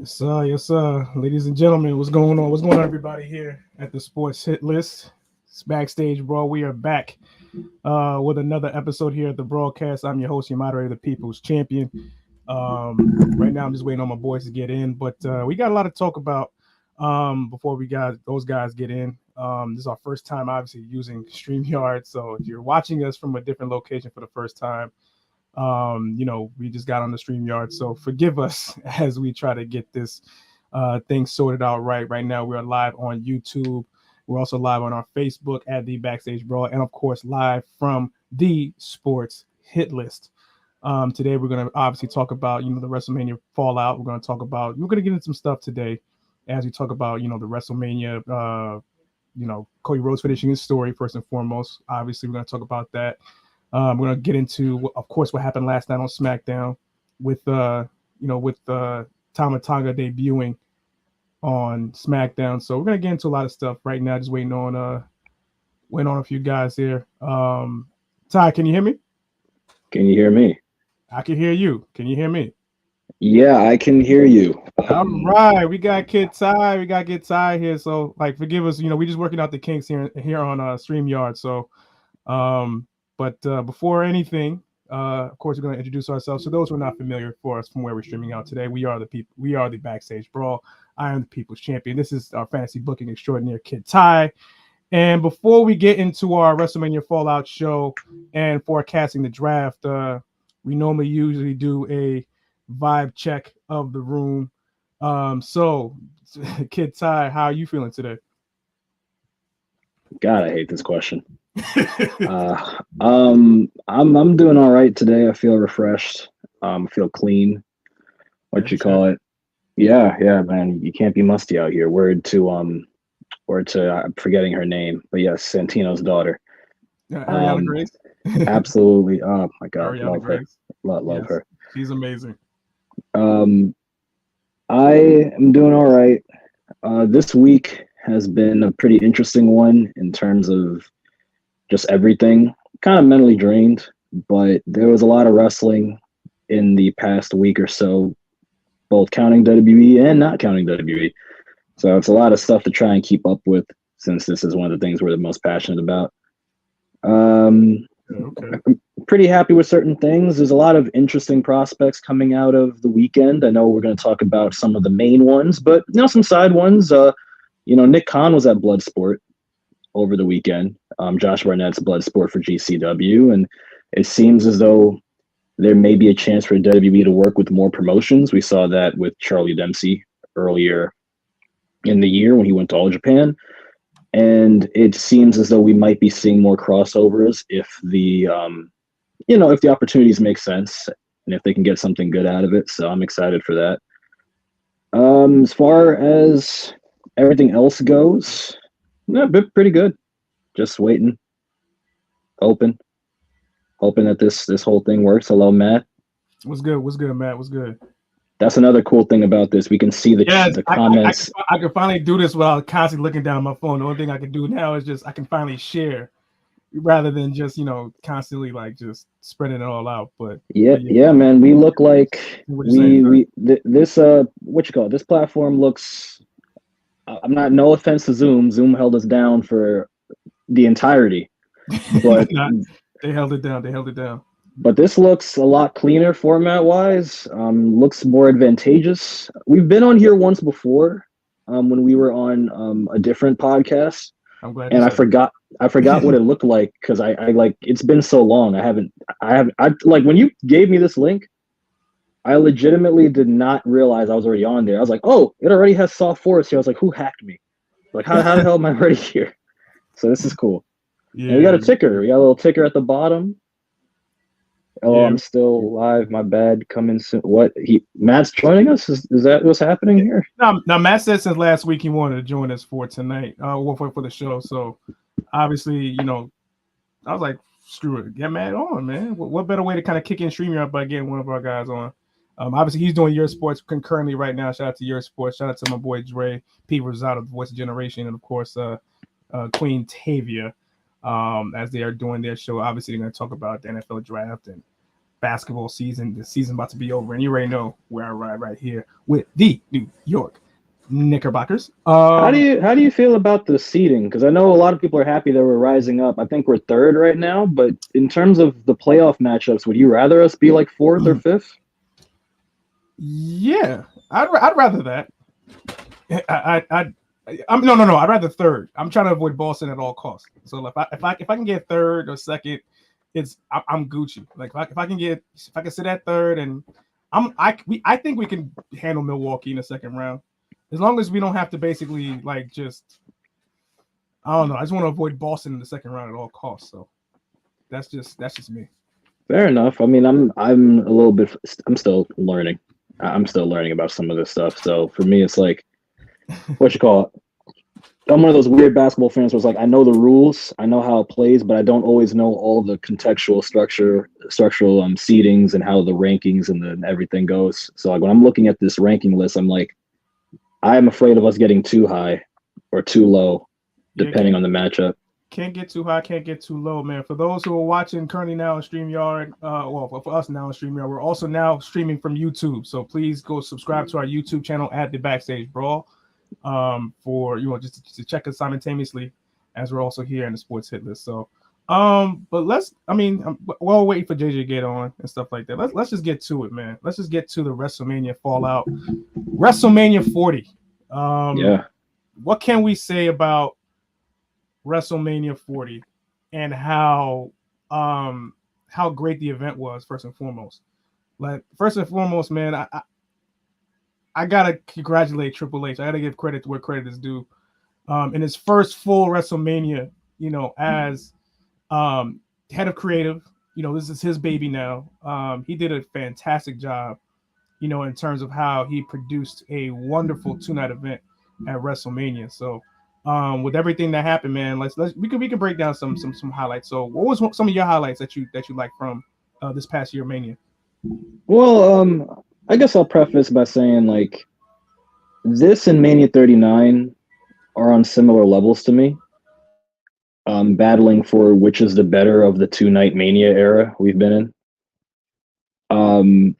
Yes, ladies and gentlemen, what's going on? What's going on, everybody here at the Sports Hit List? It's Backstage Brawl. We are back with another episode here at the BrawlCast. I'm your host, your moderator, the People's Champion. Right now, I'm just waiting on my boys to get in, but we got a lot to talk about before those guys get in. This is our first time, obviously, using StreamYard. So if you're watching us from a different location for the first time, we just got on the StreamYard, so forgive us as we try to get this thing sorted out right now. We are live on YouTube. We're also live on our Facebook at the Backstage Brawl, and of course live from the Sports Hit List. Today we're going to obviously talk about the WrestleMania fallout. We're going to get into some stuff today as we talk about the WrestleMania. Cody Rhodes finishing his story first and foremost. Obviously, we're going to talk about that. We're going to get into, of course, what happened last night on SmackDown with Tama Tonga debuting on SmackDown. So we're going to get into a lot of stuff right now. Just waiting on a few guys here. Ty, can you hear me? Can you hear me? I can hear you. Can you hear me? Yeah, I can hear you. All right, we got Kid Ty. We got Kid Ty here. So, forgive us. We just working out the kinks here on StreamYard. So, But before anything, of course, we're going to introduce ourselves. So those who are not familiar for us from where we're streaming out today, we are the people. We are the Backstage Brawl. I am the People's Champion. This is our fantasy booking extraordinaire, Kid Ty. And before we get into our WrestleMania Fallout show and forecasting the draft, we usually do a vibe check of the room. So, Kid Ty, how are you feeling today? God, I hate this question. I'm doing all right today. I feel refreshed. I feel clean. It? Yeah, man. You can't be musty out here. Word to I'm forgetting her name, but yes, Santino's daughter. Ariana Grace. Absolutely. Oh my God, Ariana love Grace. her. Love her. She's amazing. I am doing all right. This week has been a pretty interesting one in terms of just everything. Kind of mentally drained, but there was a lot of wrestling in the past week or so, both counting WWE and not counting WWE. So it's a lot of stuff to try and keep up with, since this is one of the things we're the most passionate about. Okay. I'm pretty happy with certain things. There's a lot of interesting prospects coming out of the weekend. I know we're going to talk about some of the main ones, but some side ones. Nick Khan was at Bloodsport over the weekend. Josh Barnett's Bloodsport for GCW, and it seems as though there may be a chance for WWE to work with more promotions. We saw that with Charlie Dempsey earlier in the year when he went to All Japan, and it seems as though we might be seeing more crossovers if the if the opportunities make sense and if they can get something good out of it. So I'm excited for that. As far as everything else goes, pretty good. Just waiting, hoping that this whole thing works. Hello, Matt. What's good, Matt? What's good? That's another cool thing about this. We can see the comments. I can finally do this without constantly looking down at my phone. The only thing I can do now is just I can finally share rather than just constantly just spreading it all out. But yeah, man, we look like this this platform looks. I'm not. No offense to Zoom. Zoom held us down for the entirety, but they held it down. But this looks a lot cleaner format-wise. Looks more advantageous. We've been on here once before, when we were on a different podcast. I'm glad. And I forgot what it looked like because I it's been so long. I when you gave me this link, I legitimately did not realize I was already on there. I was like, oh, it already has Soft Forest here. I was like, who hacked me? Like, how the hell am I already here? So this is cool. Yeah. And we got a ticker. We got a little ticker at the bottom. Oh, yeah. I'm still live. My bad. Coming soon. Matt's joining us? Is that what's happening here? No, Matt said since last week he wanted to join us for tonight, for the show. So obviously, I was like, screw it, get Matt on, man. What better way to kind of kick in StreamYard by getting one of our guys on? Obviously, he's doing Your Sports concurrently right now. Shout out to Your Sports. Shout out to my boy Dre, Pete Rosado, the Voice of Generation, and of course, Queen Tavia, as they are doing their show. Obviously, they're going to talk about the NFL draft and basketball season. The season about to be over, and you already know where I ride right here with the New York Knickerbockers. How do you feel about the seeding? Because I know a lot of people are happy that we're rising up. I think we're third right now, but in terms of the playoff matchups, would you rather us be like fourth or fifth? Yeah, I'd rather that. No. I'd rather third. I'm trying to avoid Boston at all costs. So if I can get third or second, I'm Gucci. Like if I can sit at third, and I think we can handle Milwaukee in the second round, as long as we don't have to basically like just, I don't know. I just want to avoid Boston in the second round at all costs. So that's just me. Fair enough. I mean, I'm a little bit. I'm still learning. I'm still learning about some of this stuff. So for me, it's like, what you call it? I'm one of those weird basketball fans where it's like, I know the rules, I know how it plays, but I don't always know all the contextual structural seedings and how the rankings and everything goes. So like when I'm looking at this ranking list, I'm like, I'm afraid of us getting too high or too low, depending on the matchup. Can't get too high, can't get too low, man. For those who are watching currently now on StreamYard, for us now on StreamYard, we're also now streaming from YouTube. So please go subscribe to our YouTube channel at The Backstage Brawl, for just to check us simultaneously as we're also here in the Sports Hit List. So, but we're waiting for JJ to get on and stuff like that. Let's just get to it, man. Let's just get to the WrestleMania fallout, WrestleMania 40. Yeah. What can we say about WrestleMania 40 and how great the event was? First and foremost, man, I gotta congratulate Triple H. I gotta give credit to where credit is due. In his first full WrestleMania, as head of creative, this is his baby now. He did a fantastic job, in terms of how he produced a wonderful 2-night event at WrestleMania. So, with everything that happened, man, we can break down some highlights. So, what was some of your highlights that you liked from this past year Mania? Well, I guess I'll preface by saying like this and Mania 39 are on similar levels to me. Battling for which is the better of the 2-night Mania era we've been in.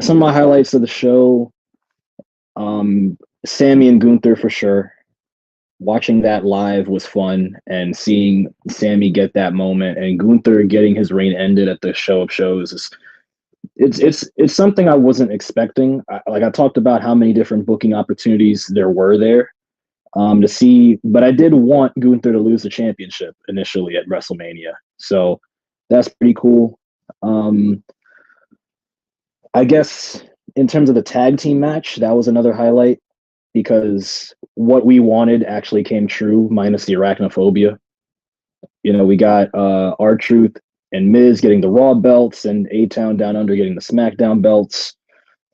Some of my highlights of the show, Sammy and Gunther for sure. Watching that live was fun, and seeing Sammy get that moment and Gunther getting his reign ended at the Show of Shows it's something I wasn't expecting. I talked about how many different booking opportunities there were there to see, but I did want Gunther to lose the championship initially at WrestleMania, so that's pretty cool. I guess in terms of the tag team match, that was another highlight because what we wanted actually came true, minus the arachnophobia. We got R-Truth and Miz getting the Raw belts and A-Town Down Under getting the SmackDown belts.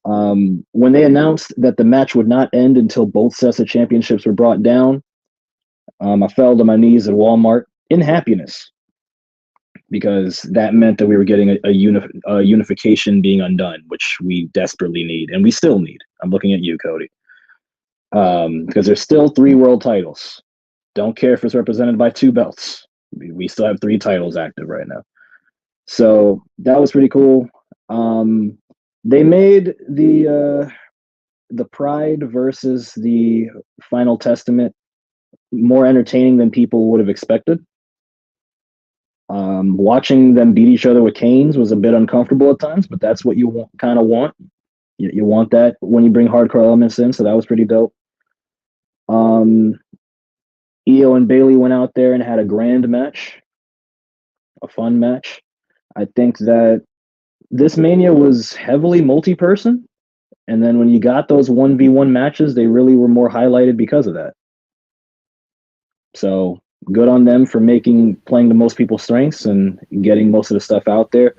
When they announced that the match would not end until both sets of championships were brought down, I fell to my knees at Walmart in happiness because that meant that we were getting a unification being undone, which we desperately need, and we still need. I'm looking at you, Cody, because there's still 3 world titles. Don't care if it's represented by 2 belts. We still have 3 titles active right now. So that was pretty cool. They made the Pride versus the Final Testament more entertaining than people would have expected. Watching them beat each other with canes was a bit uncomfortable at times, but that's what you kind of want. You want that when you bring hardcore elements in, so that was pretty dope. Io and Bayley went out there and had a grand match, a fun match. I think that this Mania was heavily multi-person, and then when you got those 1v1 matches, they really were more highlighted because of that. So good on them for playing to most people's strengths and getting most of the stuff out there.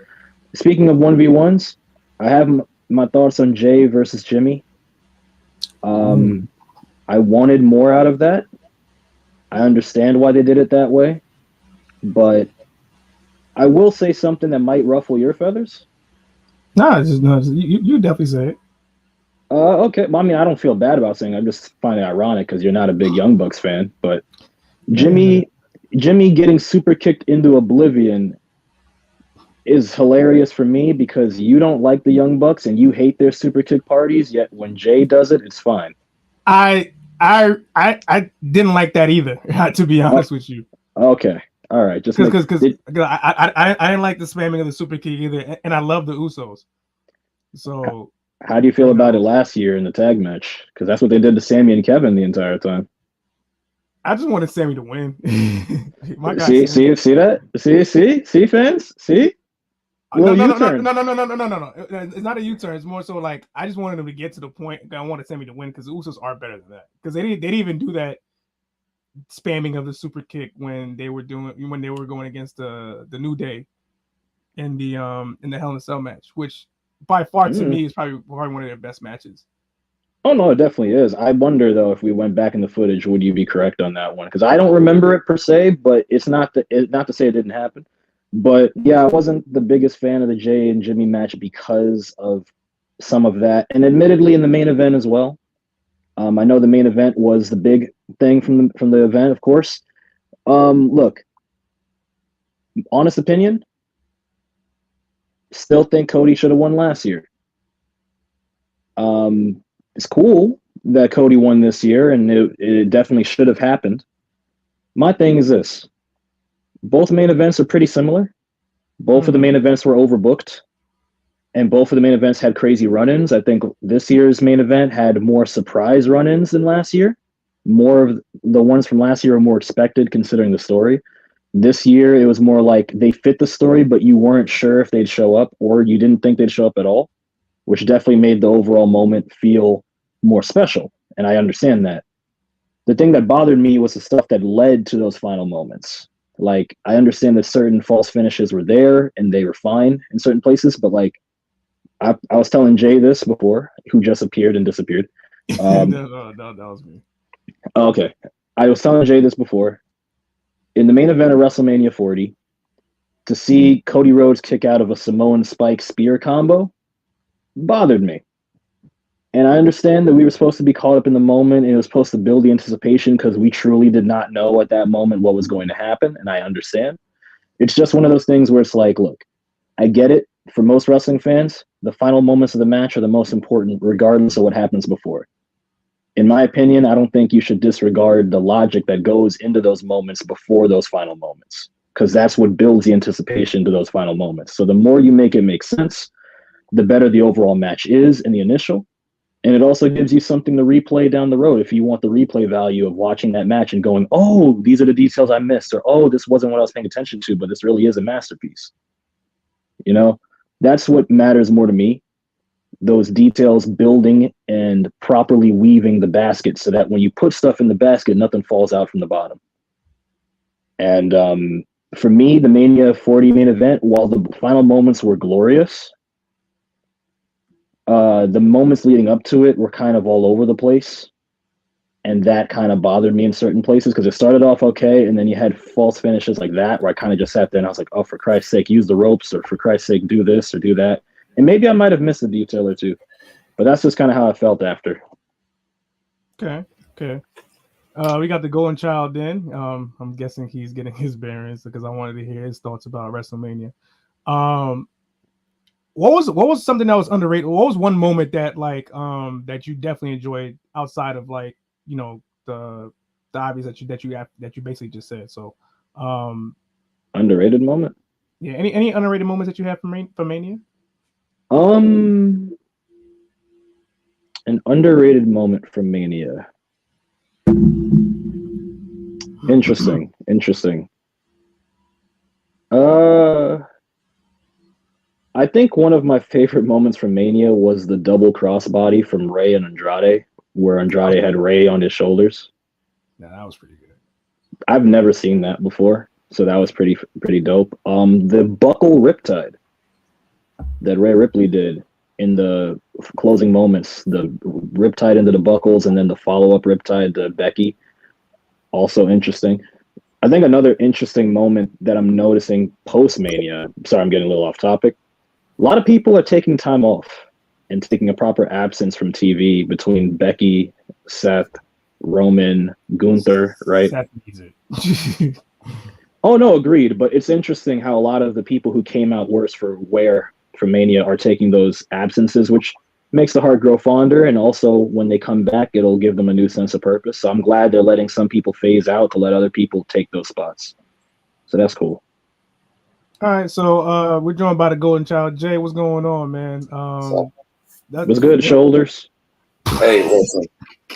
Speaking of 1v1s, I have my thoughts on Jay versus Jimmy. I wanted more out of that. I understand why they did it that way, but I will say something that might ruffle your feathers. No, you definitely say it. Okay. Well, I mean, I don't feel bad about saying it. I'm just finding it ironic because you're not a big Young Bucks fan, but Jimmy getting super kicked into oblivion, is hilarious for me because you don't like the Young Bucks and you hate their super kick parties, yet when Jay does it, it's fine. I didn't like that either, to be honest with you. Okay. All right. Just because I didn't like the spamming of the super kick either, and I love the Usos. So how do you feel about it last year in the tag match? Because that's what they did to Sammy and Kevin the entire time. I just wanted Sammy to win. My guy, see that? See, fans? See? No. It's not a U-turn. It's more so like I just wanted them to get to the point. I wanted Sammy to win because the Usos are better than that. Because they didn't even do that spamming of the super kick when they were going against the New Day in the Hell in a Cell match, which by far to me is probably one of their best matches. Oh no, it definitely is. I wonder though if we went back in the footage, would you be correct on that one? Because I don't remember it per se, but it's not to say it didn't happen. But yeah, I wasn't the biggest fan of the Jay and Jimmy match because of some of that, and admittedly in the main event as well. I know the main event was the big thing from the event, of course. Look, honest opinion, still think Cody should have won last year. It's cool that Cody won this year, and it definitely should have happened. My thing is this. Both main events are pretty similar. Both of the main events were overbooked, and both of the main events had crazy run-ins. I think this year's main event had more surprise run-ins than last year. More of the ones from last year are more expected considering the story. This year, it was more like they fit the story, but you weren't sure if they'd show up or you didn't think they'd show up at all, which definitely made the overall moment feel more special, and I understand that. The thing that bothered me was the stuff that led to those final moments. Like, I understand that certain false finishes were there and they were fine in certain places, but like, I was telling Jay this before, who just appeared and disappeared. That was me. Okay. I was telling Jay this before. In the main event of WrestleMania 40, to see Cody Rhodes kick out of a Samoan Spike spear combo bothered me. And I understand that we were supposed to be caught up in the moment and it was supposed to build the anticipation because we truly did not know at that moment what was going to happen, and I understand. It's just one of those things where it's like, look, I get it. For most wrestling fans, the final moments of the match are the most important regardless of what happens before. In my opinion, I don't think you should disregard the logic that goes into those moments before those final moments, because that's what builds the anticipation to those final moments. So the more you make it make sense, the better the overall match is in the initial. And it also gives you something to replay down the road if you want the replay value of watching that match and going, oh, these are the details I missed, or oh, this wasn't what I was paying attention to, but this really is a masterpiece. You know, that's what matters more to me. Those details building and properly weaving the basket so that when you put stuff in the basket, nothing falls out from the bottom. And for me, the Mania 40 main event, while the final moments were glorious, the moments leading up to it were kind of all over the place. And that kind of bothered me in certain places because it started off okay, and then you had false finishes like that where I kind of just sat there and I was like, oh, for Christ's sake, use the ropes, or for Christ's sake, do this or do that. And maybe I might have missed a detail or two, but that's just kind of how I felt after. Okay. We got the Golden Child in. I'm guessing he's getting his bearings because I wanted to hear his thoughts about WrestleMania. What was something that was underrated? What was one moment that that you definitely enjoyed outside of like, you know, the obvious that you basically just said? So underrated moment? Yeah, any underrated moments that you have from Mania? An underrated moment from Mania. Interesting. I think one of my favorite moments from Mania was the double crossbody from Rey and Andrade, where Andrade had Rey on his shoulders. Yeah, that was pretty good. I've never seen that before, so that was pretty dope. The buckle riptide that Rhea Ripley did in the closing moments, the riptide into the buckles and then the follow-up riptide to Becky, also interesting. I think another interesting moment that I'm noticing post-Mania, sorry, I'm getting a little off topic, a lot of people are taking time off and taking a proper absence from TV between Becky, Seth, Roman, Gunther, right? Seth needs it. Oh no, agreed. But it's interesting how a lot of the people who came out worse for wear for Mania are taking those absences, which makes the heart grow fonder. And also, when they come back, it'll give them a new sense of purpose. So I'm glad they're letting some people phase out to let other people take those spots. So that's cool. All right, so we're joined by the Golden Child. Jay, what's going on, man? So, What's good, shoulders? hey,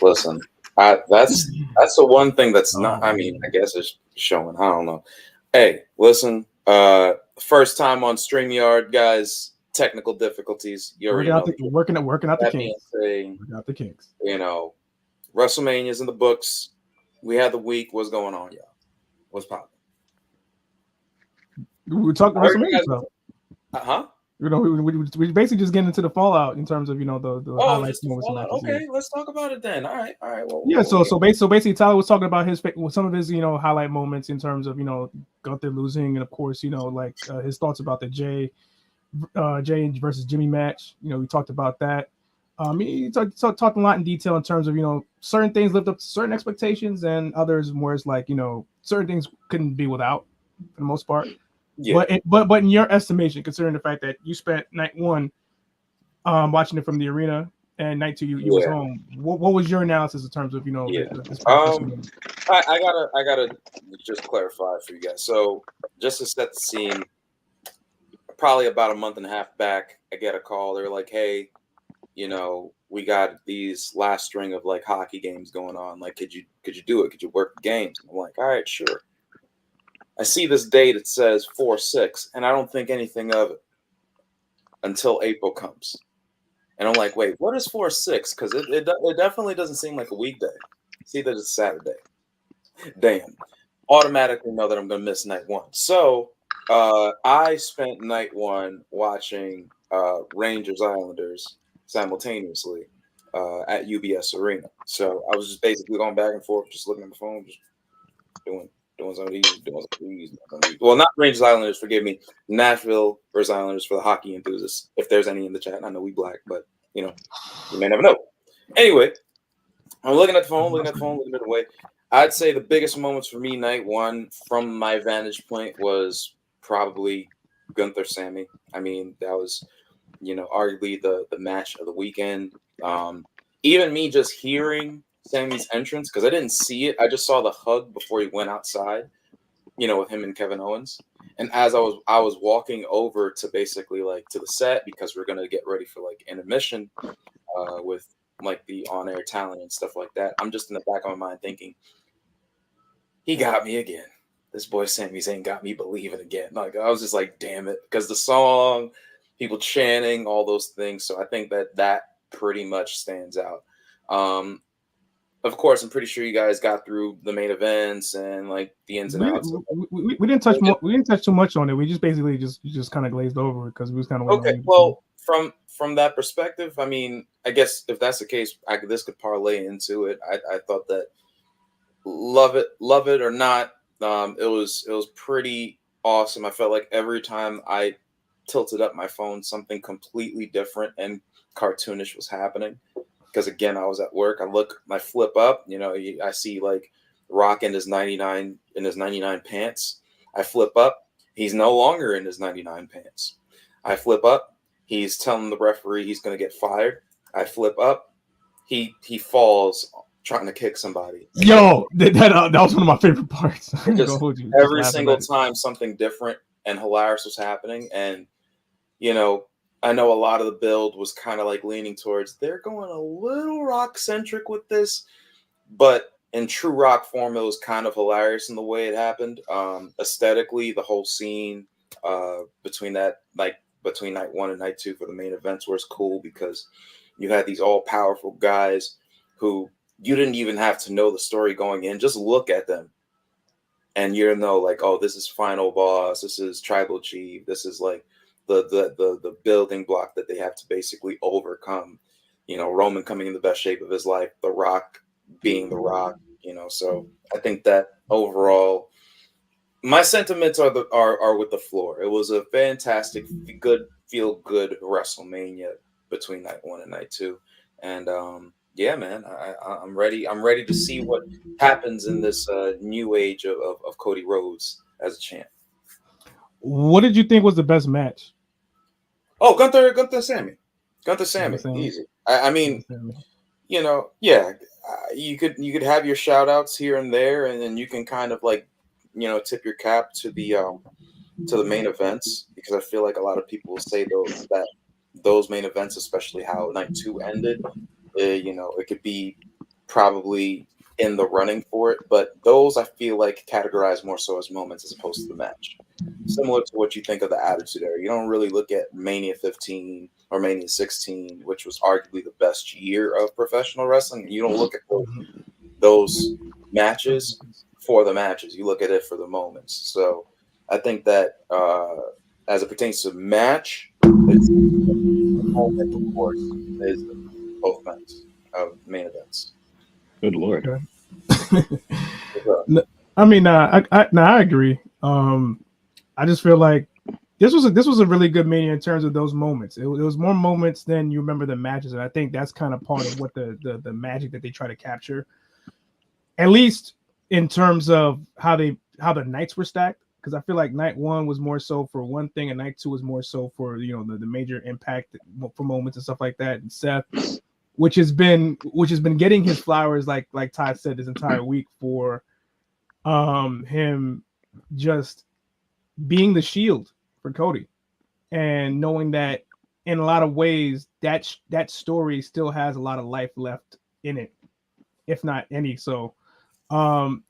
listen. That's the one thing that's not. I mean, I guess it's showing. I don't know. Hey, listen. First time on StreamYard, guys. Technical difficulties. You already know. Working out the kinks. Saying, working out the kinks. You know, WrestleMania's in the books. We had the week. What's going on, y'all? What's popping? We talked WrestleMania stuff. Huh? You know, we basically just getting into the fallout in terms of the highlights. Okay, let's talk about it then. All right. Well, yeah. So basically, Tyler was talking about some of his highlight moments in terms of Gunther losing, and of course his thoughts about the Jay versus Jimmy match. We talked about that. He talked a lot in detail in terms of certain things lived up to certain expectations, and others where it's like certain things couldn't be without for the most part. Yeah. But in your estimation, considering the fact that you spent night one watching it from the arena and night two you was home, what was your analysis in terms of this I gotta just clarify for you guys. So just to set the scene, probably about a month and a half back, I get a call. They're like, hey, we got these last string of like hockey games going on. Like, could you do it? Could you work the games? I'm like, all right, sure. I see this date, it says 4/6, and I don't think anything of it until April comes. And I'm like, wait, what is 4/6? Because it definitely doesn't seem like a weekday. See that it's Saturday. Damn. Automatically know that I'm going to miss night one. So I spent night one watching Rangers Islanders simultaneously at UBS Arena. So I was just basically going back and forth, just looking at my phone, just doing some of these. Well, not Rangers Islanders, forgive me. Nashville versus Islanders for the hockey enthusiasts. If there's any in the chat, I know we black, but you may never know. Anyway, I'm looking at the phone, looking at it away. I'd say the biggest moments for me night one, from my vantage point, was probably Gunther Sammy. I mean, that was arguably the match of the weekend. Even me just hearing Sammy's entrance, because I didn't see it. I just saw the hug before he went outside, with him and Kevin Owens. And as I was walking over to basically to the set, because we're gonna get ready for intermission with the on-air talent and stuff like that, I'm just in the back of my mind thinking, he got me again. This boy Sami Zayn got me believing again. I was just like, damn it, because the song, people chanting, all those things. So I think that pretty much stands out. Of course, I'm pretty sure you guys got through the main events and the ins and outs. We didn't touch we didn't touch too much on it. We just basically just kind of glazed over it because we was kind of okay. Well, from that perspective, I mean, I guess if that's the case, this could parlay into it. I thought that love it or not, it was pretty awesome. I felt like every time I tilted up my phone, something completely different and cartoonish was happening. Because again, I was at work. I flip up. I see Rock in his 99 pants. I flip up. He's no longer in his 99 pants. I flip up. He's telling the referee he's going to get fired. I flip up. He falls trying to kick somebody. Yo, that was one of my favorite parts. Every single time something different and hilarious was happening, and I know a lot of the build was kind of leaning towards they're going a little Rock centric with this, but in true Rock form, it was kind of hilarious in the way it happened. Aesthetically, the whole scene between night one and night two for the main events was cool because you had these all powerful guys who you didn't even have to know the story going in. Just look at them, and you know, oh, this is Final Boss, this is Tribal Chief, this is the building block that they have to basically overcome. Roman coming in the best shape of his life, The Rock being The Rock. So I think that overall, my sentiments are with the floor. It was a fantastic, feel good WrestleMania between night one and night two, and yeah, man, I'm ready. I'm ready to see what happens in this new age of Cody Rhodes as a champ. What did you think was the best match? Oh, Gunther, Sammy, easy. I mean, you know, yeah, you could have your shout outs here and there, and then you can kind of like, you know, tip your cap to the main events, because I feel like a lot of people will say those main events, especially how night 2 ended, you know, it could be probably in the running for it, but those I feel like categorize more so as moments as opposed to the match. Similar to what you think of the Attitude Era. You don't really look at Mania 15 or Mania 16, which was arguably the best year of professional wrestling. You don't look at those matches for the matches. You look at it for the moments. So I think that as it pertains to match, it's moment, of course, is both nights of main events. Good Lord. I mean, I agree. I just feel like this was a really good Mania in terms of those moments. It was more moments than you remember the matches, and I think that's kind of part of what the magic that they try to capture, at least in terms of how the nights were stacked. Because I feel like night 1 was more so for one thing, and night 2 was more so for, you know, the major impact for moments and stuff like that. And Seth, which has been getting his flowers, like Todd said, this entire week for him just being the shield for Cody, and knowing that in a lot of ways that story still has a lot of life left in it, if not any. So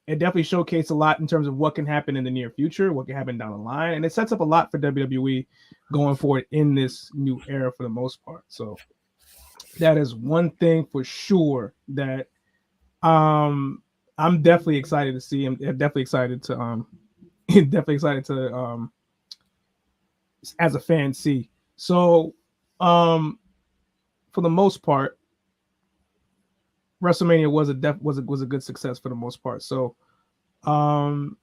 it definitely showcased a lot in terms of what can happen in the near future, what can happen down the line, and it sets up a lot for WWE going forward in this new era for the most part. So that is one thing for sure that I'm definitely excited to see. I'm definitely excited to as a fan see. So for the most part, WrestleMania was a good success for the most part. So dang,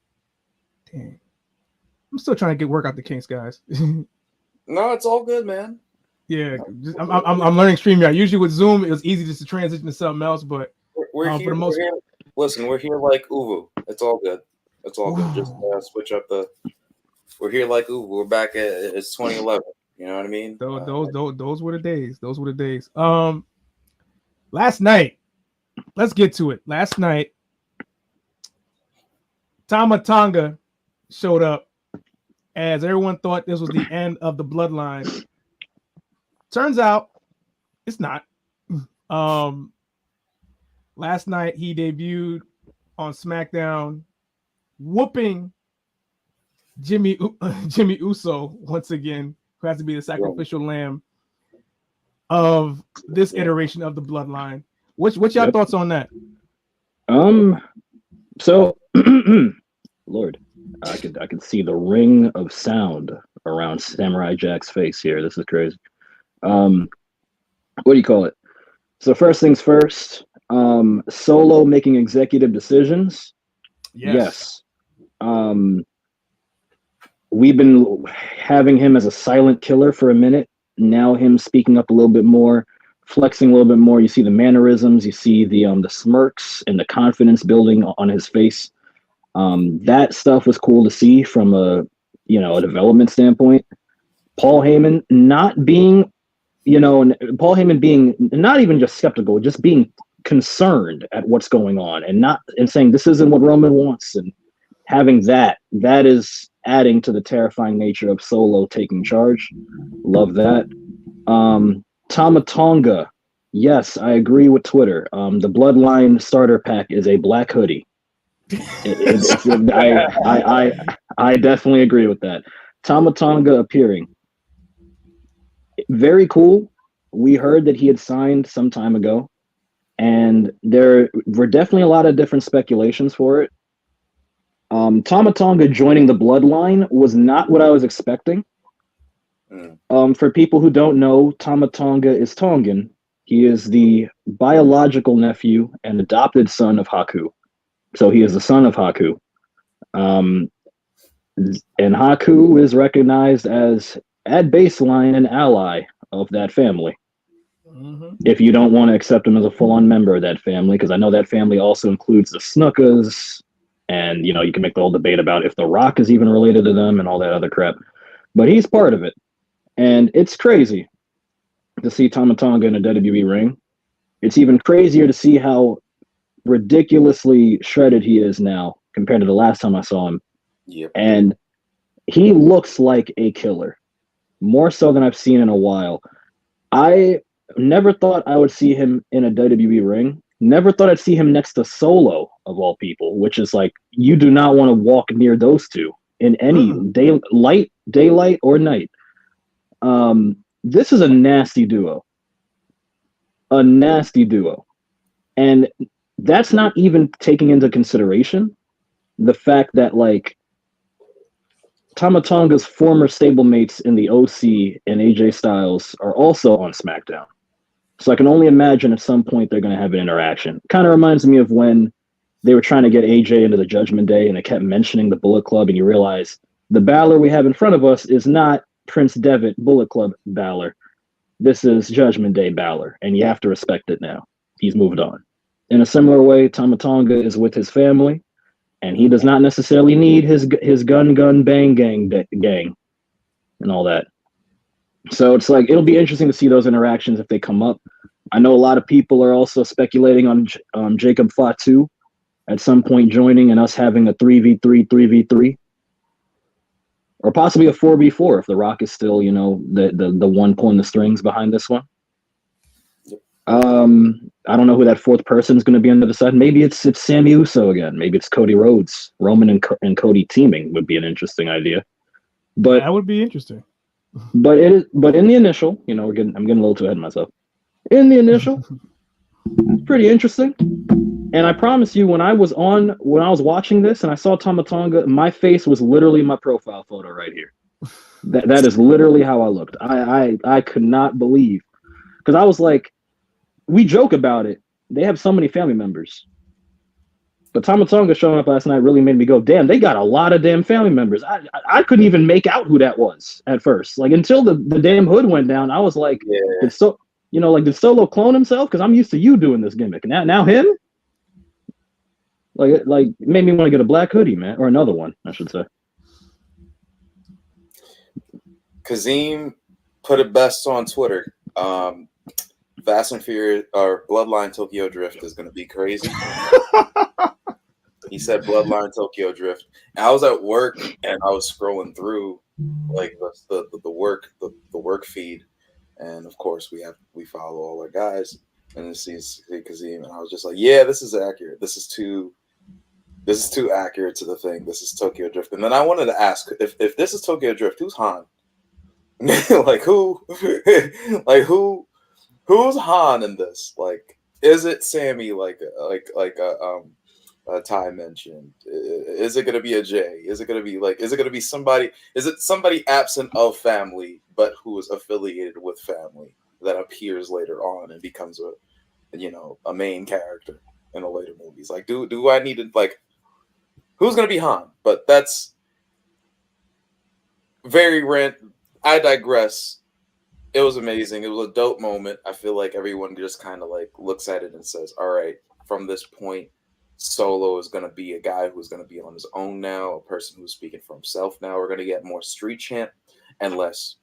I'm still trying to work out the kinks, guys. No, it's all good, man. Yeah, I'm learning StreamYard. Usually with Zoom, it was easy just to transition to something else, but we're here. For the most part, listen, we're here like Uvu. It's all good. It's all good. Just switch up the. We're here like Uvu. We're back at it's 2011. You know what I mean? Those were the days. Those were the days. Last night, let's get to it. Last night, Tama Tonga showed up as everyone thought this was the end of the bloodline. Turns out it's not. Last night he debuted on SmackDown, whooping Jimmy Uso once again, who has to be the sacrificial lamb of this iteration of the bloodline. What's your thoughts on that? So Lord, I could see the ring of sound around Samurai Jack's face here. This is crazy. What do you call it? So first things first, Solo making executive decisions. Yes. We've been having him as a silent killer for a minute. Now him speaking up a little bit more, flexing a little bit more. You see the mannerisms, you see the smirks and the confidence building on his face. That stuff was cool to see from a development standpoint. Paul Heyman not being, Paul Heyman being not even just skeptical, just being concerned at what's going on and saying this isn't what Roman wants, and having that is adding to the terrifying nature of Solo taking charge. Love that. Tama Tonga. Yes, I agree with Twitter. The Bloodline starter pack is a black hoodie. I definitely agree with that. Tama Tonga appearing. Very cool. We heard that he had signed some time ago, and there were definitely a lot of different speculations for it. Tama Tonga joining the Bloodline was not what I was expecting. For people who don't know, Tama Tonga is Tongan. He is the biological nephew and adopted son of Haku. So he is the son of Haku. And Haku is recognized as, at baseline, an ally of that family. Mm-hmm. If you don't want to accept him as a full-on member of that family, because I know that family also includes the Snookas And, you can make the whole debate about if The Rock is even related to them and all that other crap. But he's part of it. And it's crazy to see Tama Tonga in a WWE ring. It's even crazier to see how ridiculously shredded he is now compared to the last time I saw him. Yep. And he looks like a killer, more so than I've seen in a while. I never thought I would see him in a WWE ring. Never thought I'd see him next to Solo, of all people, which is like, you do not want to walk near those two in any daylight or night. This is a nasty duo. And that's not even taking into consideration the fact that, like, Tama Tonga's former stablemates in the OC and AJ Styles are also on SmackDown. So I can only imagine at some point they're going to have an interaction. Kind of reminds me of when they were trying to get AJ into the Judgment Day and they kept mentioning the Bullet Club, and you realize the Balor we have in front of us is not Prince Devitt Bullet Club Balor. This is Judgment Day Balor, and you have to respect it now. He's moved on. In a similar way, Tama Tonga is with his family, and he does not necessarily need his gun bang gang and all that. So it's like, it'll be interesting to see those interactions if they come up. I know a lot of people are also speculating on Jacob Fatu at some point joining and us having a 3v3, or possibly a 4v4 if The Rock is still, the one pulling the strings behind this one. I don't know who that fourth person is going to be on the other side. Maybe it's Sami Uso again. Maybe it's Cody Rhodes. Roman and Cody teaming would be an interesting idea. But that would be interesting. But in the initial, I'm getting a little too ahead of myself. In the initial, it's pretty interesting. And I promise you, when I was watching this and I saw Tama Tonga, my face was literally my profile photo right here. That is literally how I looked. I could not believe, because I was like, we joke about it. They have so many family members. But Tama Tonga showing up last night really made me go, damn, they got a lot of damn family members. I couldn't even make out who that was at first. Like, until the damn hood went down, I was like, did Solo clone himself? Because I'm used to you doing this gimmick. Now him? Like it made me want to get a black hoodie, man. Or another one, I should say. Kazim put it best on Twitter. Fast and Furious or Bloodline Tokyo Drift is going to be crazy. He said Bloodline Tokyo Drift. And I was at work and I was scrolling through like the work feed, and of course we follow all our guys, and this is Kazim, and I was just like, yeah, this is accurate. This is too accurate to the thing. This is Tokyo Drift. And then I wanted to ask, if this is Tokyo Drift, who's Han? Who's Han in this? Like, is it Sammy? Like Ty mentioned, is it going to be a Jay? Is it going to be somebody? Is it somebody absent of family but who is affiliated with family that appears later on and becomes a main character in the later movies? Like, do I need to, like, who's going to be Han? But that's very random. I digress. It was amazing. It was a dope moment. I feel like everyone just kind of like looks at it and says, all right, from this point, Solo is going to be a guy who's going to be on his own now, a person who's speaking for himself now. We're going to get more street chant and less.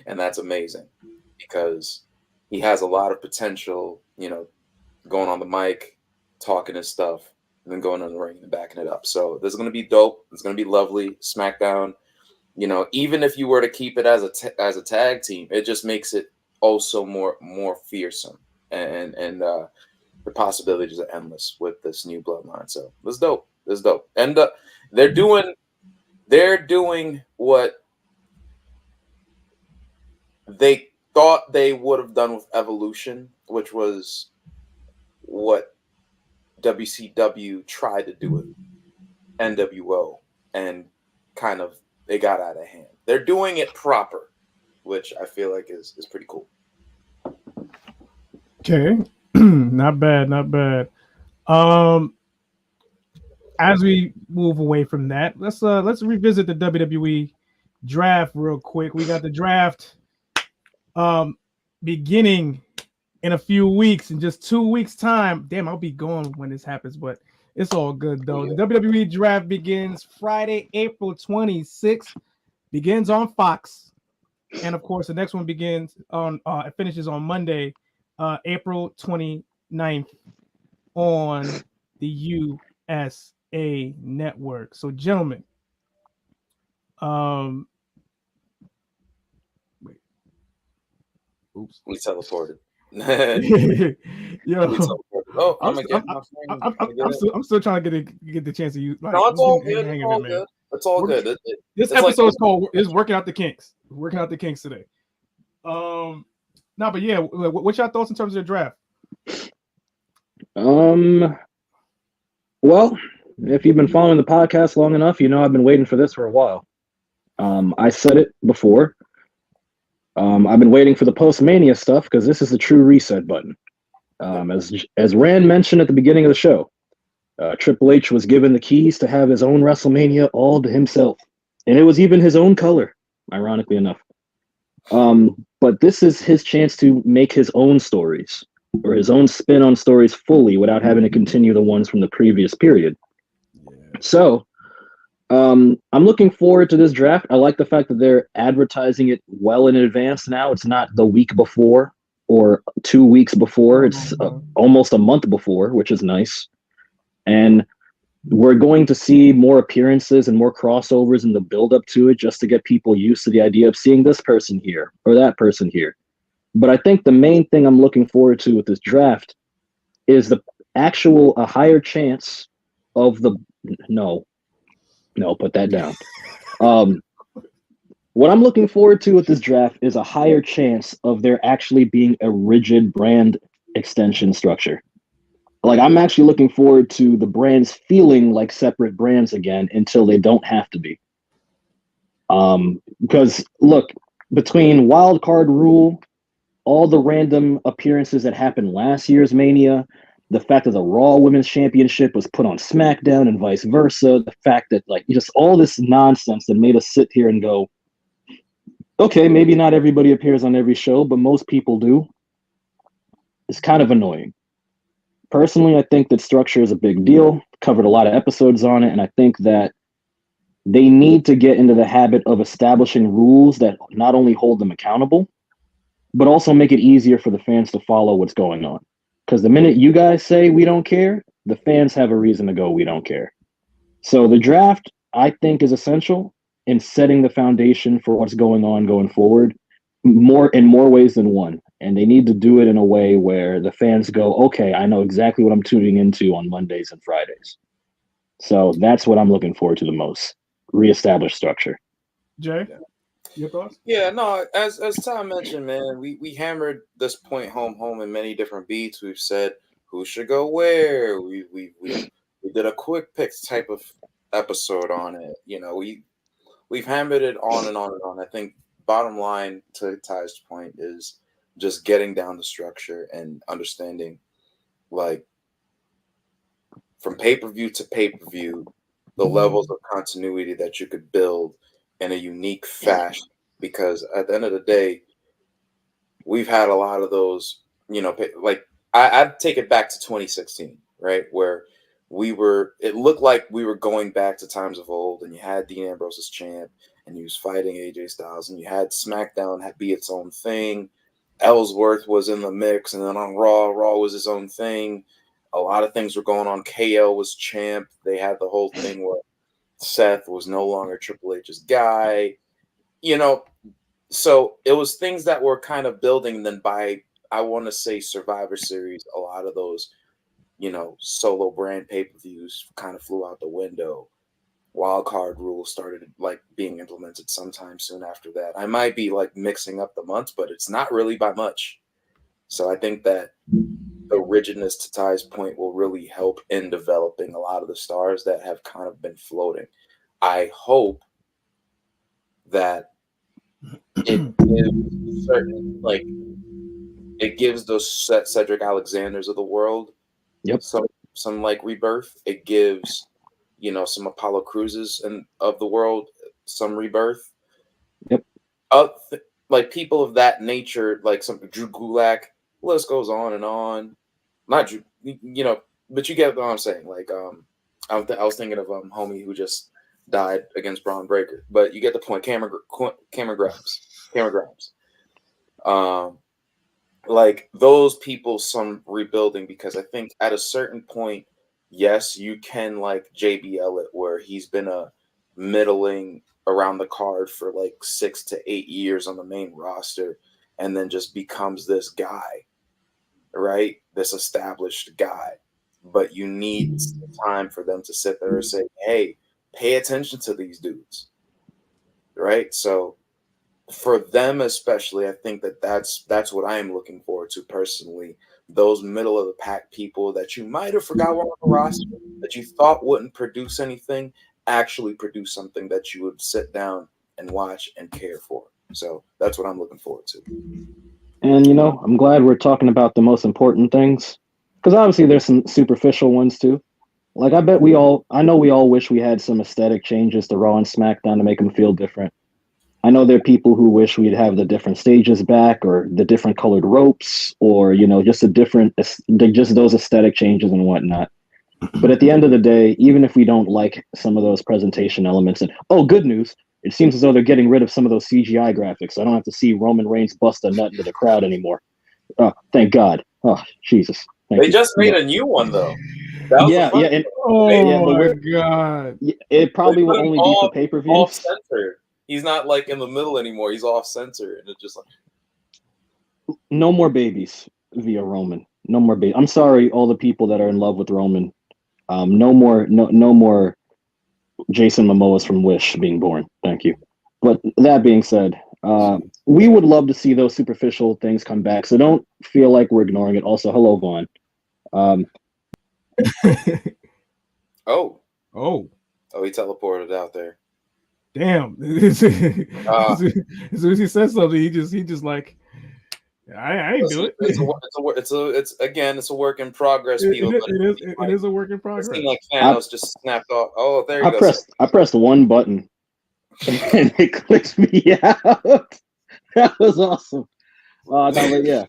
And that's amazing because he has a lot of potential, going on the mic, talking his stuff, and then going on the ring and backing it up. So this is going to be dope. It's going to be lovely. SmackDown, even if you were to keep it as a tag team, it just makes it also more fearsome. And the possibilities are endless with this new bloodline. So this is dope. And they're doing what they thought they would have done with Evolution, which was what WCW tried to do with NWO, and kind of they got out of hand. They're doing it proper, which I feel like is pretty cool. Okay. Not bad. As we move away from that, let's revisit the WWE draft real quick. We got the draft beginning in a few weeks, in just 2 weeks' time. Damn, I'll be gone when this happens, but It's all good though. Yeah. The WWE draft begins Friday, April 26th. Begins on Fox, and of course, the next one begins on. It finishes on Monday, April 29th, on the USA Network. So, gentlemen, wait, oops. We teleported. Yo, We teleported. Oh, I'm gonna get my phone. I'm still trying to get the chance to use. Like, No, it's all good. Hang It's of all it, man. good. It's all good. This it's episode like, is called "Is Working Out the Kinks." Working out the kinks today. No, but yeah, what's your thoughts in terms of the draft? Well, if you've been following the podcast long enough, you know I've been waiting for this for a while. I said it before. I've been waiting for the post-Mania stuff because this is the true reset button. As Rand mentioned at the beginning of the show, Triple H was given the keys to have his own WrestleMania all to himself, and it was even his own color, ironically enough. But this is his chance to make his own stories or his own spin on stories fully without having to continue the ones from the previous period. So I'm looking forward to this draft. I like the fact that they're advertising it well in advance now. It's not the week before or 2 weeks before. It's almost a month before, which is nice. And we're going to see more appearances and more crossovers in the build up to it just to get people used to the idea of seeing this person here or that person here. But I think the main thing I'm looking forward to with this draft is a higher chance of no, put that down. What I'm looking forward to with this draft is a higher chance of there actually being a rigid brand extension structure. Like, I'm actually looking forward to the brands feeling like separate brands again until they don't have to be. Because look, between wild card rule, all the random appearances that happened last year's Mania, the fact that the Raw Women's Championship was put on SmackDown and vice versa, the fact that just all this nonsense that made us sit here and go, okay, maybe not everybody appears on every show, but most people do. It's kind of annoying. Personally, I think that structure is a big deal. Covered a lot of episodes on it, and I think that they need to get into the habit of establishing rules that not only hold them accountable, but also make it easier for the fans to follow what's going on. Because the minute you guys say we don't care, the fans have a reason to go, we don't care. So the draft, I think, is essential in setting the foundation for what's going on going forward in more ways than one. And they need to do it in a way where the fans go, okay, I know exactly what I'm tuning into on Mondays and Fridays. So that's what I'm looking forward to the most. Reestablish structure. Jay, your thoughts? Yeah, no, as Tom mentioned, man, we hammered this point home in many different beats. We've said who should go where. We did a quick picks type of episode on it. You know, we've hammered it on and on and on. I think bottom line, to Ty's point, is just getting down the structure and understanding, like, from pay-per-view to pay-per-view, the levels of continuity that you could build in a unique fashion. Because at the end of the day, we've had a lot of those, like, I'd take it back to 2016, right? Where it looked like we were going back to times of old, and you had Dean Ambrose as champ, and he was fighting AJ Styles, and you had SmackDown be its own thing. Ellsworth was in the mix, and then on Raw was his own thing. A lot of things were going on. KO was champ. They had the whole thing where Seth was no longer Triple H's guy. So it was things that were kind of building. Then by, I want to say, Survivor Series, a lot of those, solo brand pay-per-views kind of flew out the window. Wild card rules started being implemented sometime soon after that. I might be mixing up the months, but it's not really by much. So I think that the rigidness, to Ty's point, will really help in developing a lot of the stars that have kind of been floating. I hope that it gives those Cedric Alexanders of the world some rebirth. It gives some Apollo Cruzes of the world some rebirth. Yep. People of that nature, like some Drew Gulak. List goes on and on. Not Drew, but you get what I'm saying. Like, I was thinking of homie who just died against Braun Breaker, but you get the point. Camera grabs. Like those people, some rebuilding, because I think at a certain point, yes, you can like JBL it, where he's been a middling around the card for like 6 to 8 years on the main roster, and then just becomes this guy, right? This established guy. But you need time for them to sit there and say, hey, pay attention to these dudes, right? So for them especially, I think that's what I am looking forward to personally. Those middle of the pack people that you might have forgot were on the roster, that you thought wouldn't produce anything, actually produce something that you would sit down and watch and care for. So that's what I'm looking forward to. And I'm glad we're talking about the most important things, because obviously there's some superficial ones too. Like I know we all wish we had some aesthetic changes to Raw and SmackDown to make them feel different. I know there are people who wish we'd have the different stages back, or the different colored ropes, or just just those aesthetic changes and whatnot. But at the end of the day, even if we don't like some of those presentation elements, and good news, it seems as though they're getting rid of some of those CGI graphics. So I don't have to see Roman Reigns bust a nut into the crowd anymore. Oh, thank God. Oh, Jesus. They just made a new one though. Yeah. My God. It probably will only be for pay-per-views. Off center. He's not like in the middle anymore. He's off center, and it's just like no more babies via Roman. No more babies. I'm sorry, all the people that are in love with Roman. No more Jason Momoas from Wish being born. Thank you. But that being said, we would love to see those superficial things come back. So don't feel like we're ignoring it. Also, hello, Vaughn. Oh, he teleported out there. Damn. As soon as he says something, he just like, I ain't do it. It's a work in progress. It is a work in progress. It seemed like Thanos just snapped off. Oh, there you go. I pressed one button and it clicked me out. That was awesome. Yeah.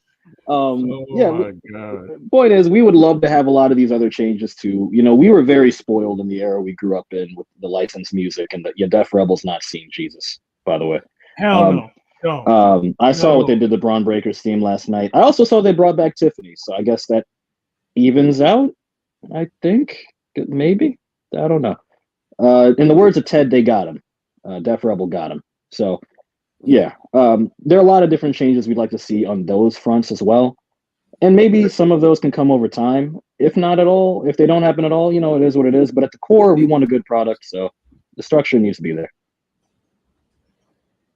My God. Point is, we would love to have a lot of these other changes too. We were very spoiled in the era we grew up in with the licensed music, and Def Rebel's not seeing Jesus, by the way. Hell no. I saw what they did to Braun Breaker's theme last night. I also saw they brought back Tiffany, so I guess that evens out. I think maybe. I don't know. In the words of Ted, they got him. Def Rebel got him. So yeah, there are a lot of different changes we'd like to see on those fronts as well, and maybe some of those can come over time. If not at all, if they don't happen at all, it is what it is. But at the core, we want a good product, so the structure needs to be there.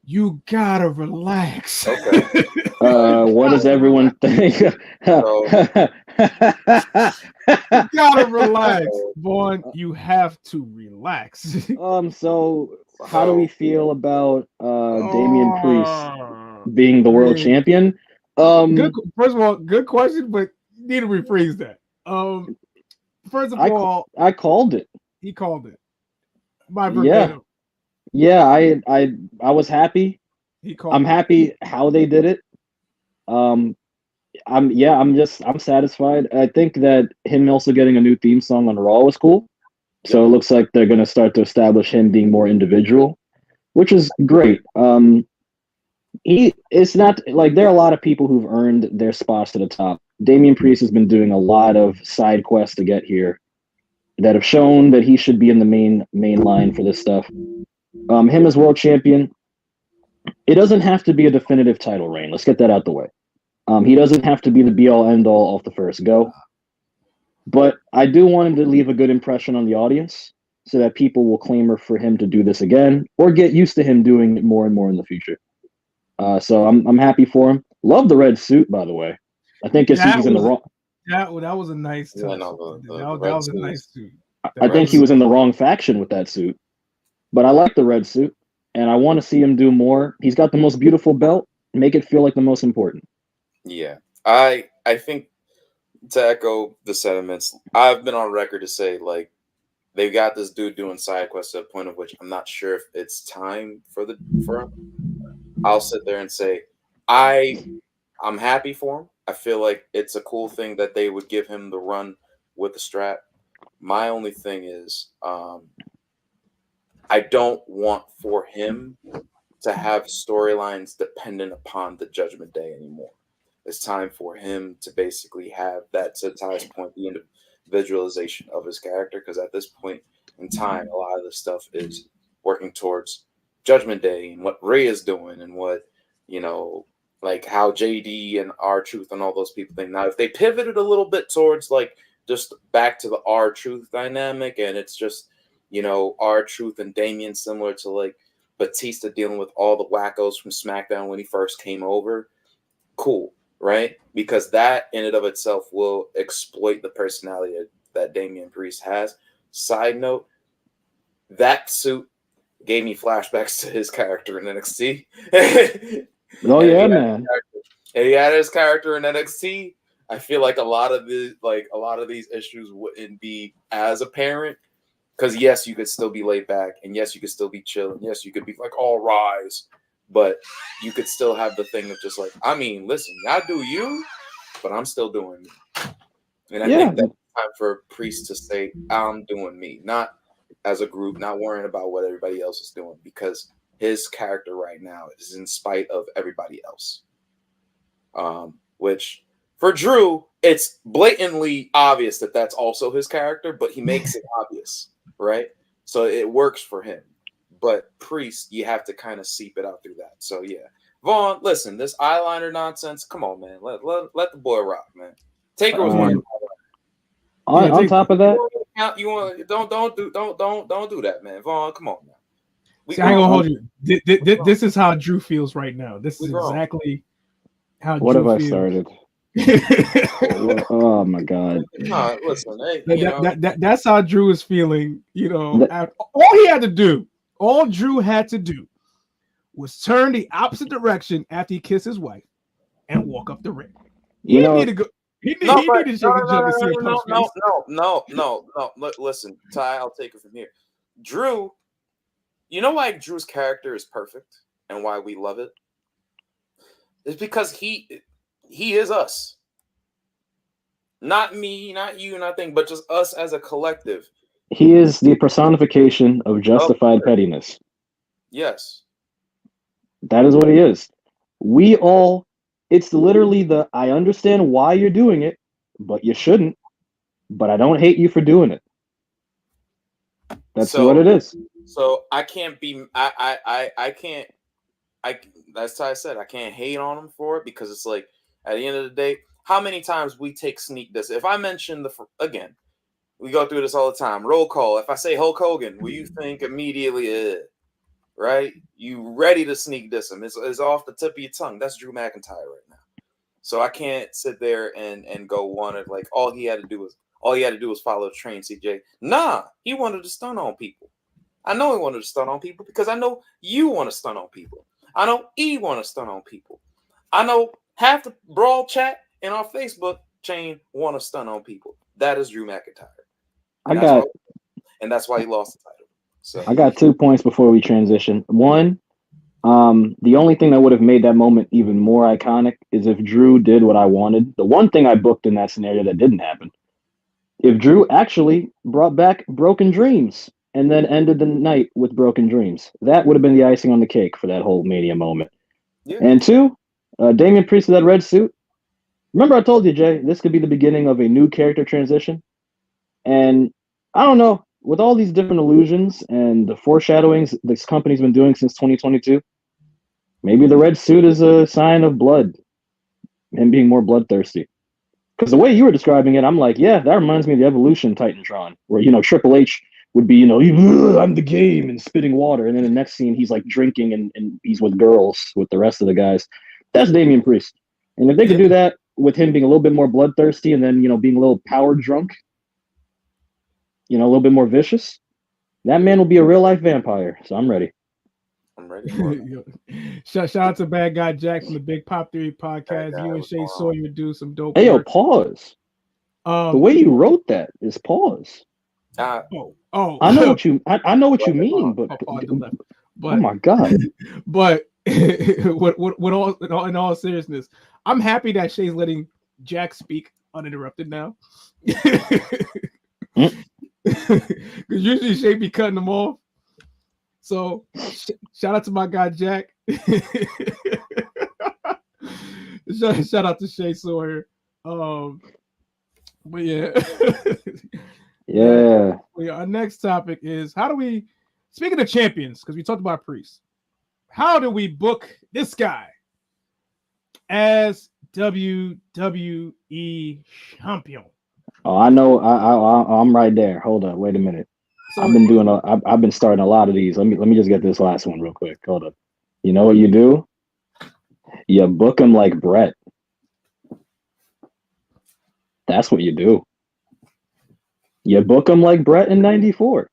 You gotta relax. Okay. What does everyone think? You gotta relax, Vaughn. You have to relax. So how do we feel about Damian Priest being the world champion? First of all, good question, but you need to rephrase that. First of all, I called it. He called it. By verbatim. Yeah, I was happy. I'm happy how they did it. I'm satisfied. I think that him also getting a new theme song on Raw was cool. So it looks like they're gonna start to establish him being more individual, which is great. It's not like there are a lot of people who've earned their spots to the top. Damian Priest has been doing a lot of side quests to get here that have shown that he should be in the main line for this stuff. Him as world champion, it doesn't have to be a definitive title reign. Let's get that out the way. He doesn't have to be the be-all, end-all off the first go. But I do want him to leave a good impression on the audience so that people will clamor for him to do this again or get used to him doing it more and more in the future. So I'm happy for him. Love the red suit, by the way. I think he's in the wrong. That was a nice touch. Yeah, that was a nice suit. I think he was in the wrong faction with that suit. But I like the red suit, and I want to see him do more. He's got the most beautiful belt. Make it feel like the most important. Yeah. I think, to echo the sentiments, I've been on record to say, like, they've got this dude doing side quests to a point of which I'm not sure if it's time for him. I'll sit there and say, I'm happy for him. I feel like it's a cool thing that they would give him the run with the strap. My only thing is, I don't want for him to have storylines dependent upon the Judgment Day anymore. It's time for him to basically have that, to Ty's point, the individualization of his character, because at this point in time, a lot of this stuff is working towards Judgment Day and what Ray is doing and what, you know, like how JD and R-Truth and all those people think. Now, if they pivoted a little bit towards like just back to the R-Truth dynamic, and it's just, you know, R-Truth and Damian similar to like Batista dealing with all the wackos from SmackDown when he first came over, cool, right? Because that in and of itself will exploit the personality that Damian Priest has. Side note, that suit gave me flashbacks to his character in NXT. Oh yeah, man. And he had his character in NXT. I feel like a lot of these issues wouldn't be as apparent. Because yes, you could still be laid back, and yes, you could still be chill, and yes, you could be like all rise, but you could still have the thing of just like, I mean, listen, y'all do you, but I'm still doing me. And I think that's time for Priest to say, I'm doing me, not as a group, not worrying about what everybody else is doing, because his character right now is in spite of everybody else. Which for Drew, it's blatantly obvious that that's also his character, but he makes it obvious. Right, so it works for him, but Priest, you have to kind of seep it out through that. So yeah, Vaughn, listen, this eyeliner nonsense. Come on, man, let the boy rock, man. Taker was wearing on top of that, you want don't do that, man. Vaughn, come on, man. See, I ain't gonna hold you. This is how Drew feels right now. This is exactly how. What Drew have feels. I started? Oh my god! No, listen, hey, that's how Drew is feeling. You know, all Drew had to do was turn the opposite direction after he kissed his wife and walk up the ring. He needed to go. He needed to shake a jump and see a punch face. No. Listen, Ty, I'll take it from here. Drew, you know why Drew's character is perfect and why we love it? It's because he is us. Not me, not you, nothing, but just us as a collective. He is the personification of justified pettiness. Yes. That is what he is. It's literally I understand why you're doing it, but you shouldn't. But I don't hate you for doing it. That's what it is. So I can't be, that's how I said, I can't hate on him for it, because it's like, at the end of the day, how many times we take sneak this? If I mention again, we go through this all the time. Roll call. If I say Hulk Hogan, will you think immediately, right? You ready to sneak diss him? It's off the tip of your tongue. That's Drew McIntyre right now. So I can't sit there and go one of like all he had to do was follow the train, CJ. Nah, he wanted to stun on people. I know he wanted to stun on people because I know you want to stun on people. I know E want to stun on people. I know half the Brawl chat in our Facebook chain want to stun on people. That is Drew McIntyre. And that's why he lost the title. So I got 2 points before we transition. One, the only thing that would have made that moment even more iconic is if Drew did what I wanted. The one thing I booked in that scenario that didn't happen. If Drew actually brought back Broken Dreams and then ended the night with Broken Dreams, that would have been the icing on the cake for that whole Mania moment. Yeah. And 2, Damian Priest with that red suit. Remember I told you, Jay, this could be the beginning of a new character transition. And I don't know, with all these different illusions and the foreshadowings this company's been doing since 2022, maybe the red suit is a sign of blood and being more bloodthirsty. Because the way you were describing it, I'm like, yeah, that reminds me of the Evolution Titantron, where, Triple H would be, I'm the game and spitting water. And then the next scene, he's like drinking and he's with girls with the rest of the guys. That's Damian Priest. And if they could do that with him being a little bit more bloodthirsty and then, being a little power drunk, a little bit more vicious, that man will be a real life vampire. So I'm ready. I'm ready for it. Shout out to Bad Guy Jack from the Big Pop Theory podcast. You and Shay Sawyer do some dope work. Work. Pause. The way you wrote that is pause. I know what you I know what you mean, but oh my god. But in all seriousness, I'm happy that Shay's letting Jack speak uninterrupted now. Because usually Shay be cutting them off. So shout out to my guy Jack. shout out to Shay Sawyer. But yeah. Yeah. Our next topic is how do we, speaking of champions, because we talked about Priest, how do we book this guy as WWE champion? Oh, I know. I'm right there. Hold up. Wait a minute. So, I've been starting a lot of these. Let me just get this last one real quick. Hold up. You know what you do? You book him like Brett. That's what you do. You book him like Brett in '94.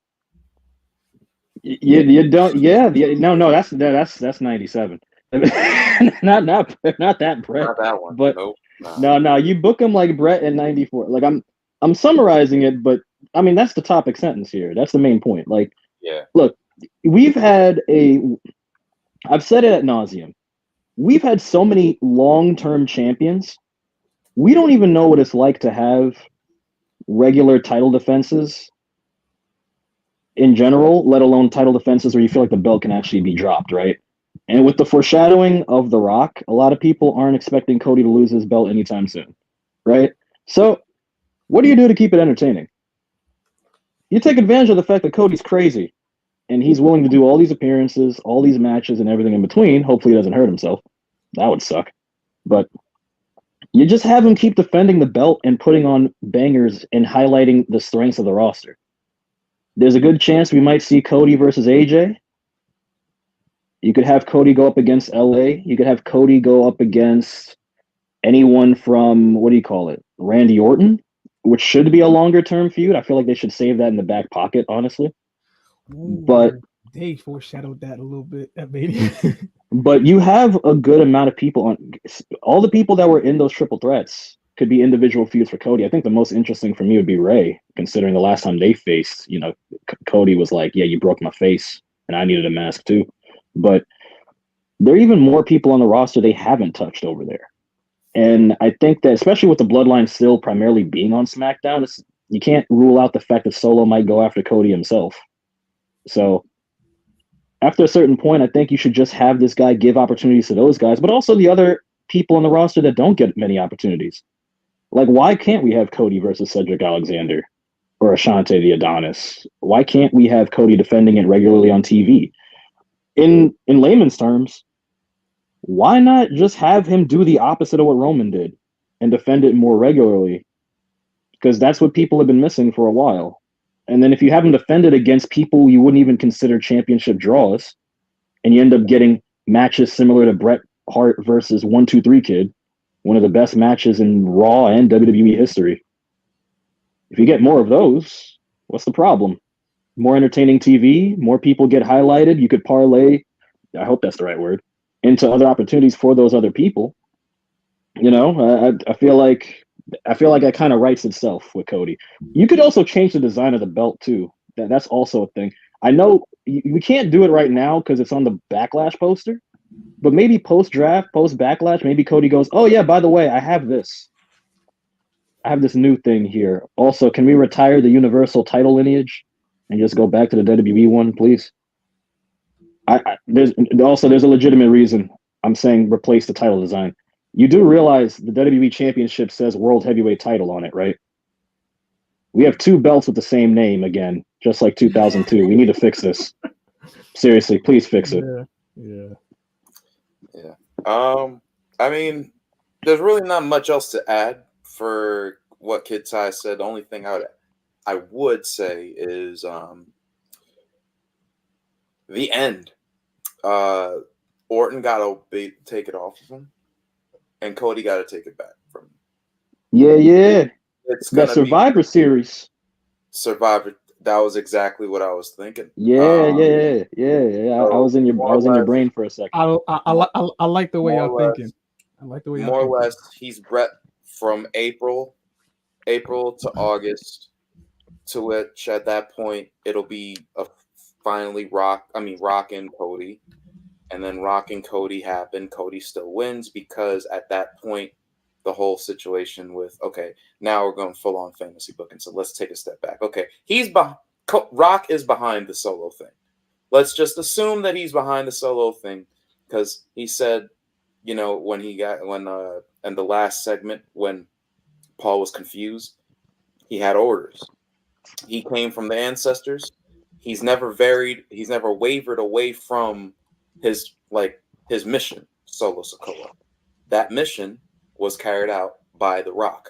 You don't. Yeah. No. That's 97. not that Brett. Not that one. But nope. No. You book him like Brett in '94. Like I'm summarizing it, but I mean that's the topic sentence here. That's the main point. Like, yeah. Look, I've said it ad nauseum. We've had so many long-term champions. We don't even know what it's like to have regular title defenses in general, let alone title defenses where you feel like the belt can actually be dropped, right? And with the foreshadowing of The Rock, a lot of people aren't expecting Cody to lose his belt anytime soon, right? So what do you do to keep it entertaining? You take advantage of the fact that Cody's crazy and he's willing to do all these appearances, all these matches, and everything in between. Hopefully he doesn't hurt himself. That would suck. But you just have him keep defending the belt and putting on bangers and highlighting the strengths of the roster. There's a good chance we might see Cody versus AJ. You could have Cody go up against LA. You could have Cody go up against anyone from, what do you call it, Randy Orton, which should be a longer-term feud. I feel like they should save that in the back pocket, honestly. Ooh, but they foreshadowed that a little bit at Mania. But you have a good amount of people on. All the people that were in those triple threats could be individual feuds for Cody. I think the most interesting for me would be Ray, considering the last time they faced, Cody was like, yeah, you broke my face and I needed a mask too. But there are even more people on the roster they haven't touched over there. And I think that, especially with the Bloodline still primarily being on SmackDown, you can't rule out the fact that Solo might go after Cody himself. So after a certain point, I think you should just have this guy give opportunities to those guys, but also the other people on the roster that don't get many opportunities. Like, why can't we have Cody versus Cedric Alexander or Ashante the Adonis? Why can't we have Cody defending it regularly on TV? In layman's terms, why not just have him do the opposite of what Roman did and defend it more regularly? Because that's what people have been missing for a while. And then if you have him defend it against people you wouldn't even consider championship draws, and you end up getting matches similar to Bret Hart versus 1-2-3 Kid, one of the best matches in Raw and WWE history. If you get more of those, what's the problem? More entertaining TV, more people get highlighted. You could parlay, I hope that's the right word, into other opportunities for those other people. I feel like that kind of writes itself with Cody. You could also change the design of the belt too. That's also a thing. I know we can't do it right now because it's on the Backlash poster, but maybe post-draft, post-Backlash, maybe Cody goes, oh yeah, by the way, I have this new thing here. Also, can we retire the Universal title lineage and just go back to the WWE one, please? There's a legitimate reason I'm saying replace the title design. You do realize the WWE Championship says World Heavyweight title on it, right? We have two belts with the same name again, just like 2002. We need to fix this. Seriously, please fix it. Yeah. I mean, there's really not much else to add for what Kid Ty said. The only thing I would say is the end. Orton got to take it off of him, and Cody got to take it back from him. Yeah. It's that Survivor Series. Survivor. That was exactly what I was thinking. Yeah. I was in your brain for a second. I like the way y'all thinking. I like the way more or less. He's Brett from April to August, to which at that point it'll be finally Rock and Cody, and then Rock and Cody happen. Cody still wins because at that point the whole situation with, okay, now we're going full on fantasy booking. So let's take a step back. Okay, Rock is behind the Solo thing. Let's just assume that he's behind the Solo thing because he said, in the last segment when Paul was confused, he had orders. He came from the ancestors. He's never wavered away from his mission, Solo Sikoa. That mission was carried out by The Rock.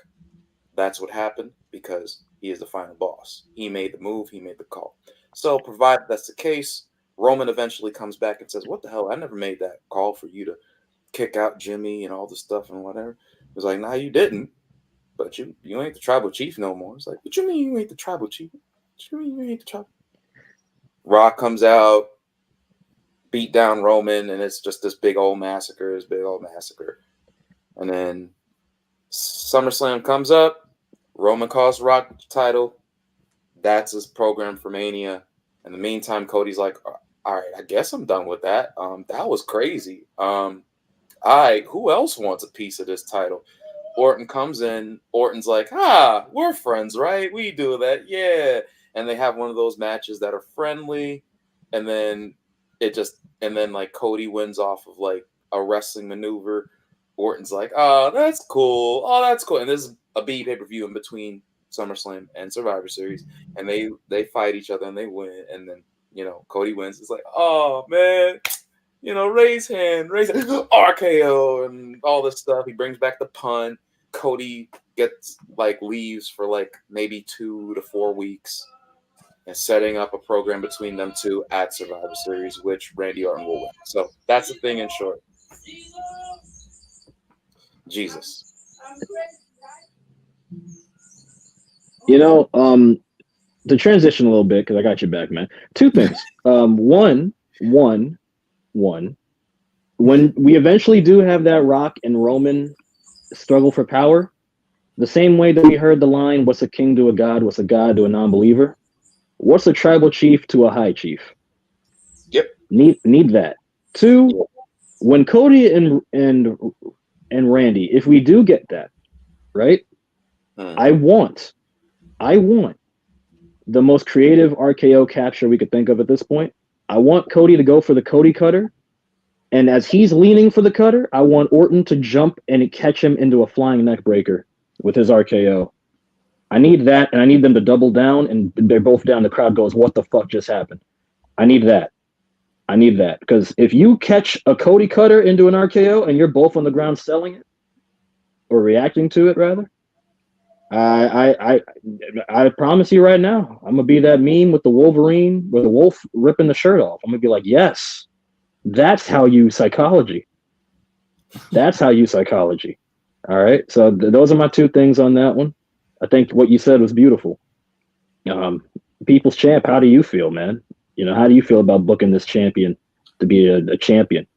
That's what happened because he is the final boss. He made the move. He made the call. So provided that's the case, Roman eventually comes back and says, what the hell? I never made that call for you to kick out Jimmy and all this stuff and whatever. It was like, nah, you didn't. But you ain't the tribal chief no more. It's like, what you mean you ain't the tribal chief? What you mean you ain't the tribal? Rock comes out, beat down Roman, and it's just this big old massacre. And then SummerSlam comes up. Roman calls Rock the title. That's his program for Mania. In the meantime, Cody's like, all right, I guess I'm done with that. That was crazy. Who else wants a piece of this title? Orton comes in. Orton's like, we're friends, right? We do that. Yeah. And they have one of those matches that are friendly. And then Cody wins off of like a wrestling maneuver. Orton's like, that's cool. And there's a B pay-per-view in between SummerSlam and Survivor Series. And they fight each other and they win. And then, Cody wins. It's like, oh, man. Raise hand, RKO and all this stuff. He brings back the punt. Cody leaves for maybe 2 to 4 weeks and setting up a program between them two at Survivor Series, which Randy Orton will win. So that's the thing in short. Jesus. To transition a little bit, because I got your back, man. 2 things. One, when we eventually do have that Rock and Roman struggle for power, the same way that we heard the line, what's a king to a god, what's a god to a non-believer, what's a tribal chief to a high chief? Yep. Need that. 2, when Cody and Randy, if we do get that, right? I want the most creative RKO capture we could think of at this point. I want Cody to go for the Cody cutter. And as he's leaning for the cutter, I want Orton to jump and catch him into a flying neck breaker with his RKO. I need that, and I need them to double down, and they're both down. The crowd goes, what the fuck just happened? I need that. Because if you catch a Cody cutter into an RKO and you're both on the ground selling it, or reacting to it, rather, I promise you right now, I'm going to be that meme with the Wolverine, with the wolf ripping the shirt off. I'm going to be like, yes. That's how you psychology. All right. So those are my 2 things on that one. I think what you said was beautiful. People's champ. How do you feel, man? How do you feel about booking this champion to be a champion?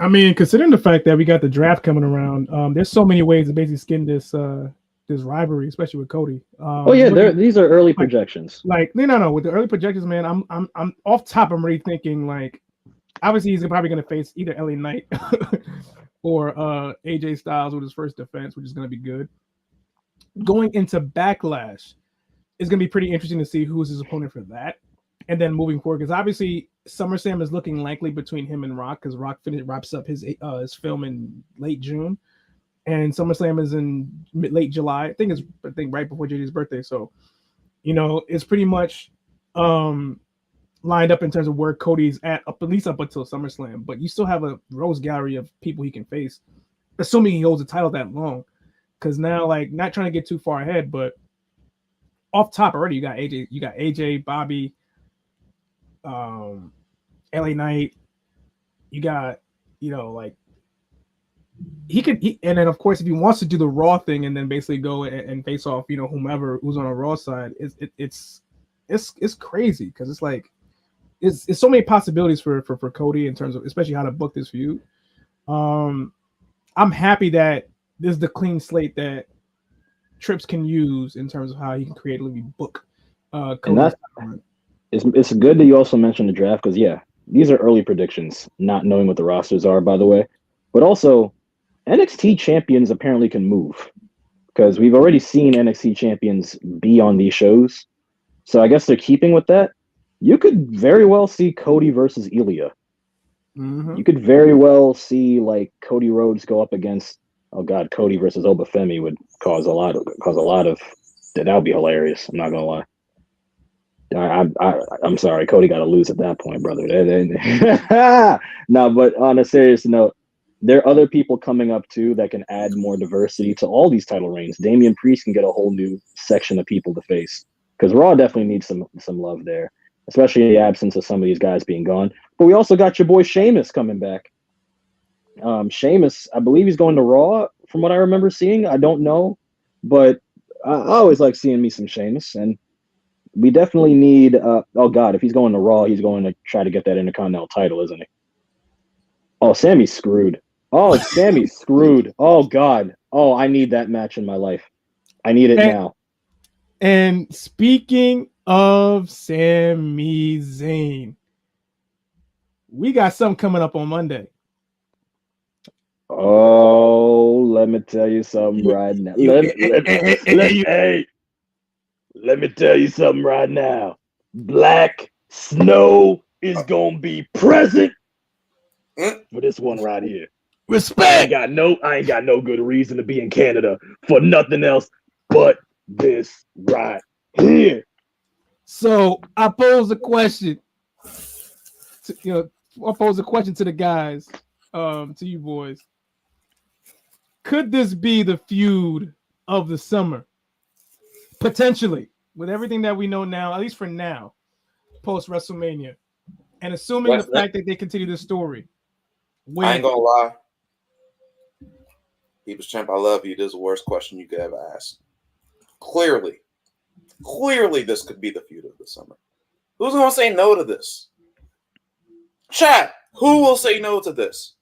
I mean, considering the fact that we got the draft coming around, there's so many ways to basically skin this rivalry, especially with Cody. These are early projections. No. With the early projections, man, I'm off top. I'm already thinking obviously, he's probably going to face either LA Knight or AJ Styles with his first defense, which is going to be good. Going into Backlash, it's going to be pretty interesting to see who's his opponent for that. And then moving forward, because obviously SummerSlam is looking likely between him and Rock, because Rock wraps up his film in late June, and SummerSlam is in late July. I think right before JJ's birthday. So, it's pretty much lined up in terms of where Cody's at least up until SummerSlam. But you still have a rose gallery of people he can face, assuming he holds the title that long. Because now, not trying to get too far ahead, but off top already, you got AJ, Bobby, LA Knight. You got, and then of course, if he wants to do the Raw thing and then basically go and face off, whomever who's on a Raw side, it's crazy because it's like it's so many possibilities for Cody in terms of especially how to book this feud. I'm happy that this is the clean slate that Trips can use in terms of how he can creatively book. It's good that you also mentioned the draft because these are early predictions, not knowing what the rosters are, by the way. But also, NXT champions apparently can move because we've already seen NXT champions be on these shows. So I guess they're keeping with that. You could very well see Cody versus Ilya. Mm-hmm. You could very well see like Cody Rhodes go up against, oh god, Cody versus Obafemi would cause a lot of that would be hilarious. I'm not gonna lie. I'm sorry, Cody got to lose at that point, brother. No, but on a serious note, there are other people coming up too that can add more diversity to all these title reigns. Damian Priest can get a whole new section of people to face because Raw definitely needs some love there, especially in the absence of some of these guys being gone. But we also got your boy Sheamus coming back. Sheamus, I believe he's going to Raw from what I remember seeing. I don't know, but I always like seeing me some Sheamus, and we definitely need. Oh God, if he's going to Raw, he's going to try to get that Intercontinental title, isn't he? Oh, Sammy's screwed. Oh, Sammy's screwed. Oh God. Oh, I need that match in my life. I need it now. And speaking of Sami Zayn, we got something coming up on Monday. Oh, let me tell you something right now. Let me tell you something right now. Black Snow is gonna be present for this one right here. Respect. I ain't got no good reason to be in Canada for nothing else but this right here. So I pose a question. To the guys, to you boys. Could this be the feud of the summer? Potentially, with everything that we know now, at least for now, post WrestleMania, and assuming the fact that they continue this story. I ain't gonna lie. People's Champ, I love you. This is the worst question you could ever ask. Clearly, this could be the feud of the summer. Who's gonna say no to this? Chat, who will say no to this?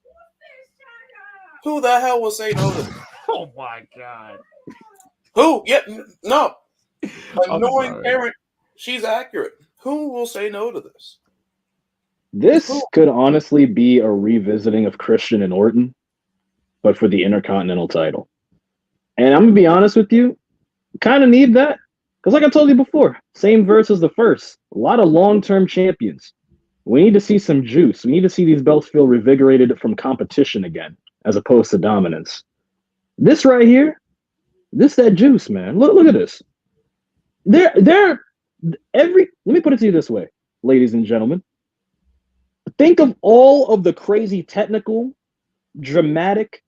Who the hell will say no to this? Oh my God. Who? Yeah, no. Annoying parent. She's accurate. Who will say no to this? This could honestly be a revisiting of Christian and Orton, but for the Intercontinental title. And I'm going to be honest with you, kind of need that. Because like I told you before, same verse as the first. A lot of long-term champions. We need to see some juice. We need to see these belts feel revigorated from competition again, as opposed to dominance. This right here, that juice, man. Look at this. Let me put it to you this way, ladies and gentlemen. Think of all of the crazy technical, dramatic,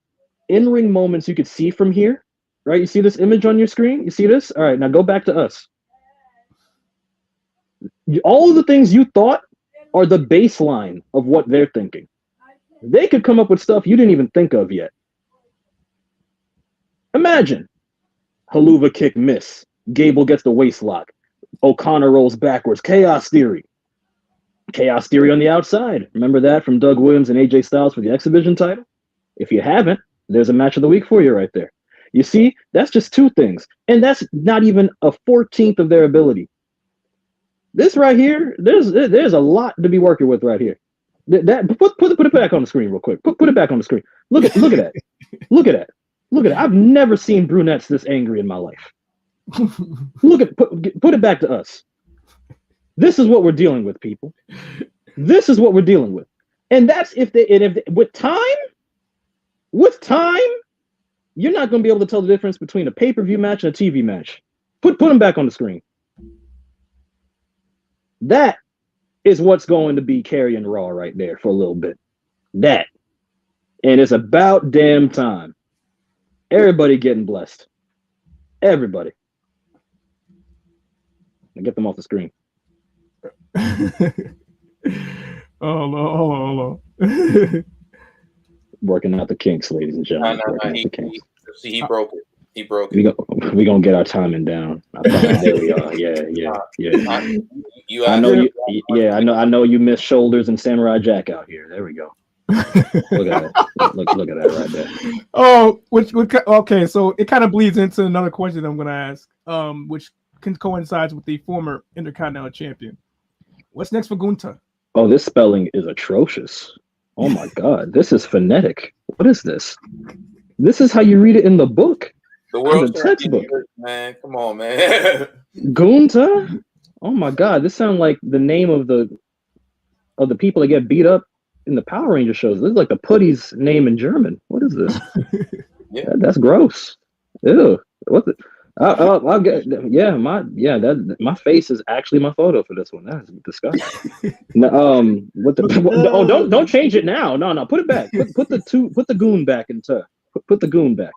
in-ring moments you could see from here, right? You see this image on your screen? You see this? All right, now go back to us. All of the things you thought are the baseline of what they're thinking. They could come up with stuff you didn't even think of yet. Imagine. Haluva kick miss. Gable gets the waist lock. O'Connor rolls backwards. Chaos Theory. Chaos Theory on the outside. Remember that from Doug Williams and AJ Styles for the X Division title? If you haven't, there's a match of the week for you right there. You see, that's just two things. And that's not even a 14th of their ability. This right here, there's a lot to be working with right here. Put it back on the screen real quick. Put it back on the screen. Look at that. Look at that. I've never seen brunettes this angry in my life. Put it back to us. This is what we're dealing with, people. This is what we're dealing with. And that's if with time, you're not going to be able to tell the difference between a pay-per-view match and a TV match. Put them back on the screen. That is what's going to be carrying Raw right there for a little bit. That. And it's about damn time. Everybody getting blessed. Everybody. Now get them off the screen. Hold on. Working out the kinks, ladies and gentlemen. He broke it. He broke it. We gonna get our timing down. There we are. Yeah. I know you miss shoulders and Samurai Jack out here. There we go. Look at that. Look at that right there. Oh, okay. So it kind of bleeds into another question I'm going to ask, which coincides with the former Intercontinental Champion. What's next for Gunther? Oh, this spelling is atrocious. Oh my God, this is phonetic. What is this? This is how you read it in the book. The world the textbook. man. Come on, man. Gunther? Oh my God, this sounds like the name of the people that get beat up in the Power Ranger shows. This is like the putty's name in German. What is this? Yeah. That's gross. Ew. What the? I'll get my face is actually my photo for this one. That is disgusting. No, what the? Oh, don't change it now. No, put it back. Put the goon back into. Put the goon back.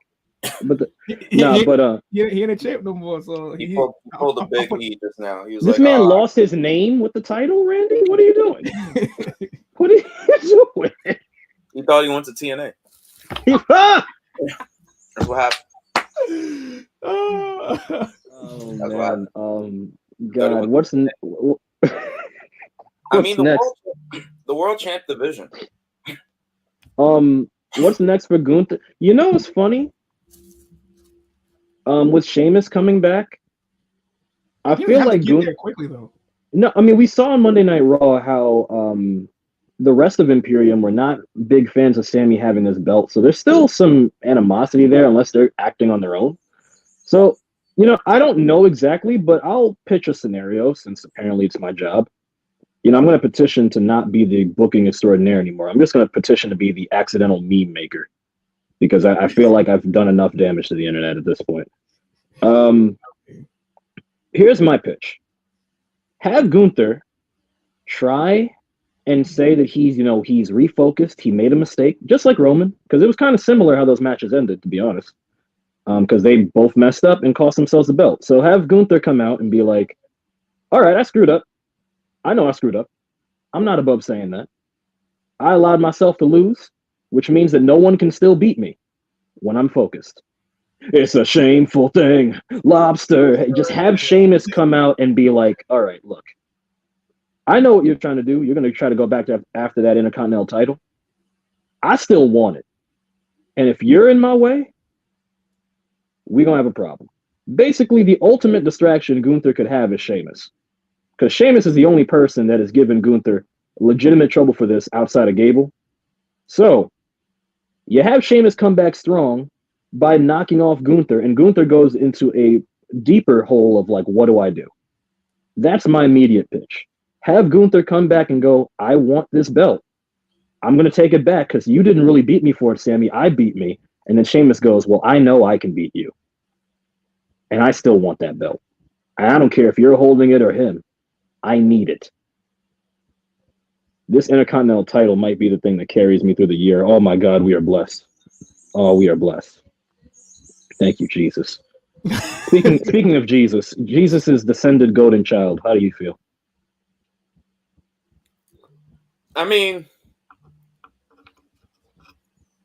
But he ain't a champ no more. So he pulled a big E just now. He was this like, man lost his name with the title. Randy, what are you doing? What are you doing? He thought he went to TNA. That's what happened. Oh man. God, what's next? I mean, the world champ division. What's next for Gunther? You know what's funny? With Sheamus coming back, I feel like Gunther quickly though. No, I mean we saw on Monday Night Raw how the rest of Imperium were not big fans of Sammy having this belt, so there's still some animosity there unless they're acting on their own. So, I don't know exactly, but I'll pitch a scenario since apparently it's my job. I'm going to petition to not be the booking extraordinaire anymore. I'm just going to petition to be the accidental meme maker because I feel like I've done enough damage to the internet at this point. Here's my pitch. Have Gunther try and say that he's refocused. He made a mistake, just like Roman, because it was kind of similar how those matches ended, to be honest. Because they both messed up and cost themselves the belt. So have Gunther come out and be like, all right, I screwed up. I know I screwed up. I'm not above saying that. I allowed myself to lose, which means that no one can still beat me when I'm focused. It's a shameful thing. Lobster. Just have Sheamus come out and be like, all right, look. I know what you're trying to do. You're going to try to go back to after that Intercontinental title. I still want it. And if you're in my way, we're going to have a problem. Basically, the ultimate distraction Gunther could have is Sheamus. Because Sheamus is the only person that has given Gunther legitimate trouble for this outside of Gable. So, you have Sheamus come back strong by knocking off Gunther, and Gunther goes into a deeper hole of like, what do I do? That's my immediate pitch. Have Gunther come back and go, I want this belt. I'm going to take it back because you didn't really beat me for it, Sammy. I beat me. And then Sheamus goes, well, I know I can beat you. And I still want that belt. I don't care if you're holding it or him. I need it. This Intercontinental title might be the thing that carries me through the year. Oh my God, we are blessed. Oh, we are blessed. Thank you, Jesus. Speaking of Jesus, Jesus' descended golden child. How do you feel? I mean,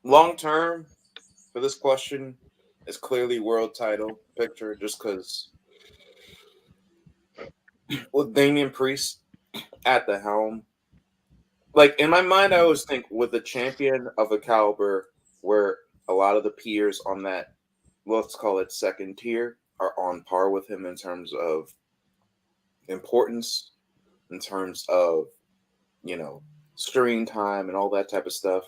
long term for this question is clearly world title picture, just because with Damian Priest at the helm, like in my mind, I always think with a champion of a caliber where a lot of the peers on that, let's call it second tier, are on par with him in terms of importance, in terms of, screen time and all that type of stuff.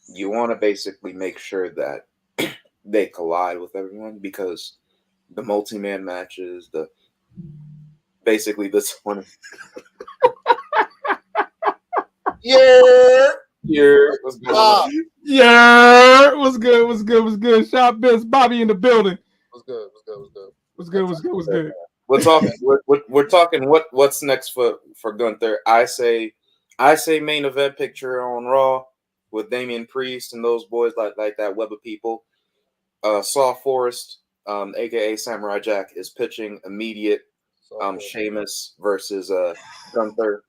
You want to basically make sure that they collide with everyone because the multi-man matches, basically this one. What's good. Shop Biz, Bobby in the building. What's good. We're talking what's next for Gunther. I say main event picture on Raw with Damian Priest and those boys like that web of people. Saw Forrest, aka Samurai Jack, is pitching immediate Sheamus versus Gunther,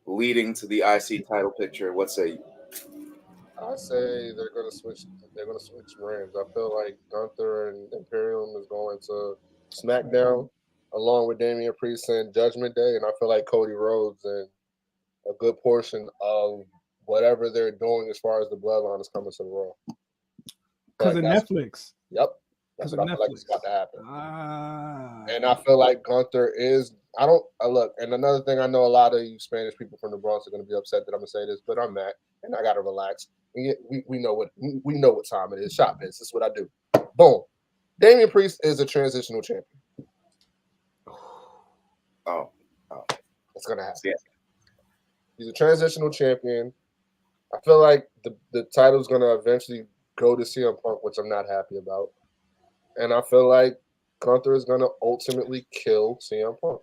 leading to the IC title picture. What say you? I say they're gonna switch brands. I feel like Gunther and Imperium is going to SmackDown along with Damian Priest and Judgment Day, and I feel like Cody Rhodes and a good portion of whatever they're doing as far as the bloodline is coming to the Raw. Because of Netflix. Yep. That's Because what of I feel like is Netflix. about to happen. And I feel like Gunther is. I look. And another thing, I know a lot of you Spanish people from the Bronx are going to be upset that I'm going to say this, but I'm Matt, and I got to relax. And yet we know what time it is. Shot biz. This is what I do. Boom. Damian Priest is a transitional champion. Oh. It's gonna happen. Yeah. He's a transitional champion. I feel like the title's gonna eventually go to CM Punk, which I'm not happy about. And I feel like Gunther is gonna ultimately kill CM Punk.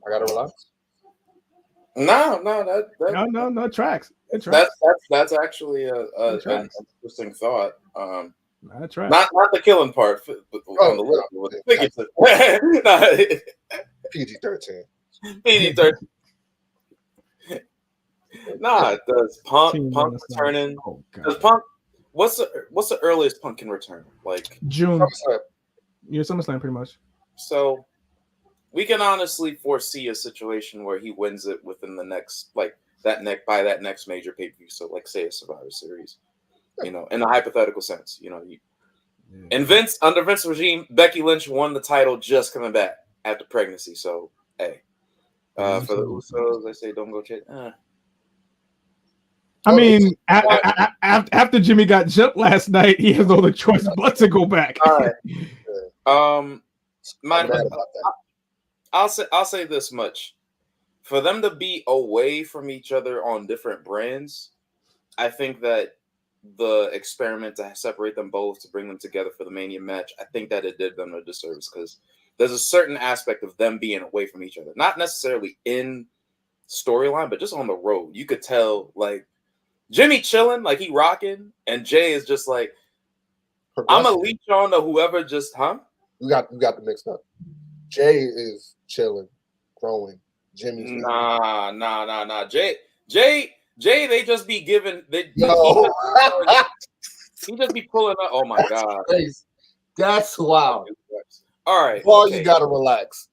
I gotta relax. No, tracks. It That's tracks. actually an interesting thought. That's right. Not the killing part, but on the list. PG-13. PG-13. Nah, does Punk returning? Oh, God. Does Punk? What's the earliest Punk can return? Like June. Yeah, SummerSlam pretty much. So we can honestly foresee a situation where he wins it within the next by that next major pay-per-view. So like say a Survivor Series, in a hypothetical sense, And under Vince's regime, Becky Lynch won the title just coming back after pregnancy. So hey, for the Usos, I say don't go check. I mean, after Jimmy got jumped last night, he has no other choice but to go back. All right. I'll say this much: for them to be away from each other on different brands, I think that the experiment to separate them both to bring them together for the Mania match, I think that it did them a disservice because there's a certain aspect of them being away from each other, not necessarily in storyline, but just on the road. You could tell like Jimmy chilling, like he rocking, and Jay is just like, I'm gonna leech on to whoever just, You got the mixed up. Jay is chilling, growing. Jimmy's nah. Jay, they just be giving. He just be pulling up. Oh my God, that's wild. All right, well, you gotta relax.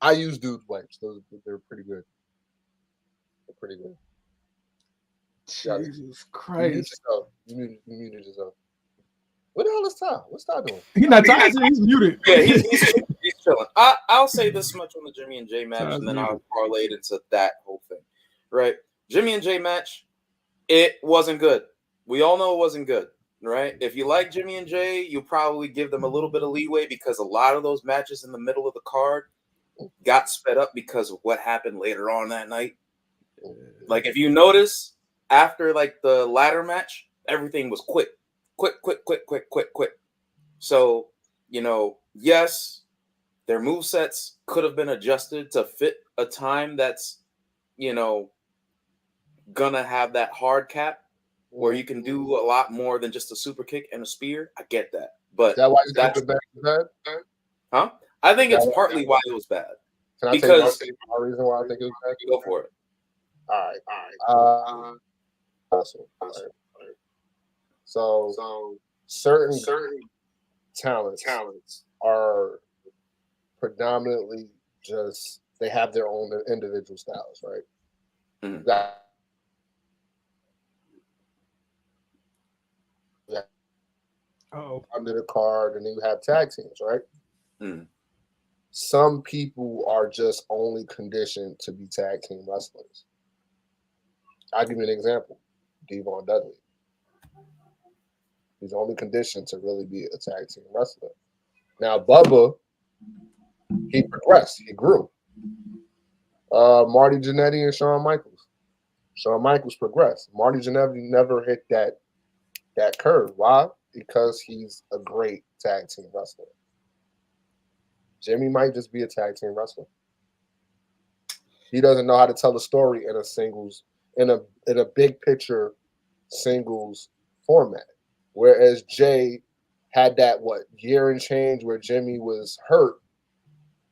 I use dude wipes. They're pretty good. They're pretty good. Jesus Christ! You muted yourself. What the hell is Ty? What's Ty doing? He's not Ty. He's muted. Yeah, he's chilling. I'll say this much on the Jimmy and Jay match, and then I'll parlay it into that whole thing. Right? Jimmy and Jay match, it wasn't good. We all know it wasn't good, right? If you like Jimmy and Jay, you probably give them a little bit of leeway because a lot of those matches in the middle of the card got sped up because of what happened later on that night. Like if you notice, after like the ladder match, everything was quick. So, yes, their movesets could have been adjusted to fit a time that's, gonna have that hard cap where you can do a lot more than just a super kick and a spear. I get that. But is that why you think the bad? Huh? I think it's partly why it was bad. Can I tell you my reason why I think it was bad? Go for it. All right. Awesome. All right. So certain talents are predominantly just they have their own individual styles, right? Mm-hmm. Under the card, and then you have tag teams, right? Mm-hmm. Some people are just only conditioned to be tag team wrestlers. I'll give you an example. Devon Dudley. He's only conditioned to really be a tag team wrestler. Now, Bubba, he progressed. He grew. Marty Jannetty and Shawn Michaels. Shawn Michaels progressed. Marty Jannetty never hit that curve. Why? Because he's a great tag team wrestler. Jimmy might just be a tag team wrestler. He doesn't know how to tell a story in a singles, in a big picture singles format. Whereas Jay had that year and change where Jimmy was hurt,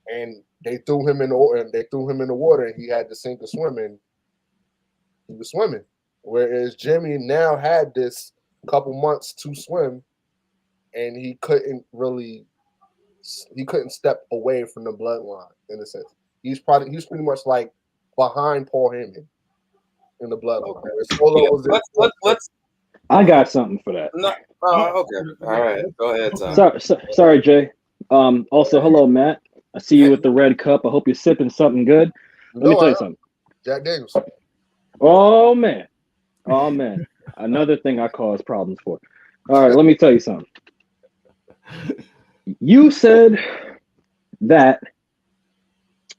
and they threw him in the water, and he had to sink or swim, and he was swimming. Whereas Jimmy now had this couple months to swim, and he couldn't step away from the bloodline in a sense. He's pretty much like behind Paul Heyman in the bloodline. Solo was let's. I got something for that. No, okay. All right. Go ahead, Tom. Sorry, Jay. Also, hello, Matt. I see you with the red cup. I hope you're sipping something good. Let me tell you something. Jack Daniels. Oh man. Another thing I cause problems for. All right, let me tell you something. You said that.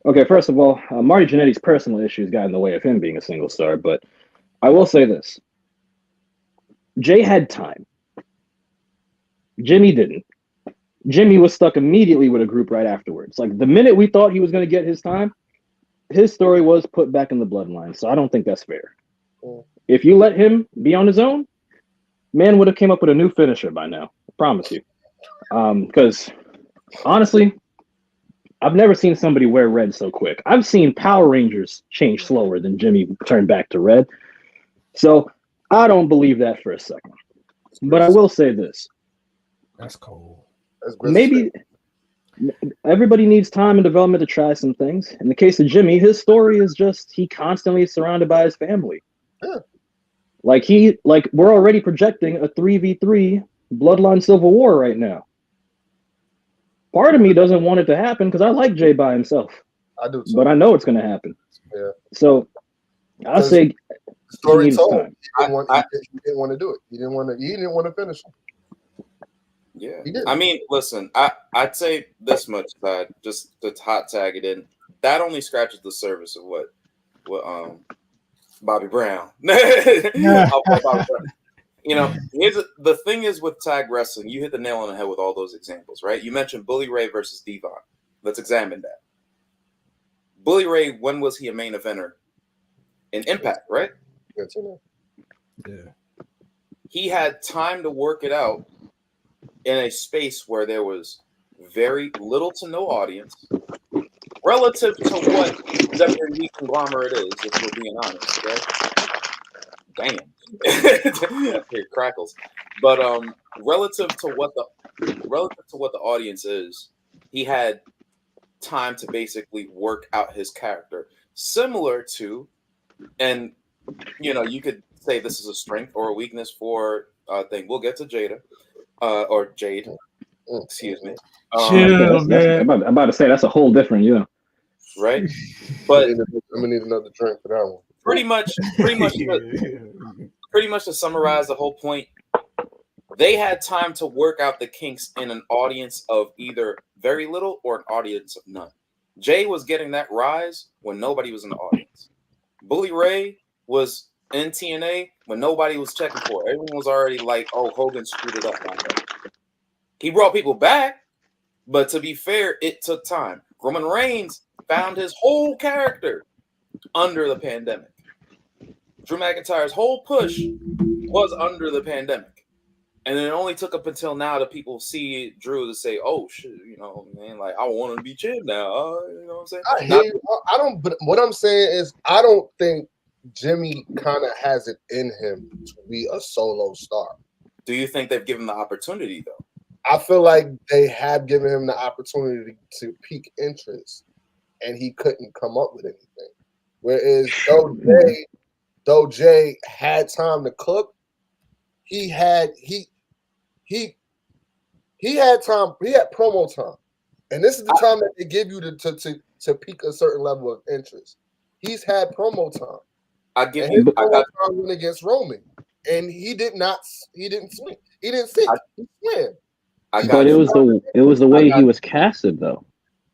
Okay, first of all, Marty Jannetty's personal issues got in the way of him being a single star, but I will say this. Jay had time. Jimmy didn't. Jimmy was stuck immediately with a group right afterwards. Like the minute we thought he was going to get his time, his story was put back in the bloodline. So I don't think that's fair. If you let him be on his own, man would have came up with a new finisher by now. I promise you. Because honestly, I've never seen somebody wear red so quick. I've seen Power Rangers change slower than Jimmy turn back to red. So I don't believe that for a second. But I will say this. That's cold. Maybe everybody needs time and development to try some things. In the case of Jimmy, his story is just he constantly is surrounded by his family. Yeah. Like we're already projecting a 3v3 Bloodline Civil War right now. Part of me doesn't want it to happen because I like Jay by himself. I do too. But I know it's going to happen. Yeah. So I say story he told. time. He didn't want to do it. He didn't want to finish him. Yeah. I mean, listen, I'd say this much, just to hot tag it in. That only scratches the surface of what Bobby Brown. I'll put Bobby Brown. You know, the thing is with tag wrestling, you hit the nail on the head with all those examples, right? You mentioned Bully Ray versus Devon. Let's examine that. Bully Ray, when was he a main eventer? In Impact, right? Yeah. He had time to work it out in a space where there was very little to no audience, relative to what WWE conglomerate is, if we're being honest, right? Damn. It crackles. But relative to what the audience is, he had time to basically work out his character. Similar to, and you know, you could say this is a strength or a weakness for thing. We'll get to Jada. Or Jade, excuse me. Chill, man. I'm about to say that's a whole different, right? But I'm gonna need another drink for that one. Pretty much to summarize the whole point, they had time to work out the kinks in an audience of either very little or an audience of none. Jay was getting that rise when nobody was in the audience. Bully Ray was in TNA when nobody was checking for it. Everyone was already like, oh, Hogan screwed it up. He brought people back, but to be fair, it took time. Roman Reigns found his whole character under the pandemic. Drew McIntyre's whole push was under the pandemic. And it only took up until now that people see Drew to say, oh, shit, you know, man, like, I want to be champ now. You know what I'm saying? I hear you. I don't, but what I'm saying is, I don't think Jimmy kind of has it in him to be a solo star. Do you think they've given the opportunity, though? I feel like they have given him the opportunity to pique interest, and he couldn't come up with anything. Whereas though Jay had time to cook, he had time. He had promo time, and this is the time that they give you to pique a certain level of interest. He's had promo time. I got time against Roman, and he didn't swing. He didn't sink. He swam. But it was the way he was casted, though.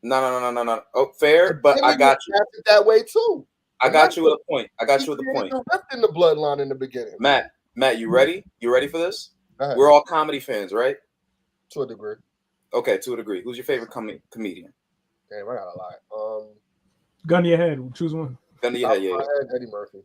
No. Oh, fair, but I got you. Casted that way too. I got you with a point. Ripped in the bloodline in the beginning. Matt, you ready? You ready for this? We're all comedy fans, right? To a degree. Okay, to a degree. Who's your favorite comedian? Damn, I gotta lie. Gun to your head. Choose one. Gun to your head, yeah. Eddie Murphy.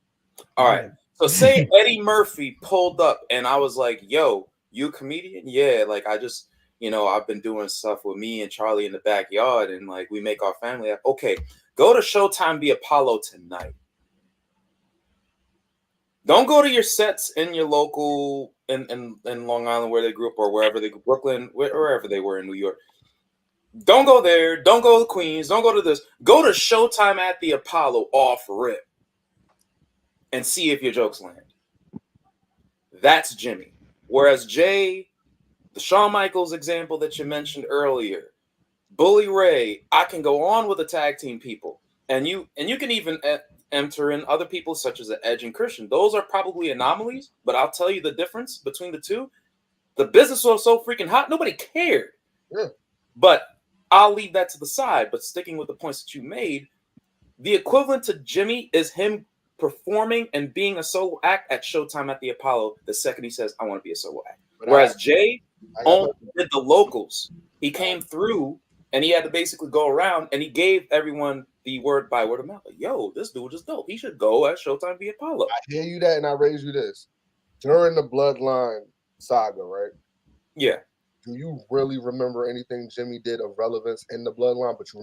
All right. So say Eddie Murphy pulled up and I was like, yo, you a comedian? Yeah, like I just, you know, I've been doing stuff with me and Charlie in the backyard and like we make our family. Okay, go to Showtime the Apollo tonight. Don't go to your sets in your local in Long Island where they grew up or wherever they Brooklyn, wherever they were in New York. Don't go there. Don't go to Queens. Don't go to this. Go to Showtime at the Apollo off rip. and see if your jokes land. That's Jimmy. Whereas Jay, the Shawn Michaels example that you mentioned earlier, Bully Ray, I can go on with the tag team people, and you can even enter in other people such as Edge and Christian. Those are probably anomalies, but I'll tell you the difference between the two. The business was so freaking hot, nobody cared. Yeah. But I'll leave that to the side. But sticking with the points that you made, the equivalent to Jimmy is him performing and being a solo act at Showtime at the Apollo the second he says, I want to be a solo act. Whereas Jay only did the locals. He came through and he had to basically go around and he gave everyone the word by word of mouth. Like, yo, this dude is dope. He should go at Showtime the Apollo. I hear you that, and I raise you this. During the Bloodline saga, right? Yeah. Do you really remember anything Jimmy did of relevance in the Bloodline? But you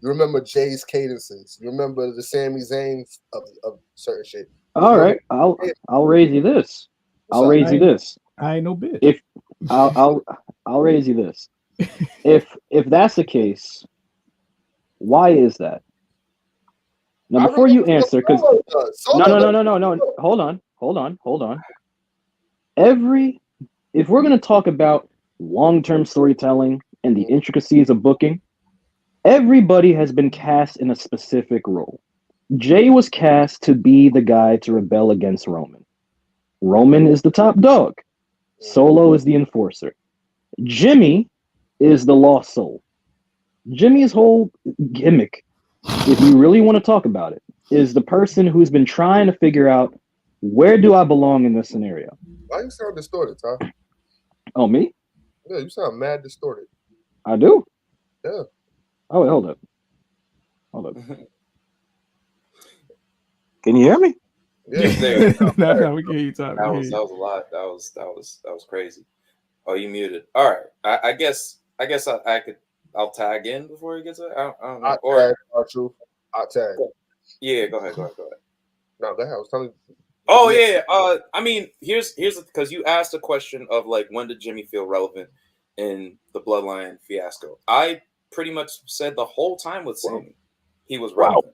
remember Jay's cadences. You remember the Sami Zayn of certain shit. All right, I'll raise you this. I'll raise you this. I ain't no bitch. If I'll raise you this. If that's the case, why is that? Now, before you answer, because no. Hold on. If we're gonna talk about long-term storytelling and the intricacies of booking, everybody has been cast in a specific role. Jay was cast to be the guy to rebel against Roman. Roman is the top dog. Solo is the enforcer. Jimmy is the lost soul. Jimmy's whole gimmick, if you really want to talk about it, is the person who's been trying to figure out, where do I belong in this scenario? Why you sound distorted, Tom? Oh, me? Yeah, you sound mad distorted. I do? Yeah. Oh, wait, hold up. Can you hear me? Yeah. No, we can hear you talking. That was a lot. That was crazy. Oh, you muted. All right. I guess I'll tag in before he gets it. I don't know. I'll tag. Yeah, go ahead. No, go ahead. I was telling you. Oh yeah. I mean, here's because you asked a question of like, when did Jimmy feel relevant in the Bloodline fiasco? I pretty much said the whole time with Sammy, he was relevant.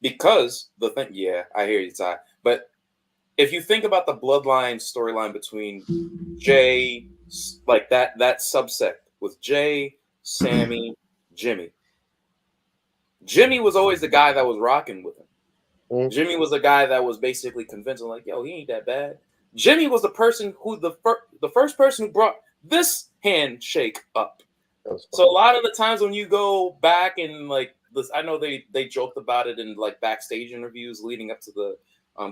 Because the thing, yeah, I hear you, Ty. But if you think about the Bloodline storyline between Jay, like that subsect with Jay, Sammy, Jimmy. Jimmy was always the guy that was rocking with him. Mm-hmm. Jimmy was the guy that was basically convincing, like, yo, he ain't that bad. Jimmy was the person who the first person who brought this handshake up. So a lot of the times when you go back and like this, I know they joked about it in like backstage interviews leading up to the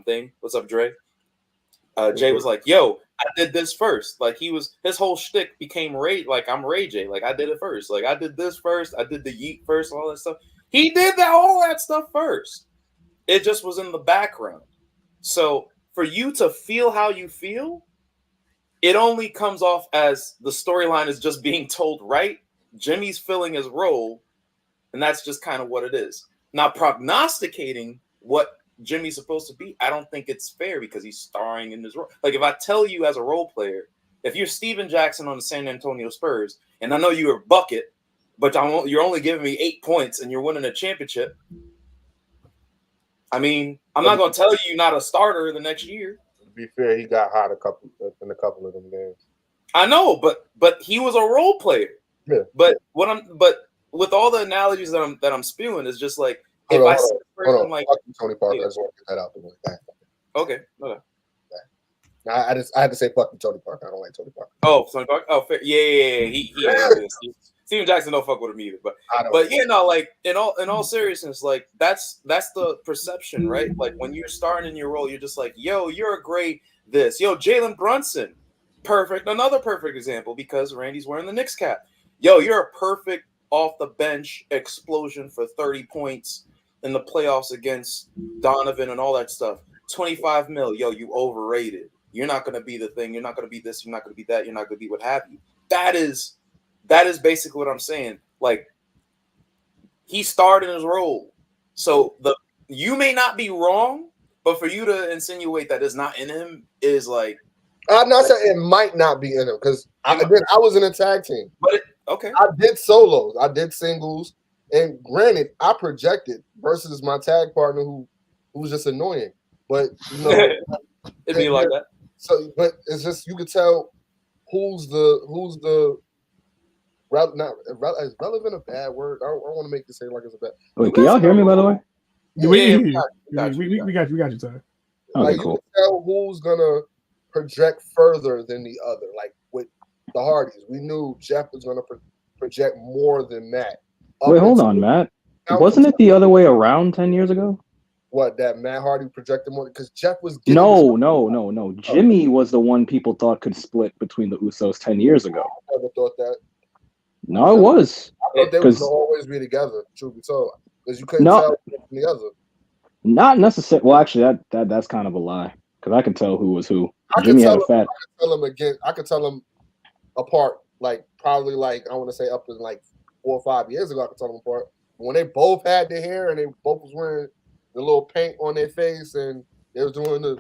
thing. What's up, Dre? Jay was like, yo, I did this first. Like his whole shtick became Ray. Like, I'm Ray J. Like, I did it first. Like, I did this first. I did the yeet first, all that stuff. He did all that stuff first. It just was in the background. So for you to feel how you feel, it only comes off as the storyline is just being told right. Jimmy's filling his role, and that's just kind of what it is. Now, prognosticating what Jimmy's supposed to be, I don't think it's fair because he's starring in his role. Like, if I tell you as a role player, if you're Steven Jackson on the San Antonio Spurs, and I know you're a bucket, but you're only giving me 8 points and you're winning a championship, I mean, I'm not going to tell you you're not a starter the next year. To be fair, he got hot in a couple of them games. I know, but he was a role player. Yeah. But with all the analogies that I'm spewing, is just like, if hold I on, see a person like Tony Parker, I just want to get that out the way. Okay. Now, I had to say fuck you, Tony Parker. I don't like Tony Parker. Oh, Tony Parker. Oh, fair. Yeah. He Steven Jackson don't fuck with him either. But yeah, no, like in all seriousness, like that's the perception, right? Like when you're starting in your role, you're just like, yo, you're a great this. Yo, Jalen Brunson, perfect. Another perfect example because Randy's wearing the Knicks cap. Yo, you're a perfect off the bench explosion for 30 points in the playoffs against Donovan and all that stuff. 25 mil. Yo, you overrated. You're not going to be the thing. You're not going to be this. You're not going to be that. You're not going to be what have you. That is basically what I'm saying. Like, he starred in his role. So you may not be wrong, but for you to insinuate that it's not in him is like. I'm not saying it might not be in him because I was in a tag team. But okay. I did solos. I did singles. And granted, I projected versus my tag partner who was just annoying. but It'd be like that. So, but it's just you could tell who's the is relevant a bad word? I don't want to make this say like it's a bad. Wait, can y'all hear me by the way? We got you, Tyler. Like Okay, cool. you can tell who's gonna project further than the other. Like with the Hardys, we knew Jeff was gonna project more than Matt. Wait, hold on, Matt. Wasn't it the other way around 10 years ago? What, that Matt Hardy projected more? Because Jeff was No. Jimmy was the one people thought could split between the Usos 10 years ago. I never thought that. No, it was. I thought they were gonna always be together, truth be told. Because you couldn't tell from the other. Not necessarily. Well, actually, that's kind of a lie. Because I could tell who was who. Jimmy had a fat. I could tell them apart, like probably like I want to say up to like 4 or 5 years ago. I could tell them apart. When they both had their hair and they both was wearing the little paint on their face and they was doing the,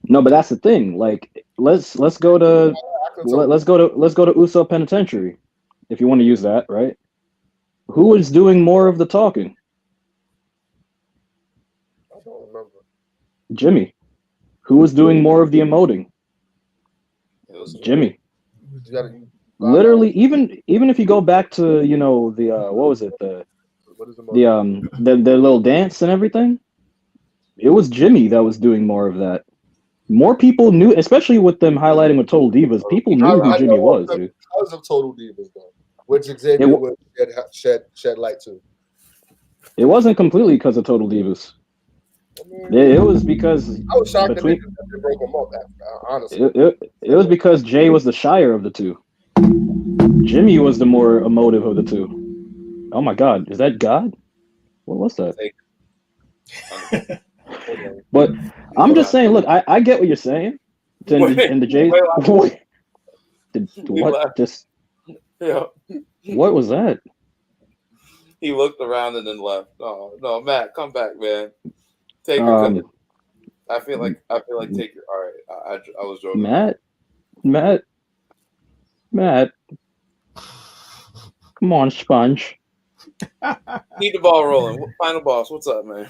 No, but that's the thing. Like, let's go to Uso Penitentiary, if you want to use that, right? Who is doing more of the talking? I don't remember. Jimmy. Who was doing more of the emoting? It was Jimmy. Literally, even if you go back to the what was it the little dance and everything, it was Jimmy that was doing more of that. More people knew, especially with them highlighting with Total Divas. People knew who Jimmy was, dude. Because of Total Divas, though, which Xavier would shed light to. It wasn't completely because of Total Divas. It was because I was shocked that they broke them up. Honestly, it was because Jay was the shyer of the two. Jimmy was the more emotive of the two. Oh my God, is that God? What was that? But I'm just saying, look, I get what you're saying. And the Jay, what? Just what was that? He looked around and then left. Oh no, Matt, come back, man. Take I feel like take your. All right, I was joking. Matt. Come on, Sponge. Keep the ball rolling. Final boss, what's up, man?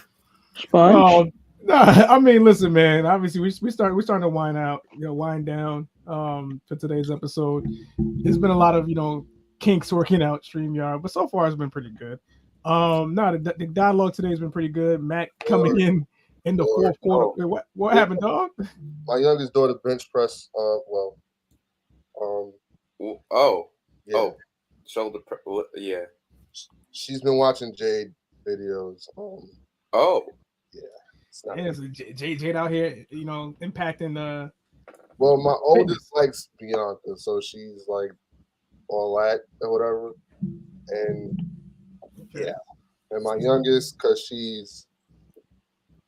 Sponge. I mean, listen, man. Obviously, we're starting to wind down. For today's episode, there's been a lot of kinks working out StreamYard, but so far it's been pretty good. The dialogue today has been pretty good. Matt coming in the fourth quarter. Wait, what happened, dog? My youngest daughter bench press. Shoulder. Yeah. She's been watching Jade videos. Yeah. So Jade out here, impacting the. Well, my oldest likes Bianca, so she's like all that or whatever, and and my youngest, because she's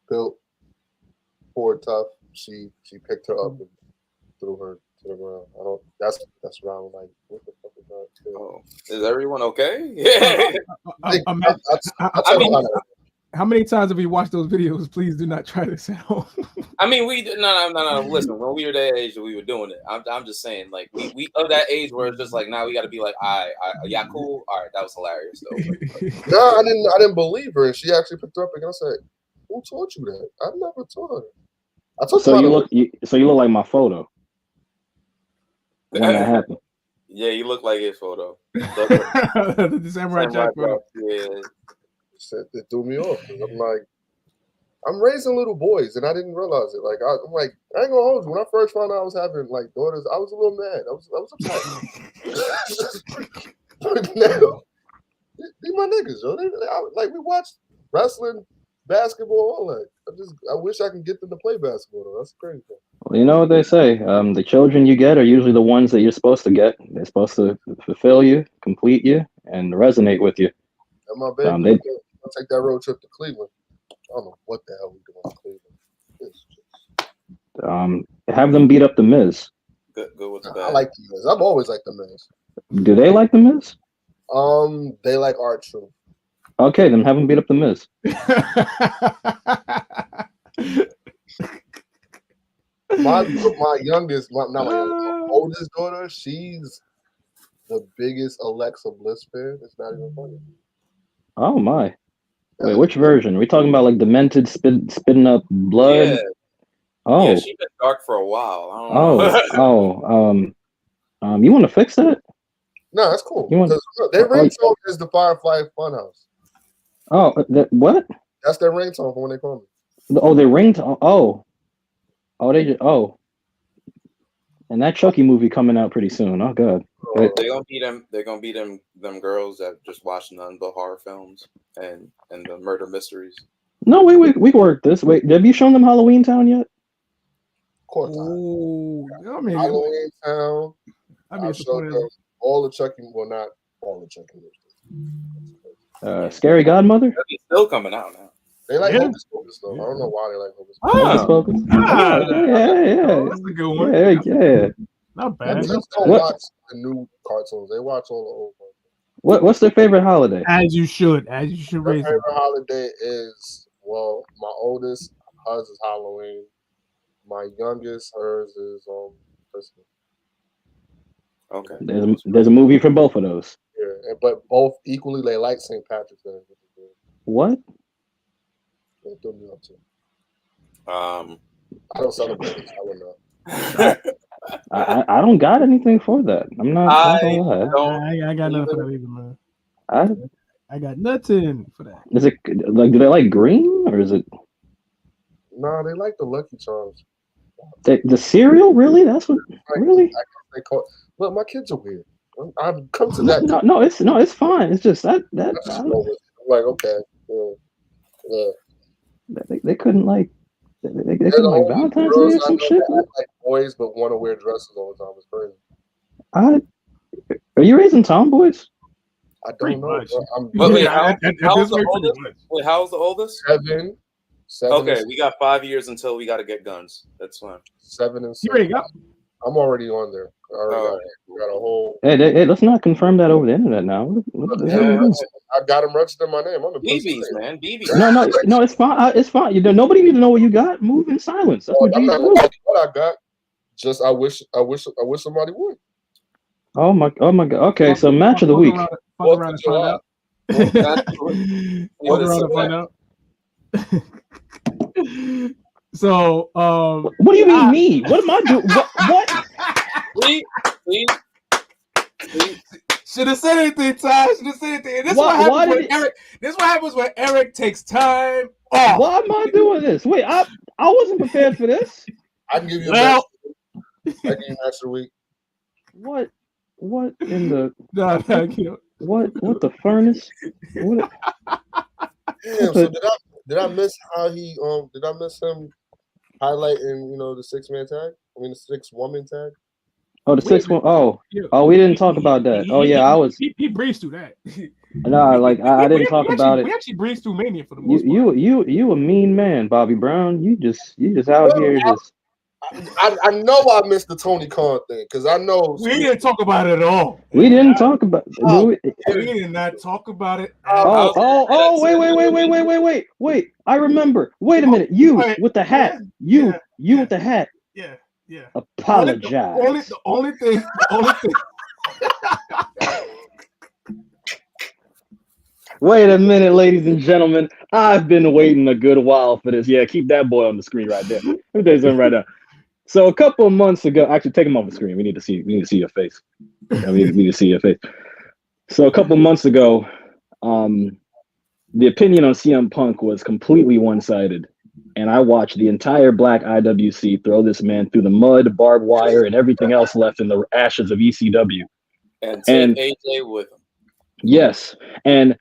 built poor tough, she picked her up and threw her to the ground. That's around like what the fuck is that? Oh, is everyone okay? Yeah. How many times have we watched those videos? Please do not try this at home. I mean, no. Listen, when we were that age, we were doing it. I'm just saying, like, we of that age where it's just like, now we got to be like, yeah, cool. All right, that was hilarious, though. No, I didn't believe her, and she actually picked her up and I said, "Who taught you that? I never taught her." So you look like my photo. When that happened. Yeah, you look like his photo. The Samurai Jack photo. Yeah. It threw me off. I'm like, I'm raising little boys, and I didn't realize it. Like, I'm like, I ain't gonna hold you. When I first found out I was having like daughters, I was a little mad. I was upset. But now, these my niggas, yo. We watched wrestling, basketball, all that. I wish I could get them to play basketball, though. That's crazy. Well, you know what they say. The children you get are usually the ones that you're supposed to get. They're supposed to fulfill you, complete you, and resonate with you. And my baby, I'll take that road trip to Cleveland. I don't know what the hell we doing in Cleveland. Have them beat up the Miz. Good with the bad. I like the Miz. I've always liked the Miz. Do they like the Miz? They like R-Truth. Okay, then have them beat up the Miz. my youngest, my oldest daughter, she's the biggest Alexa Bliss fan. It's not even funny. Oh my! Wait, which version? Are we talking about like demented spitting up blood? Yeah. Oh. Yeah, she's been dark for a while. I don't know. You want to fix that? No, that's cool. You want- Because their ringtone is the Firefly Funhouse. Oh, what? That's their ringtone for when they call me. Oh, they ringed. And that Chucky movie coming out pretty soon. Oh god. They're gonna be them. They're gonna be them girls that just watch none but horror films and the murder mysteries. No, we can work this. Wait, have you shown them Halloween Town yet? Of course. Ooh, I mean, Halloween Town. I showed them all the Chucky. Well, not all the Chucky movies. Scary Godmother. It's still coming out now. They like Hocus Pocus though. I don't know why they like Hocus Hocus Pocus. Pocus. Yeah. That's a good one. Yeah. Not They bad. just don't watch the new cartoons. They watch all the old ones. What's their favorite holiday? As you should My raise favorite them. holiday is my oldest, hers is Halloween. My youngest, hers is Christmas. Okay. There's a movie for both of those. Yeah, but both equally they like St. Patrick's Day. What? They threw me up to. Um, I don't celebrate this. I don't know. I don't got anything for that. I'm not gonna lie. I got nothing for that either, man. I I got nothing for that. Is it like, do they like green or is it No, they like the Lucky Charms. the cereal? Really? That's what really? They call. Look, my kids are weird. I've come to that. No, it's fine. It's just that I'm like, okay, yeah. They couldn't like they They're couldn't the like only Valentine's Day girls or I some know shit. that act like boys but want to wear dresses all the time. It's crazy. Are you raising tomboys? I Pretty don't know. much. Wait, At this how's the rate, pretty oldest? much. Wait, how's the oldest? Seven. Okay, we got 5 years until we got to get guns. That's fine. 7 and 6. You ready to go? I'm already on there. I already got a whole. Hey, let's not confirm that over the internet now. I got them registered my name. I'm in BBs, man. BBs. No, it's fine. It's fine. Nobody need to know what you got. Move in silence. That's what I'm you not do. gonna tell you what I got. Just I wish somebody would. Oh my god. Okay, so match of the week. Fuck around and find out. Fuck around and find out. So, What do you mean me? What am I doing? What? Please. should have said anything, Ty. Should have said anything. And this is what happens when Eric takes time off. Why am I doing this? Wait, I wasn't prepared for this. I can give you a Well, match of the week. What in the no, thank you. what the furnace? What? Damn, so did I miss how he did I miss him highlighting the 6-man tag? I mean the 6-woman tag? Oh, the 6-1. Oh, we didn't talk about that. Oh yeah, I was. He breezed through that. No, like I didn't talk about it. We actually breezed through Mania for the most part. You a mean man, Bobby Brown. You just out here just. I know I missed the Tony Khan thing because I know We didn't talk about it at all. We didn't talk about. We did not talk about it. Wait! I remember. Wait a minute. You with the hat. You with the hat. Yeah. Apologize. The only thing. Wait a minute, ladies and gentlemen. I've been waiting a good while for this. Yeah, keep that boy on the screen right there. Let me tell you something right now. So a couple of months ago, actually take him off the screen. We need to see your face. We need to see your face. So a couple of months ago, the opinion on CM Punk was completely one-sided. And I watched the entire Black IWC throw this man through the mud, barbed wire, and everything else left in the ashes of ECW. And take AJ with him. Yes. And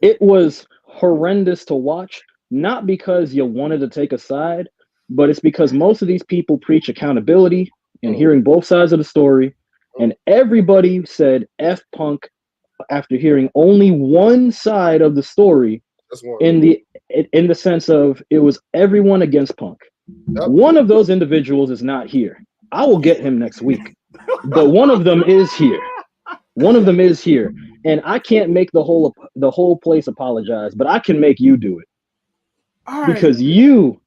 it was horrendous to watch, not because you wanted to take a side, but it's because most of these people preach accountability and hearing both sides of the story. And everybody said F Punk after hearing only one side of the story in the sense of it was everyone against Punk. Yep. One of those individuals is not here. I will get him next week. But one of them is here. And I can't make the whole place apologize, but I can make you do it. Right. Because you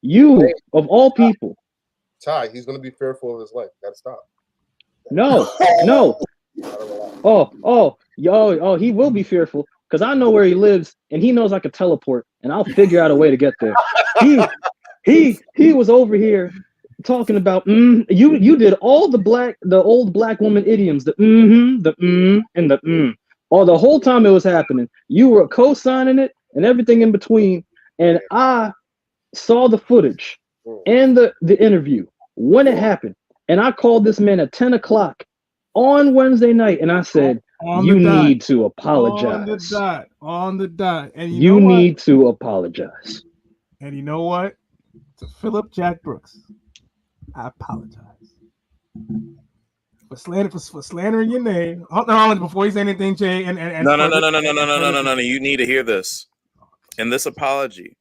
of all people. Ty, he's gonna be fearful of his life. Gotta stop. No. He will be fearful. because I know where he lives, and he knows I could teleport, and I'll figure out a way to get there. He was over here talking about you did all the old black woman idioms, the and the or the whole time it was happening. You were co-signing it and everything in between, and I saw the footage and the interview when it happened, and I called this man at 10 o'clock on Wednesday night, and I said, you need to apologize. On the dot. And you need to apologize. And you know what? To Philip Jack Brooks, I apologize for slandering your name. Hold on, before you say anything, Jay. And no. You need to hear this. In this apology,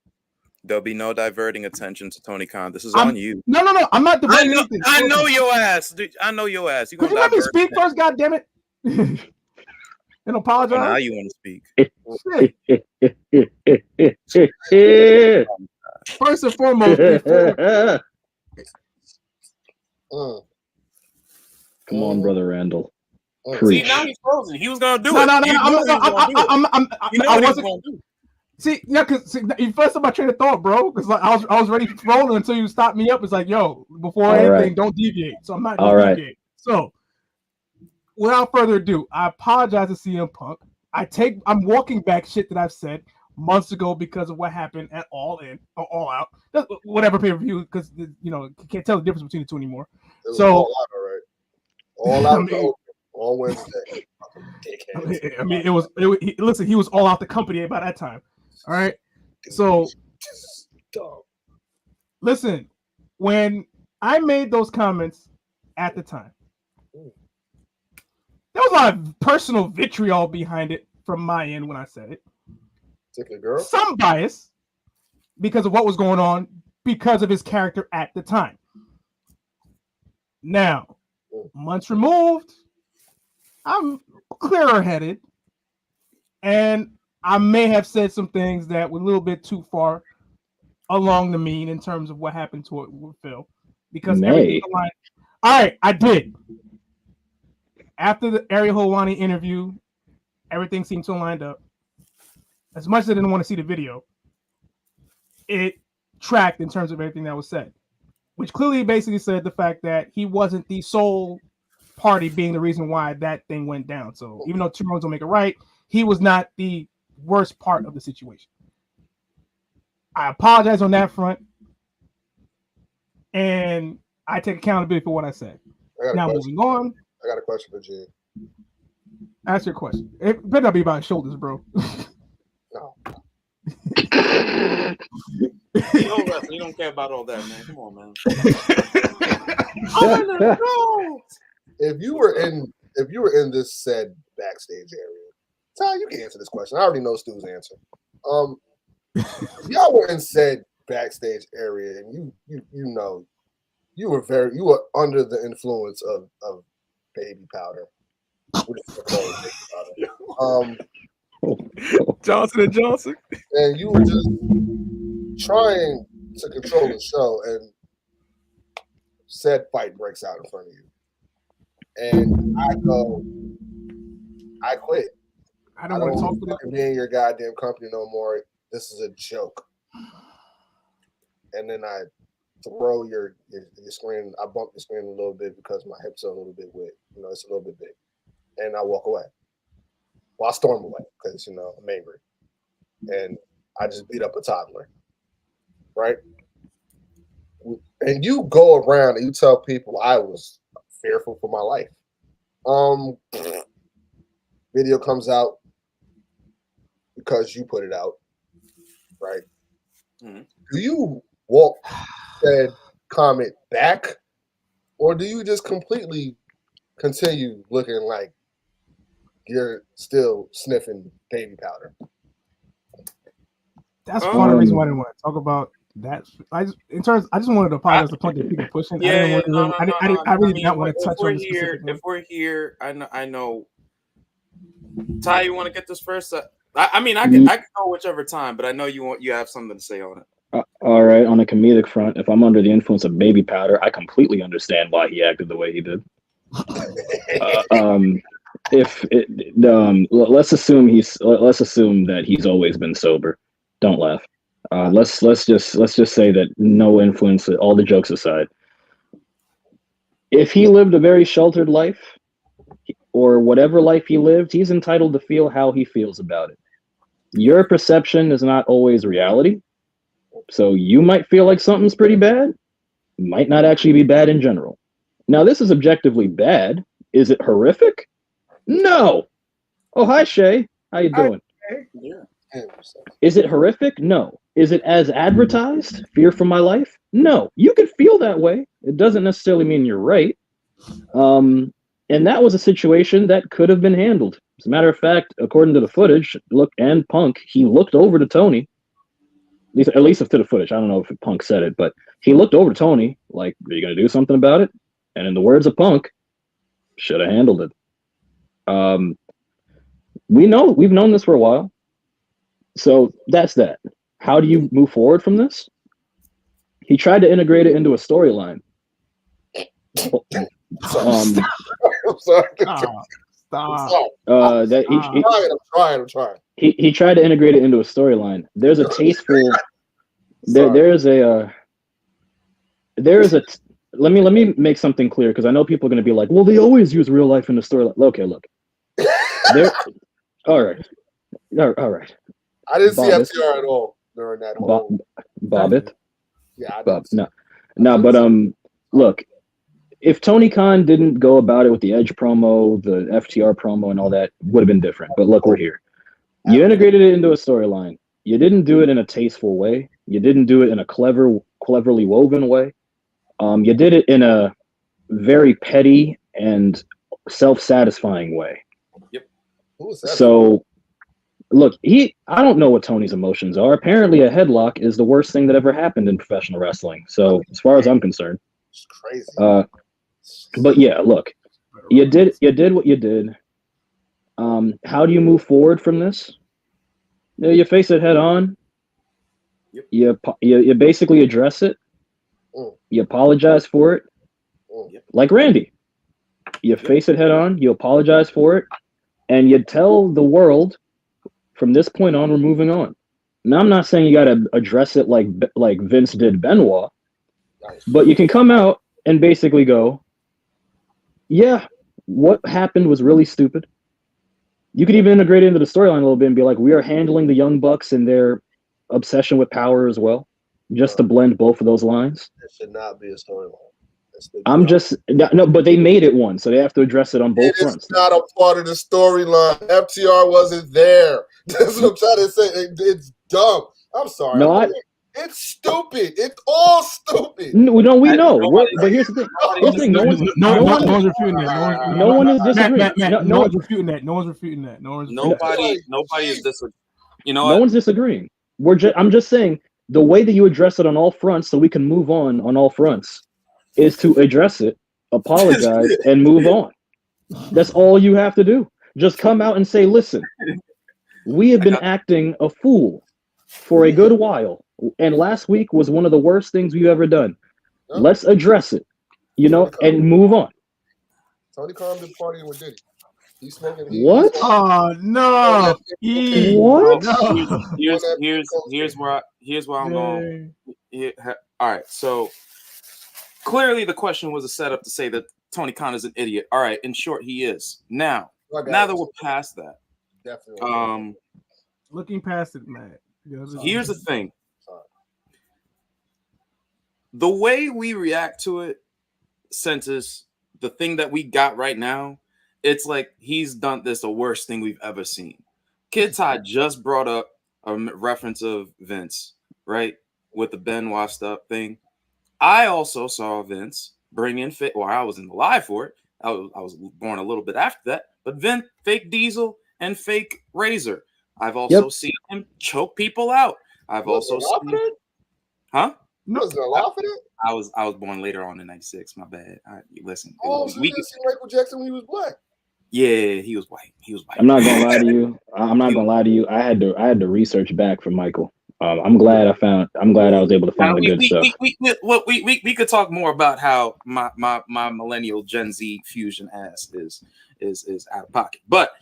there'll be no diverting attention to Tony Khan. This is on you. No. I'm not diverting anything. I know your ass, dude. I know your ass. Could you let me speak first? God damn it! And apologize. Now you want to speak. First and foremost, come on, brother Randall. See, now he's frozen. He was gonna do it. I wasn't gonna do. See, yeah, because you first my train of thought, bro. Because like, I was ready to roll until you stopped me up. It's like, yo, before anything, don't deviate. So I'm not gonna deviate. So, without further ado, I apologize to CM Punk. I'm walking back shit that I've said months ago because of what happened at All Out, whatever pay-per-view, because you can't tell the difference between the two anymore. So all out on Wednesday. I mean, listen, he was all out the company by that time. All right. So listen, when I made those comments at the time, there was a lot of personal vitriol behind it from my end when I said it. Girl. Some bias because of what was going on, because of his character at the time. Now, months removed, I'm clearer headed, and I may have said some things that were a little bit too far along the mean in terms of what happened to it with Phil. Because everything aligned. All right, I did. After the Ariel Helwani interview, everything seemed to line up. As much as I didn't want to see the video, it tracked in terms of everything that was said, which clearly basically said the fact that he wasn't the sole party being the reason why that thing went down. So even though two wrongs don't make it right, he was not the worst part of the situation. I apologize on that front, and I take accountability for what I said. Now moving on. I got a question for Gene. Ask your question. It better not be about his shoulders, bro. No. You don't care about all that, man. Come on, man. If you were in this said backstage area, Ty, you can answer this question. I already know Stu's answer. If y'all were in said backstage area, and you were under the influence of baby powder. What is it called? Baby powder. Johnson & Johnson. And you were just trying to control the show, and said fight breaks out in front of you. And I quit. I don't want to talk to be in your goddamn company no more. This is a joke. And then I throw your screen. I bump the screen a little bit because my hips are a little bit wet. It's a little bit big. And I walk away. Well, I storm away because, I'm angry. And I just beat up a toddler. Right? And you go around and you tell people I was fearful for my life. Video comes out because you put it out. Right? Mm-hmm. Do you walk that comment back? Or do you just completely continue looking like you're still sniffing baby powder? That's part of the reason why I didn't want to talk about that. I just wanted to apologize to point that people pushing. I really did not want to touch on the specific one. If we're here, I know. Ty, you want to get this first? I can go whichever time, but I know you have something to say on it. All right, on a comedic front, if I'm under the influence of baby powder, I completely understand why he acted the way he did. let's assume that he's always been sober. Don't laugh. Let's just say that no influence. All the jokes aside, if he lived a very sheltered life, or whatever life he lived, he's entitled to feel how he feels about it. Your perception is not always reality. So you might feel like something's pretty bad, might not actually be bad in general. Now, this is objectively bad. Is it horrific? No. Oh, hi, Shay. How you doing? Yeah. Is it horrific? No. Is it as advertised? Fear for my life? No. You can feel that way. It doesn't necessarily mean you're right. And that was a situation that could have been handled. As a matter of fact, according to the footage, and Punk, he looked over to Tony. At least to the footage. I don't know if Punk said it, but he looked over to Tony like, "Are you going to do something about it?" And in the words of Punk, should have handled it. We've known this for a while. So that's that. How do you move forward from this? He tried to integrate it into a storyline. I'm sorry. Stop. I'm trying. He tried to integrate it into a storyline. There's a tasteful. Let me make something clear, because I know people are going to be like, well, they always use real life in the storyline. Okay, look. All right. I didn't see FTR at all during that whole. Bobbit. Yeah, Look, if Tony Khan didn't go about it with the Edge promo, the FTR promo, and all that, would have been different. But look, we're here. You integrated it into a storyline. You didn't do it in a tasteful way. You didn't do it in a cleverly woven way. You did it in a very petty and self-satisfying way. Yep. Who was that? So, look, I don't know what Tony's emotions are. Apparently, a headlock is the worst thing that ever happened in professional wrestling. So, as far as I'm concerned, it's crazy. But yeah, look, you did what you did. How do you move forward from this? You face it head on. Yep. You basically address it. You apologize for it, like Randy. You face it head on. You apologize for it, and you tell the world, from this point on, we're moving on. Now, I'm not saying you got to address it like Vince did Benoit, but you can come out and basically go, yeah, what happened was really stupid. You could even integrate it into the storyline a little bit and be like, we are handling the Young Bucks and their obsession with power as well, just to blend both of those lines. It should not be a storyline. No, but they made it one, so they have to address it on both fronts. It's not a part of the storyline. FTR wasn't there. That's what I'm trying to say. It's dumb. I'm sorry. No, it's stupid. It's all stupid. No, we know. But here's the thing. No one's refuting that. No one is disagreeing. No one's refuting that. Nobody is disagreeing. You know, no one's disagreeing. I'm just saying the way that you address it on all fronts, so we can move on all fronts, is to address it, apologize, and move on. That's all you have to do. Just come out and say, listen, we have been acting a fool for a good while, and last week was one of the worst things we've ever done. Let's address it, and move on. Tony Khan been partying with Diddy. He's smoking. What? Oh no! What? Here's where I'm going. All right, so clearly the question was a setup to say that Tony Khan is an idiot. All right, in short, he is. Now that we're past that, definitely. Looking past it, man. Here's the thing. The way we react to it, senses the thing that we got right now, it's like he's done the worst thing we've ever seen. Kid Todd just brought up a reference of Vince, right? With the Benoit stuff thing. I also saw Vince bring in I wasn't alive for it. I was born a little bit after that. But Vince, fake Diesel and fake Razor. I've also seen him choke people out. I've also seen him. Huh? You wasn't allowed for that? I was born later on in '96. My bad. Listen. Oh, so you didn't see Michael Jackson when he was black? Yeah, he was white. I'm not gonna lie to you. I had to research back for Michael. I'm glad I was able to find the good stuff. We could talk more about how my millennial Gen Z fusion ass is. is out of pocket. But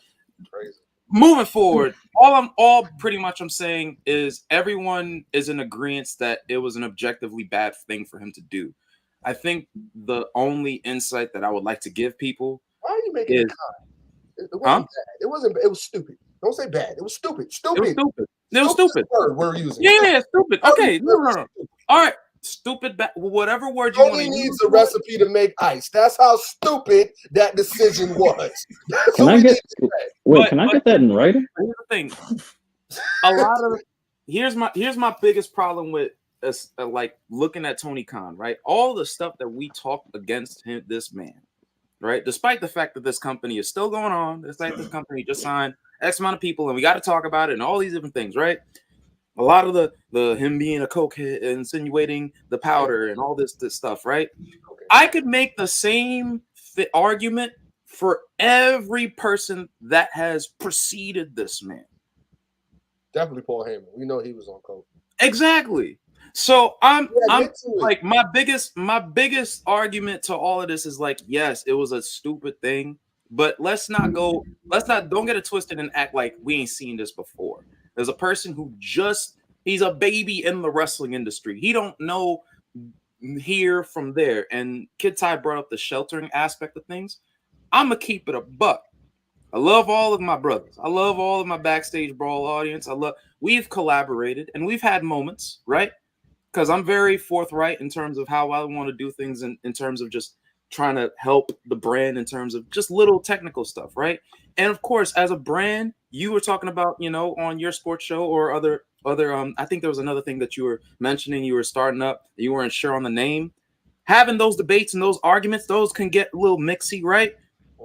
Crazy. moving forward, all pretty much I'm saying is everyone is in agreement that it was an objectively bad thing for him to do. I think the only insight that I would like to give people Why are you making it kind? It wasn't bad. It wasn't. It was stupid. Don't say bad. It was stupid. Stupid. It was stupid. Word we're using. Yeah, stupid. Okay, no. All right, stupid. Whatever word you want to use. Tony needs a recipe to make ice. That's how stupid that decision was. Can I get that in writing? Here's the thing. A lot of here's my biggest problem with like looking at Tony Khan, right? All the stuff that we talked against him, this man, right? Despite the fact that this company is still going on, it's like this company just signed X amount of people, and we got to talk about it and all these different things, right? A lot of the him being a cokehead, insinuating the powder and all this stuff, right? Okay. I could make the same argument for every person that has preceded this man. Definitely Paul Heyman. We know he was on coke. Exactly. So I'm like my biggest argument to all of this is like, yes, it was a stupid thing, but don't get it twisted and act like we ain't seen this before. There's a person who he's a baby in the wrestling industry. He don't know here from there. And Kid Ty brought up the sheltering aspect of things. I'm gonna keep it a buck. I love all of my brothers. I love all of my Backstage Brawl audience. We've collaborated and we've had moments, right? Because I'm very forthright in terms of how I want to do things in terms of just trying to help the brand in terms of just little technical stuff, right? And of course, as a brand, you were talking about, on your sports show or other I think there was another thing that you were mentioning, you were starting up, you weren't sure on the name. Having those debates and those arguments, those can get a little mixy, right?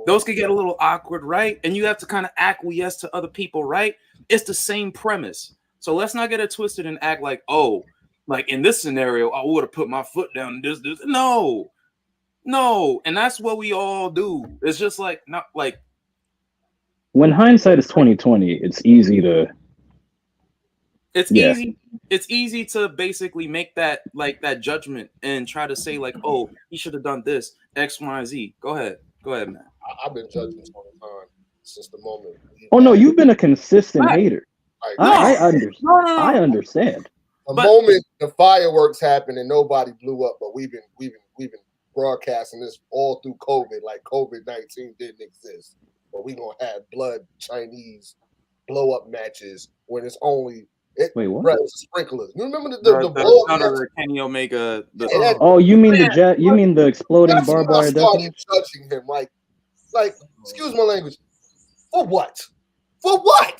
Those can get a little awkward, right? And you have to kind of acquiesce to other people, right? It's the same premise. So let's not get it twisted and act like, oh, like in this scenario, I would have put my foot down. This. No. And that's what we all do. It's just like, not like. When hindsight is 20/20, it's easy to. It's easy to basically make that judgment and try to say like, oh, he should have done this, X, Y, Z. Go ahead, man. I've been judging Tony Khan since the moment. Oh no, you've been a consistent hater. I understand. The moment the fireworks happened and nobody blew up, but we've been broadcasting this all through COVID, like COVID-19 didn't exist. But we gonna have blood Chinese blow up matches when it's only sprinklers. You remember the blow up match? Kenny Omega. You mean the exploding barbed wire? I started judging him like, excuse my language. For what? Why?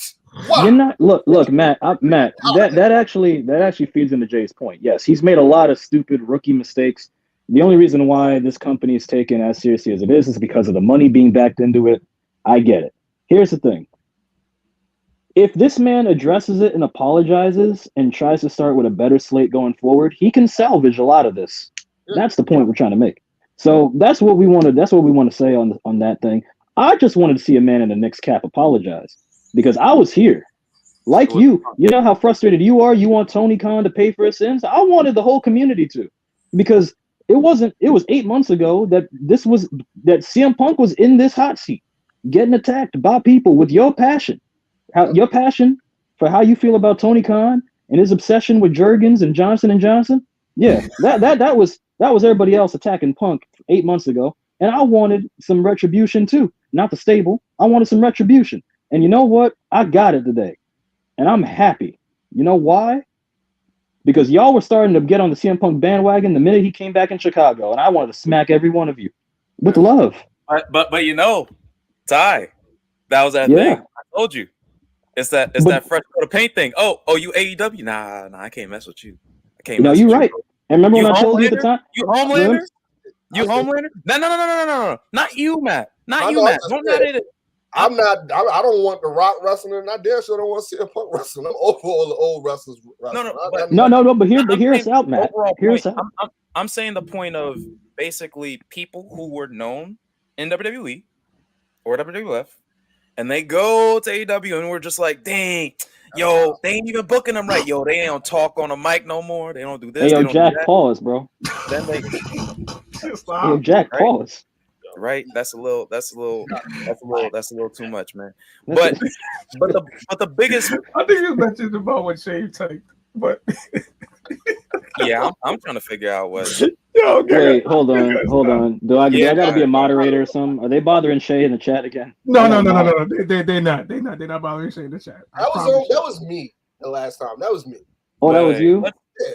You're not look, Matt. That actually feeds into Jay's point. Yes, he's made a lot of stupid rookie mistakes. The only reason why this company is taken as seriously as it is because of the money being backed into it. I get it. Here's the thing. If this man addresses it and apologizes and tries to start with a better slate going forward, he can salvage a lot of this. That's the point we're trying to make. So that's what we want to say on that thing. I just wanted to see a man in the Knicks cap apologize because I was here. Like you know how frustrated you are. You want Tony Khan to pay for his sins. I wanted the whole community to, because it was 8 months ago that CM Punk was in this hot seat, getting attacked by people with your passion for how you feel about Tony Khan and his obsession with Jurgens and Johnson & Johnson. Yeah, that was everybody else attacking Punk 8 months ago, and I wanted some retribution too. Not the stable. I wanted some retribution, and you know what? I got it today, and I'm happy. You know why? Because y'all were starting to get on the CM Punk bandwagon the minute he came back in Chicago, and I wanted to smack every one of you with love. But Ty, that was that thing. I told you. It's that fresh coat of paint thing. Oh, you AEW? Nah, I can't mess with you. I can't. No, you're right. And remember when I told you at the time? You Homelander? You Homelander? No. Not you, Matt. Not you, Matt. Don't not it. I don't want The Rock wrestling, and I damn sure don't want to see a Punk wrestling. I'm over all the old wrestlers wrestling. No. But hear us out, Matt. Hear us out. I'm saying the point of basically people who were known in WWE or WWF, and they go to AEW, and we're just like, dang, yo, they ain't even booking them right. Yo, they don't talk on a mic no more. They don't do this. Hey, yo, Jack, pause, bro. Then they, Jack, pause. right? That's a little too much, man. But the biggest, I think you mentioned about what Shave typed, but yeah, I'm trying to figure out what. Yo, Wait, hold on. Do I gotta be a moderator or something? Are they bothering Shay in the chat again? No. They're not bothering Shay in the chat. That was me the last time. That was me. Oh, that was you?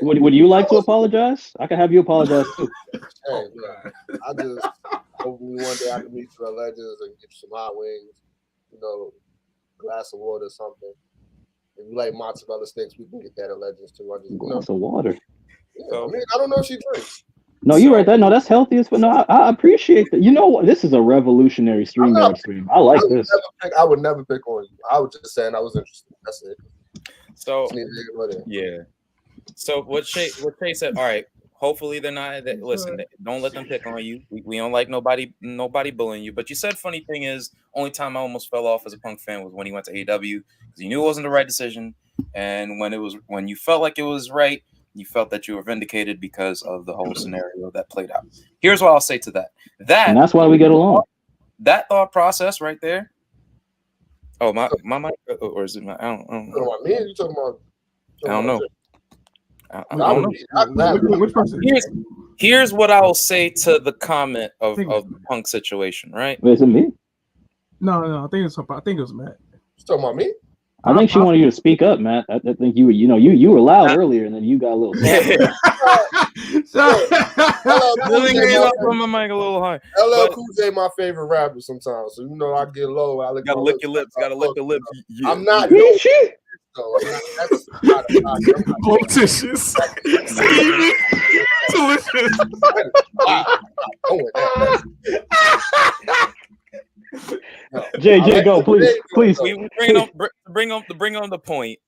Would you like to apologize? I can have you apologize too. Hey, man, I just hopefully one day I can meet you at Legends and get you some hot wings, glass of water or something. If you like mozzarella sticks, we can get that at Legends too. I just Glass of water. Yeah, I mean, I don't know if she drinks. No, you're right. No, that's healthy as well. No, I appreciate that. You know what? This is a revolutionary stream. I like this. I would never pick on you. I was just saying I was interested. That's it. So yeah. So what Shay said, all right, hopefully they're not listen, don't let them pick on you. We don't like nobody bullying you. But you said funny thing is, only time I almost fell off as a Punk fan was when he went to AEW because you knew it wasn't the right decision. And when you felt like it was right, you felt that you were vindicated because of the whole scenario that played out. Here's what I'll say to that. And that's why we get along. That thought process right there. Oh, my mic, or is it my? I don't know. Me? You talking about? I don't know. I don't know. Which person? Here's what I will say to the comment of the Punk situation, right? Wait, is it me? No. I think it was Matt. You talking about me? I think she wanted you to speak up, Matt. I think you were loud earlier, and then you got a little. Really gave up on my mic a little high. LL Cool J, my favorite rapper sometimes. So I get low. Gotta lick your lips. Gotta lick the lips. Yeah. I'm not. Politicians. Delicious. JJ, go, please. We bring on the point.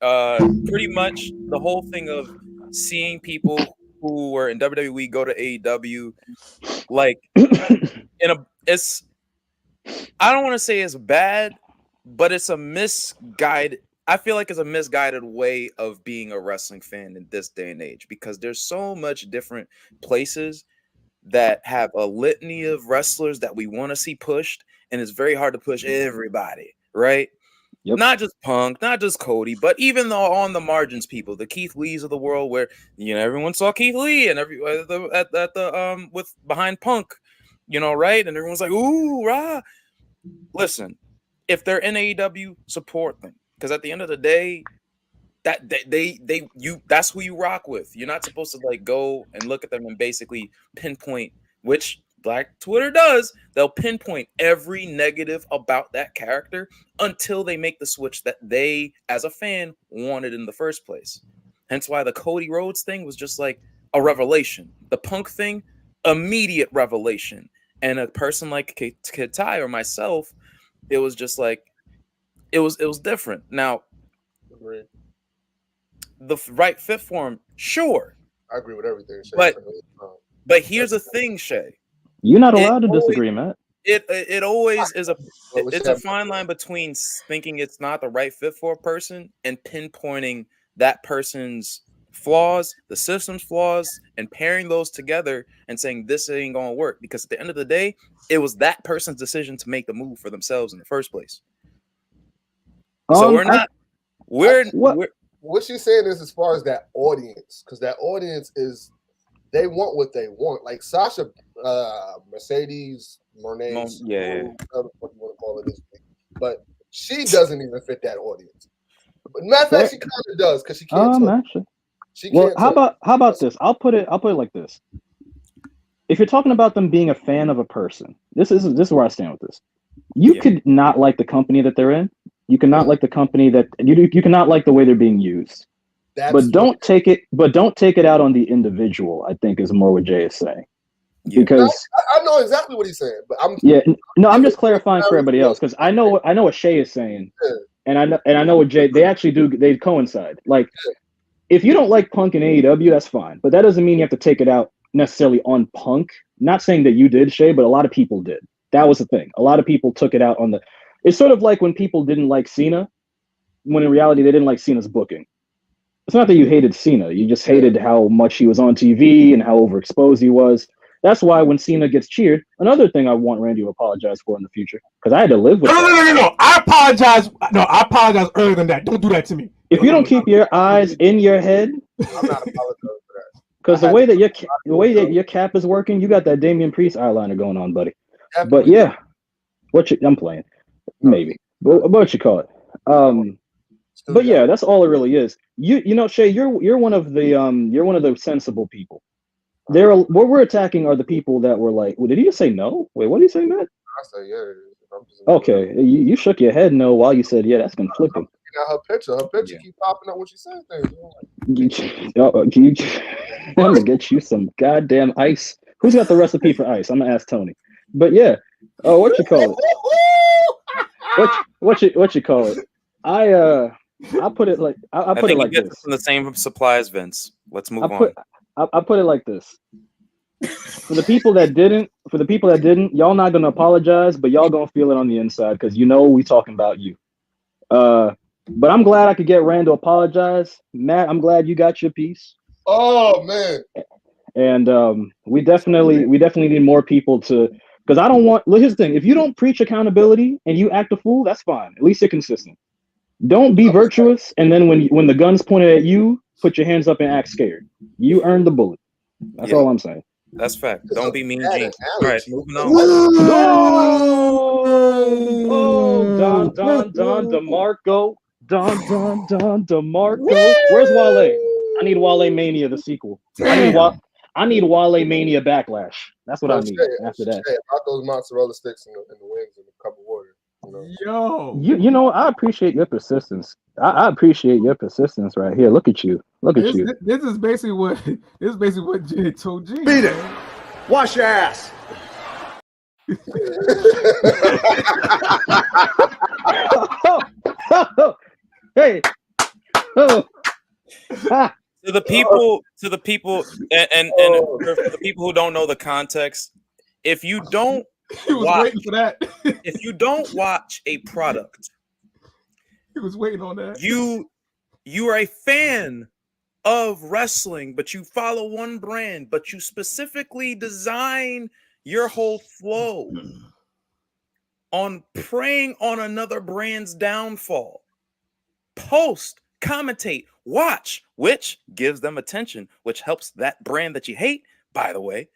Pretty much the whole thing of seeing people who were in WWE go to AEW, like it's. I don't want to say it's bad, but it's a misguided. I feel like it's a misguided way of being a wrestling fan in this day and age because there's so much different places that have a litany of wrestlers that we want to see pushed, and it's very hard to push everybody, right? Yep. Not just Punk, not just Cody, but even the on the margins people, the Keith Lees of the world, where everyone saw Keith Lee and with behind Punk, right? And everyone's like, ooh, rah. Listen, if they're in AEW, support them. Because at the end of the day, that's who you rock with. You're not supposed to go and look at them and basically pinpoint, which Black Twitter does. They'll pinpoint every negative about that character until they make the switch that they, as a fan, wanted in the first place. Hence why the Cody Rhodes thing was just like a revelation. The Punk thing, immediate revelation. And a person like Kitai or myself, it was just like, it was different. Now, the right fit for him, sure. I agree with everything, Shay. But here's the thing, Shay. You're not allowed to disagree, Matt. It always is it's a fine line between thinking it's not the right fit for a person and pinpointing that person's flaws, the system's flaws, and pairing those together and saying this ain't gonna work. Because at the end of the day, it was that person's decision to make the move for themselves in the first place. So what she's saying is as far as that audience, because that audience they want what they want. Like Sasha, Mercedes, Mernes, whatever you want to call it this week. But she doesn't even fit that audience. But matter of fact, she kind of does because she can't talk. Actually. How about this? I'll put it like this. If you're talking about them being a fan of a person, this is where I stand with this. You could not like the company that they're in. You cannot like the company that you cannot like the way they're being used. But don't take it out on the individual, I think is more what Jay is saying. Yeah. Because I know exactly what he's saying, but I'm just clarifying for everybody else because I know what Shay is saying, and I know what Jay. They coincide. Like, if you don't like Punk and AEW, that's fine, but that doesn't mean you have to take it out necessarily on Punk. Not saying that you did, Shay, but a lot of people did. That was the thing. A lot of people took it out on the. It's sort of like when people didn't like Cena, when in reality they didn't like Cena's booking. It's not that you hated Cena; you just hated how much he was on TV and how overexposed he was. That's why when Cena gets cheered, another thing I want Randy to apologize for in the future, because I had to live with that. No. I apologize. No, I apologize earlier than that. Don't do that to me. If you don't keep your eyes in your head, I'm not apologizing for that. because the way that your cap is working, you got that Damian Priest eyeliner going on, buddy. But yeah, I'm playing, maybe. But what you call it? But yeah, that's all it really is. You know, Shay, you're one of the sensible people. What we're attacking are the people that were like, well, did he just say no? Wait, what did he say, Matt? I say yeah. Okay, you shook your head no while you said yeah. That's conflicting. Her picture keep popping up when she says things. I'm gonna get you some goddamn ice. Who's got the recipe for ice? I'm gonna ask Tony. But yeah, what you call it? What you call it? I put it like I put it like this. From the same supplies, Vince. Let's move on. I put it like this. For the people that didn't, y'all not gonna apologize, but y'all gonna feel it on the inside because you know we talking about you. But I'm glad I could get Rand to apologize. Matt, I'm glad you got your piece. Oh man. And we definitely need more people to, because I don't want. Here's the thing: if you don't preach accountability and you act a fool, that's fine. At least you're consistent. Don't be virtuous, and then when the gun's pointed at you, put your hands up and act scared. You earned the bullet. That's all I'm saying. That's fact. Don't be mean, Gene. All right, moving on. Don DeMarco. Don DeMarco. Where's Wale? I need Wale Mania, the sequel. I need Wale Mania Backlash. That's what I need after that. About those mozzarella sticks in the wings and a cup of water. Yo, you know, I appreciate your persistence. I appreciate your persistence right here. Look at you. This is basically what Jay told G. Beat it. Wash your ass. Hey. To the people, and for the people who don't know the context, if you don't He was waiting for that. if you don't watch a product, He was waiting on that. You are a fan of wrestling, but you follow one brand, but you specifically design your whole flow on preying on another brand's downfall. Post, commentate, watch, which gives them attention, which helps that brand that you hate, by the way.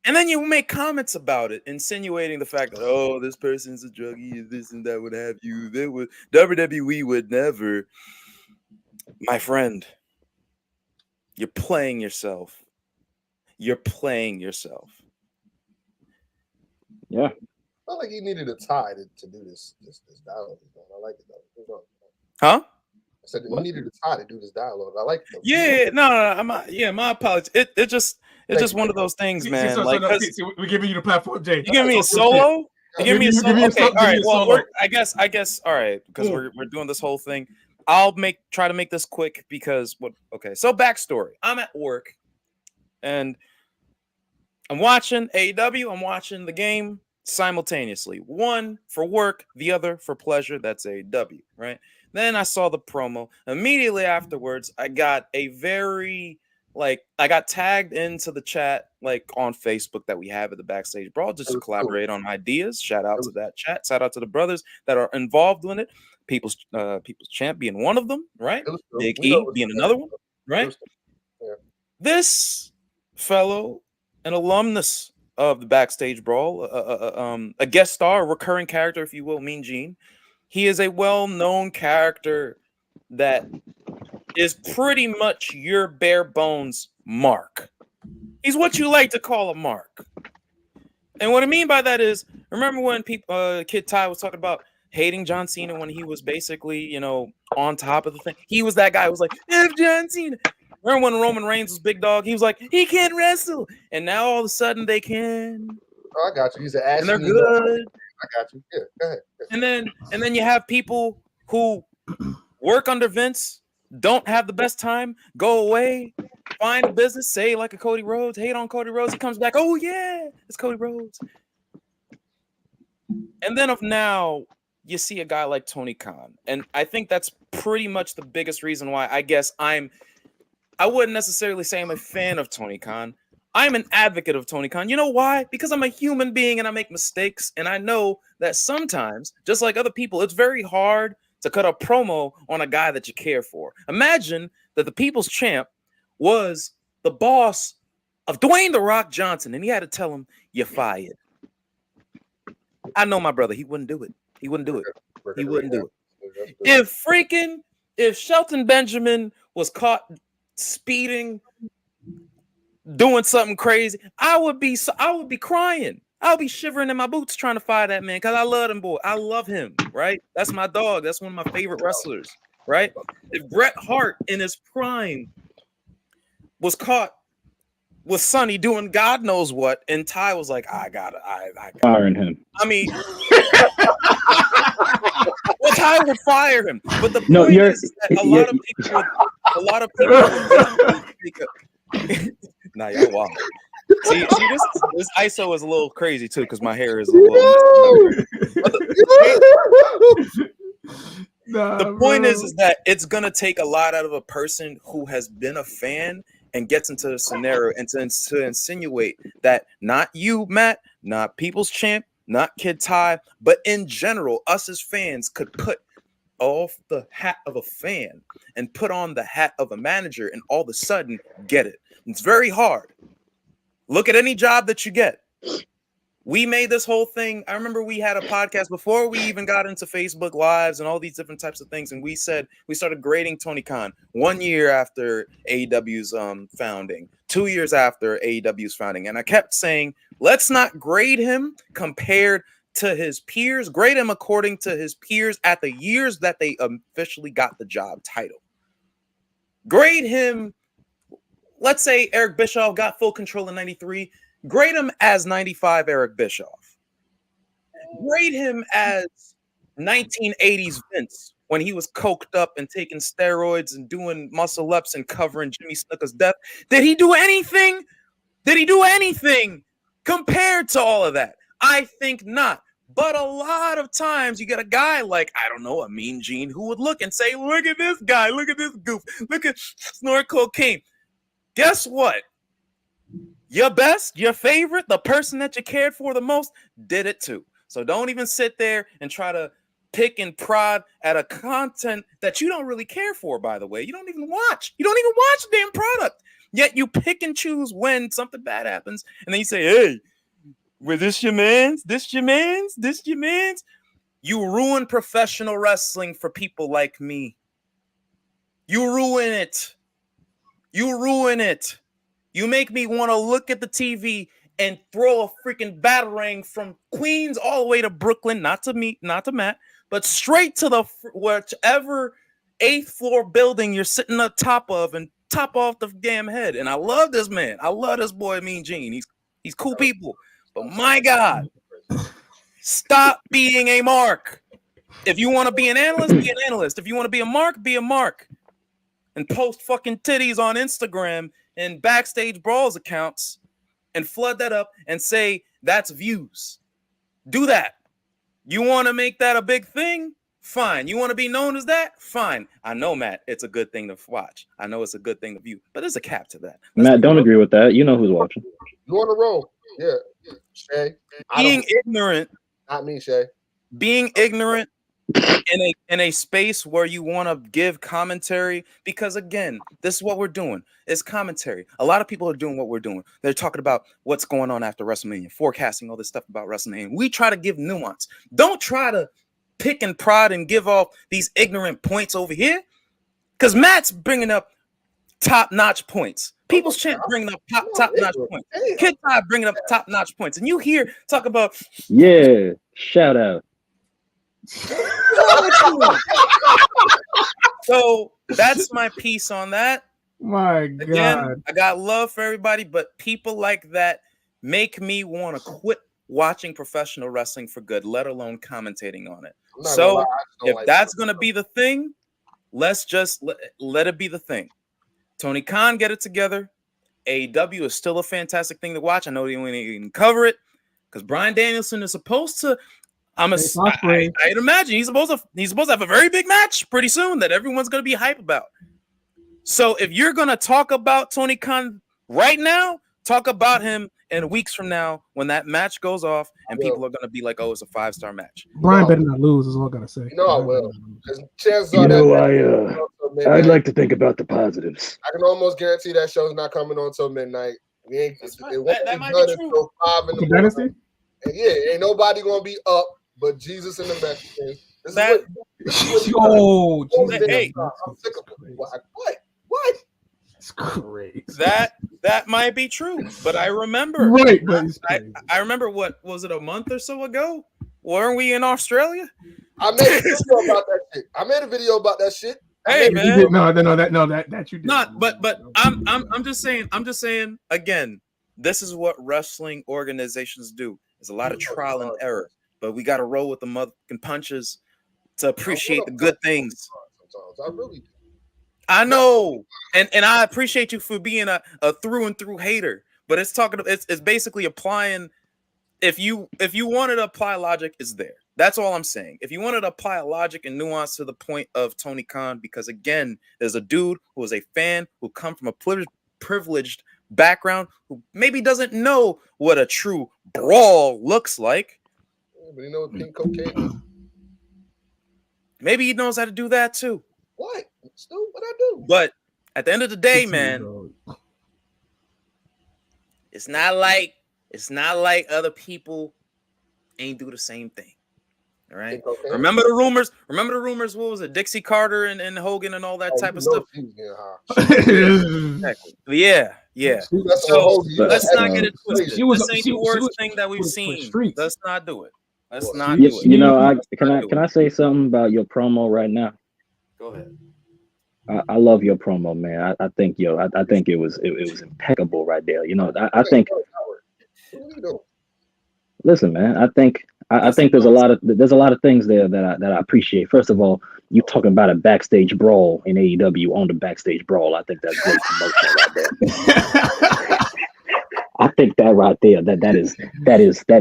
And then you make comments about it, insinuating the fact that, oh, this person's a druggie, this and that, would have you. WWE would never. My friend, you're playing yourself. Yeah. I felt like he needed a tie to do this dialogue. I like it though. Huh? I said he needed a tie to do this dialogue. I like it. Yeah, no, my apologies. It's just one of those things, man. We're giving you the platform, Jay. You give me a solo? You give me a solo? Okay, all right. Well, I guess, all right, because we're doing this whole thing. I'll try to make this quick because okay, so backstory. I'm at work and I'm watching AEW, I'm watching the game simultaneously. One for work, the other for pleasure. That's AEW, right? Then I saw the promo. Immediately afterwards, I got I got tagged into the chat on Facebook that we have at the Backstage Brawl just to collaborate on ideas. Shout out to that chat. Shout out to the brothers that are involved in it. People's Champ being one of them, right? Big E being another one, right? Yeah. This fellow, an alumnus of the Backstage Brawl, a guest star, a recurring character, if you will, Mean Gene. He is a well-known character that is pretty much your bare bones mark. He's what you like to call a mark. And what I mean by that is, remember when Kid Ty was talking about hating John Cena when he was basically, on top of the thing? He was that guy who was like, F John Cena. Remember when Roman Reigns was big dog? He was like, he can't wrestle. And now all of a sudden they can. Oh, I got you. He's an ass. And they're good. I got you. Yeah, go ahead. And then you have people who work under Vince, don't have the best time, go away, find a business, say like a Cody Rhodes, hate on Cody Rhodes, he comes back, oh yeah, it's Cody Rhodes. And then now you see a guy like Tony Khan. And I think that's pretty much the biggest reason why I guess I wouldn't necessarily say I'm a fan of Tony Khan. I'm an advocate of Tony Khan. You know why? Because I'm a human being and I make mistakes. And I know that sometimes, just like other people, it's very hard to cut a promo on a guy that you care for. Imagine that the People's Champ was the boss of Dwayne "The Rock" Johnson, and he had to tell him, "You're fired." I know my brother. He wouldn't do it. He wouldn't do it. He wouldn't do it. If Shelton Benjamin was caught speeding, doing something crazy, I would be crying. I'll be shivering in my boots trying to fire that man because I love him, boy. I love him, right? That's my dog. That's one of my favorite wrestlers, right? If Bret Hart in his prime was caught with Sonny doing God knows what, and Ty was like, I got firing him. I mean, well, Ty would fire him, but the point is that a lot of people. Nah, y'all wild. See, this ISO is a little crazy too because my hair is a little. The point is that it's gonna take a lot out of a person who has been a fan and gets into the scenario and to insinuate that not you, Matt, not People's Champ, not Kid Ty, but in general, us as fans could put off the hat of a fan and put on the hat of a manager and all of a sudden get it. It's very hard. Look at any job that you get. We made this whole thing. I remember we had a podcast before we even got into Facebook Lives and all these different types of things. And we said we started grading Tony Khan 1 year after AEW's founding, 2 years after AEW's founding. And I kept saying, let's not grade him compared to his peers. Grade him according to his peers at the years that they officially got the job title. Grade him. Let's say Eric Bischoff got full control in 93. Grade him as 95 Eric Bischoff. Grade him as 1980s Vince when he was coked up and taking steroids and doing muscle ups and covering Jimmy Snuka's death. Did he do anything? Did he do anything compared to all of that? I think not. But a lot of times you get a guy like, I don't know, a Mean Gene who would look and say, look at this guy, look at this goof, look at snort cocaine. Guess what? Your best, your favorite, the person that you cared for the most did it too. So don't even sit there and try to pick and prod at a content that you don't really care for, by the way. You don't even watch. You don't even watch the damn product. Yet you pick and choose when something bad happens. And then you say, hey, well, this your man's, this your man's, this your man's. You ruin professional wrestling for people like me. You ruin it. You ruin it. You make me want to look at the TV and throw a freaking batarang from Queens all the way to Brooklyn, not to me, not to Matt, but straight to the whichever 8th floor building you're sitting on top of and top off the damn head. And I love this man. I love this boy, Mean Gene. He's cool people. But my God, stop being a mark. If you want to be an analyst, be an analyst. If you want to be a mark, be a mark. And post fucking titties on Instagram and Backstage Brawls accounts and flood that up and say that's views. Do that. You want to make that a big thing? Fine. You want to be known as that? Fine. I know, Matt, it's a good thing to watch. I know it's a good thing to view, but there's a cap to that. Matt, don't agree with that. You know who's watching. You on the roll. Yeah. Shay. Being ignorant. Not me, Shay. Being ignorant in a space where you want to give commentary, because again, this is what we're doing. It's commentary. A lot of people are doing what we're doing. They're talking about what's going on after WrestleMania, forecasting all this stuff about WrestleMania. We try to give nuance. Don't try to pick and prod and give off these ignorant points over here, because Matt's bringing up top-notch points. People's Champ bringing up top-notch points. Kid Ty bringing up top-notch points. And you hear talk about shout out. So that's my piece on that. My God. Again, I got love for everybody, but people like that make me want to quit watching professional wrestling for good, let alone commentating on it. So if that's going to be the thing, let's just let it be the thing. Tony Khan, get it together. AEW is still a fantastic thing to watch. I know they won't even cover it because Bryan Danielson is supposed to. I'd imagine he's supposed to have a very big match pretty soon that everyone's going to be hype about. So if you're going to talk about Tony Khan right now, Talk about him in weeks from now when that match goes off, and people are gonna be like, "Oh, it's a 5-star match." Brian better not lose. Is all I gotta say. You know I will. Chances You are know, I'd like to think about the positives. I can almost guarantee that show's not coming on till midnight. We ain't. It won't that be might done be true. until 5 in the morning. Dynasty? And yeah, ain't nobody gonna be up but Jesus and the Mexicans. This That- is Oh, Jesus. Hey. I'm sick of it. What? It's crazy. That might be true, but I remember. Right, but it's crazy. I remember what was it, a month or so ago? Weren't we in Australia? I made a video about that shit. I made a video about that shit. Hey You man, did- no, that you did. not. But I'm just saying again. This is what wrestling organizations do. There's a lot of trial and error, but we got to roll with the motherfucking punches to appreciate the good things. Sometimes I really do. I know, and I appreciate you for being a through and through hater. But it's basically applying. If you wanted to apply logic, it's there. That's all I'm saying. If you wanted to apply a logic and nuance to the point of Tony Khan, because again, there's a dude who is a fan who come from a privileged background who maybe doesn't know what a true brawl looks like. Yeah, but you know what pink cocaine is? Maybe he knows how to do that too. What? Stu, what I do? But at the end of the day, man, it's not like other people ain't do the same thing. All right. Pink cocaine? Remember the rumors? What was it? Dixie Carter and Hogan and all that type of stuff. He was getting high. Exactly. Yeah. That's So, a whole- let's not get it twisted. She was- This ain't she- the she worst was- thing that we've for seen. streets. Let's not do it. Let's Well, not do it. You know, can I say something about your promo right now? Go ahead. I love your promo, man. I think it was impeccable right there. You know, I think. What are you doing? Listen, man. I think there's a lot of things there that I appreciate. First of all, you talking about a backstage brawl in AEW on the backstage brawl. I think that's great promotion right there. I think that right there, that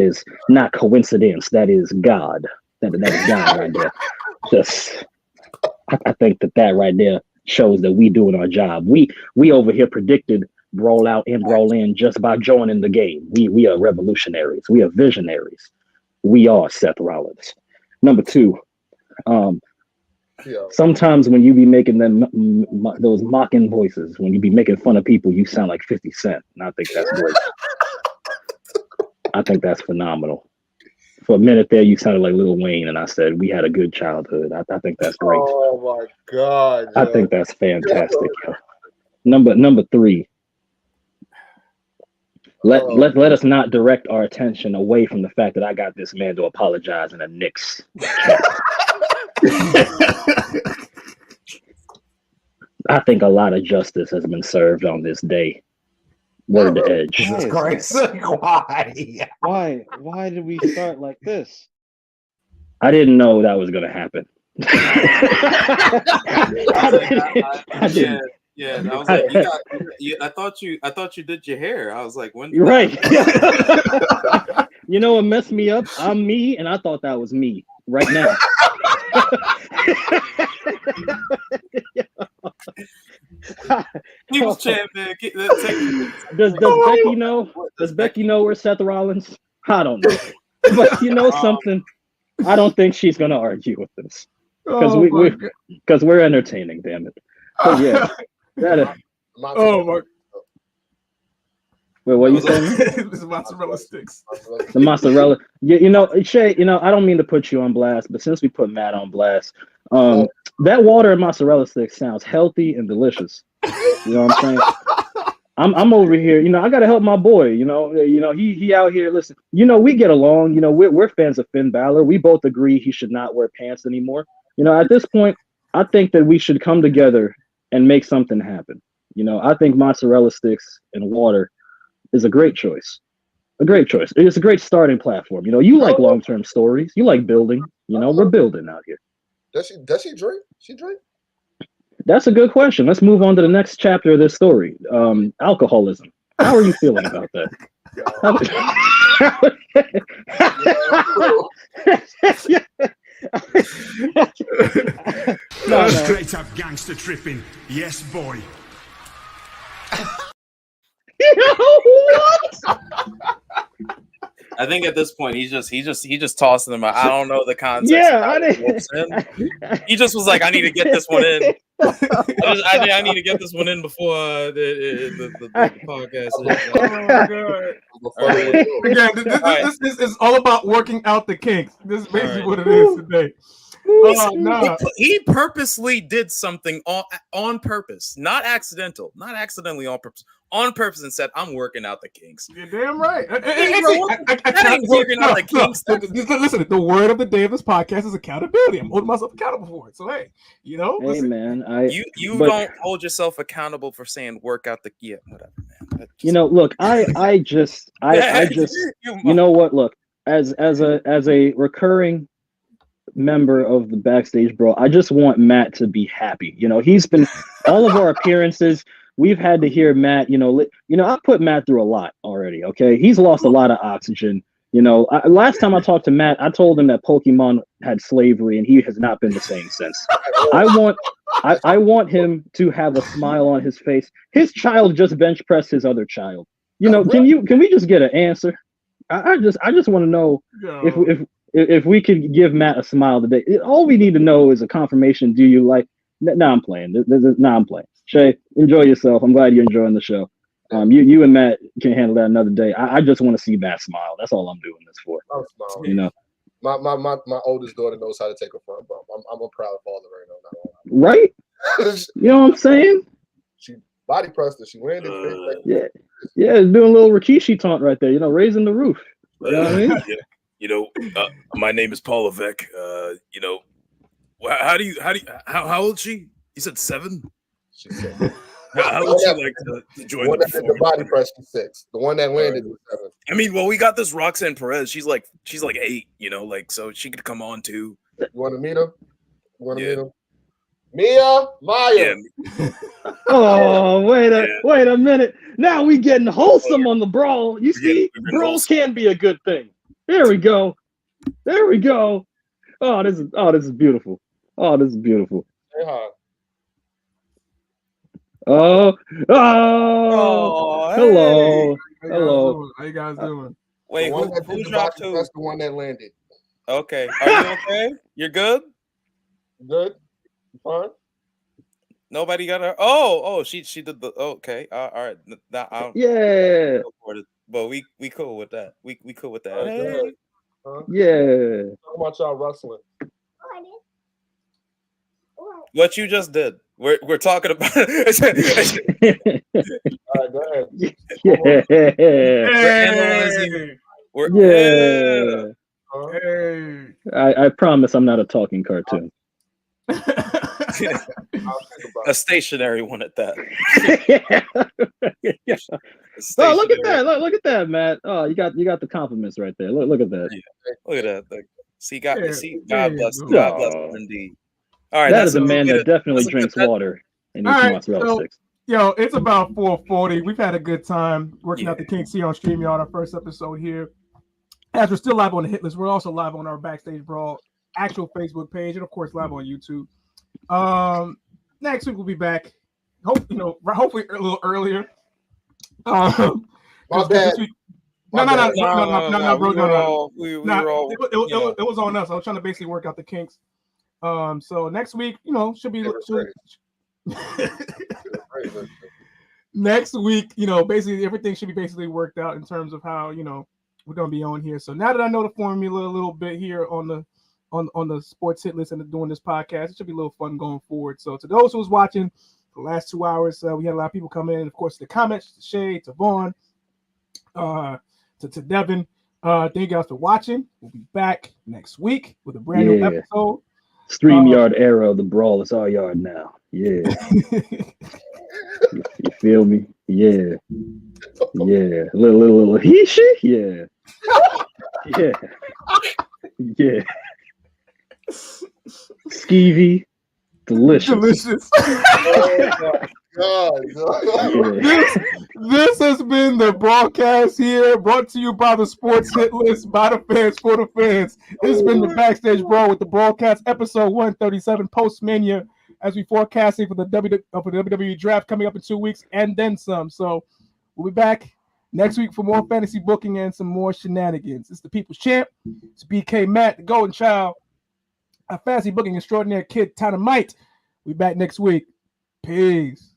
is not coincidence. That is God. That is God right there. Just, I think that right there shows that we doing our job. We over here predicted brawl out and brawl in just by joining the game. We are revolutionaries. We are visionaries. We are Seth Rollins. Number two, sometimes when you be making those mocking voices, when you be making fun of people, you sound like 50 Cent. And I think that's great. I think that's phenomenal. For a minute there, you sounded like Lil Wayne, and I said we had a good childhood. I think that's great. Oh my God! I think that's fantastic. Number three. Let us not direct our attention away from the fact that I got this man to apologize in a Knicks. I think a lot of justice has been served on this day. Word to Edge. Jesus Christ. Why? Why did we start like this? I didn't know that was gonna happen. I didn't. Yeah, I was like, I thought you did your hair. I was like, when? You're right. You know what messed me up? I'm me, and I thought that was me right now. People's champ, man. Does Becky know? Does Becky know where Seth Rollins? I don't know. But you know something? I don't think she's gonna argue with this because we're entertaining. Damn it. But yeah. Oh my! Wait, what you saying? This mozzarella sticks. The mozzarella. You know, Shay. You know, I don't mean to put you on blast, but since we put Matt on blast, that water and mozzarella sticks sounds healthy and delicious. You know what I'm saying? I'm over here. You know, I gotta help my boy. You know, he out here. Listen, you know, we get along. You know, we're fans of Finn Balor. We both agree he should not wear pants anymore. You know, at this point, I think that we should come together and make something happen. You know, I think mozzarella sticks and water is a great choice. A great choice. It's a great starting platform. You know, you like long-term stories. You like building. You know, we're building out here. Does she drink? She drink? That's a good question. Let's move on to the next chapter of this story. Alcoholism. How are you feeling about that? No. Straight up gangster tripping. Yes, boy. You know I think at this point he's just tossing them out. I don't know the context. Yeah, I didn't. He just was like, I need to get this one in. I need to get this one in before the podcast. Again, this is all about working out the kinks. This is basically what it is today. He purposely did something on purpose, not accidentally on purpose, and said, "I'm working out the kinks." You're damn right. I ain't working out the kinks. Listen, the word of the day of this podcast is accountability. I'm holding myself accountable for it. So hey, hey listen. man, you don't hold yourself accountable for saying work out the whatever, man. Look, I just you know what? Look, as a recurring member of the Backstage Brawl, I just want Matt to be happy. He's been all of our appearances. We've had to hear Matt. I put Matt through a lot already. Okay, he's lost a lot of oxygen. Last time I talked to Matt, I told him that Pokemon had slavery, and he has not been the same since. I want him to have a smile on his face. His child just bench pressed his other child. Can we just get an answer? I just want to know if we could give Matt a smile today. All we need to know is a confirmation. Do you like? Nah, I'm playing. I'm playing. Shay, enjoy yourself. I'm glad you're enjoying the show. You and Matt can handle that another day. I just want to see Matt smile. That's all I'm doing this for. I'm smiling. My oldest daughter knows how to take a front bump. I'm a proud father right now. Right? You know what I'm saying? She body pressed it. She landed. Yeah, it's doing a little Rikishi taunt right there. Raising the roof. You know what I mean? My name is Paul Levesque. How old is she? You said 7? She said. How would you like to join the one that did the body press? She's 6. The one that landed was 7. I mean, well, we got this Roxanne Perez. She's like 8. So she could come on too. You want to meet her? Meet her? Maya. Yeah. Oh, wait a minute. Now we getting wholesome on the brawl. You see, brawl can be a good thing. There we go. Oh, this is beautiful. Say hi. Oh, hello. Hey, hello. How you guys doing? Wait, who dropped who? That's the one that landed. Okay. Are you okay? You're good? Good? You fine? Nobody got her. Oh, she did the. Okay. All right. Yeah. But we cool with that. We cool with that. Hey. Huh? Yeah. Talk about y'all wrestling. What you just did. We're talking about. All right, go ahead. Yeah. I promise I'm not a talking cartoon. A stationary one at that. Oh, look at that! Look at that, Matt. Oh, you got the compliments right there. Look at that. Yeah. Look at that. God bless him indeed. All right, that is a man that definitely drinks water and eats mozzarella sticks. Yo, it's about 4:40. We've had a good time working out the kinks here on StreamYard, our first episode here. As we're still live on the HitList, we're also live on our Backstage Brawl actual Facebook page, and of course live on YouTube. Next week we'll be back. Hopefully a little earlier. My bad. No, bro. It was on us. I was trying to basically work out the kinks. So next week, should be next week, basically everything should be basically worked out in terms of how, we're gonna be on here. So now that I know the formula a little bit here on the sports hit list and doing this podcast, it should be a little fun going forward. So to those who was watching the last 2 hours, we had a lot of people come in, of course, the comments, to Shay, to Vaughn, to Devin. Thank you guys for watching. We'll be back next week with a brand new episode. StreamYard era of the brawl. It's our yard now. Yeah. You feel me? Yeah. Yeah. Little he shit. Yeah. Yeah. Yeah. Skeevy. Delicious. Oh my God. This has been the BrawlCast here, brought to you by the Sports Hit List, by the fans, for the fans. This has been the Backstage Brawl with the BrawlCast, episode 137, post Mania, as we forecasting for the WWE draft coming up in 2 weeks, and then some. So we'll be back next week for more fantasy booking and some more shenanigans. It's the People's Champ. It's BK Matt, the Golden Child, a fantasy booking extraordinaire kid, Dynamite. We back next week. Peace.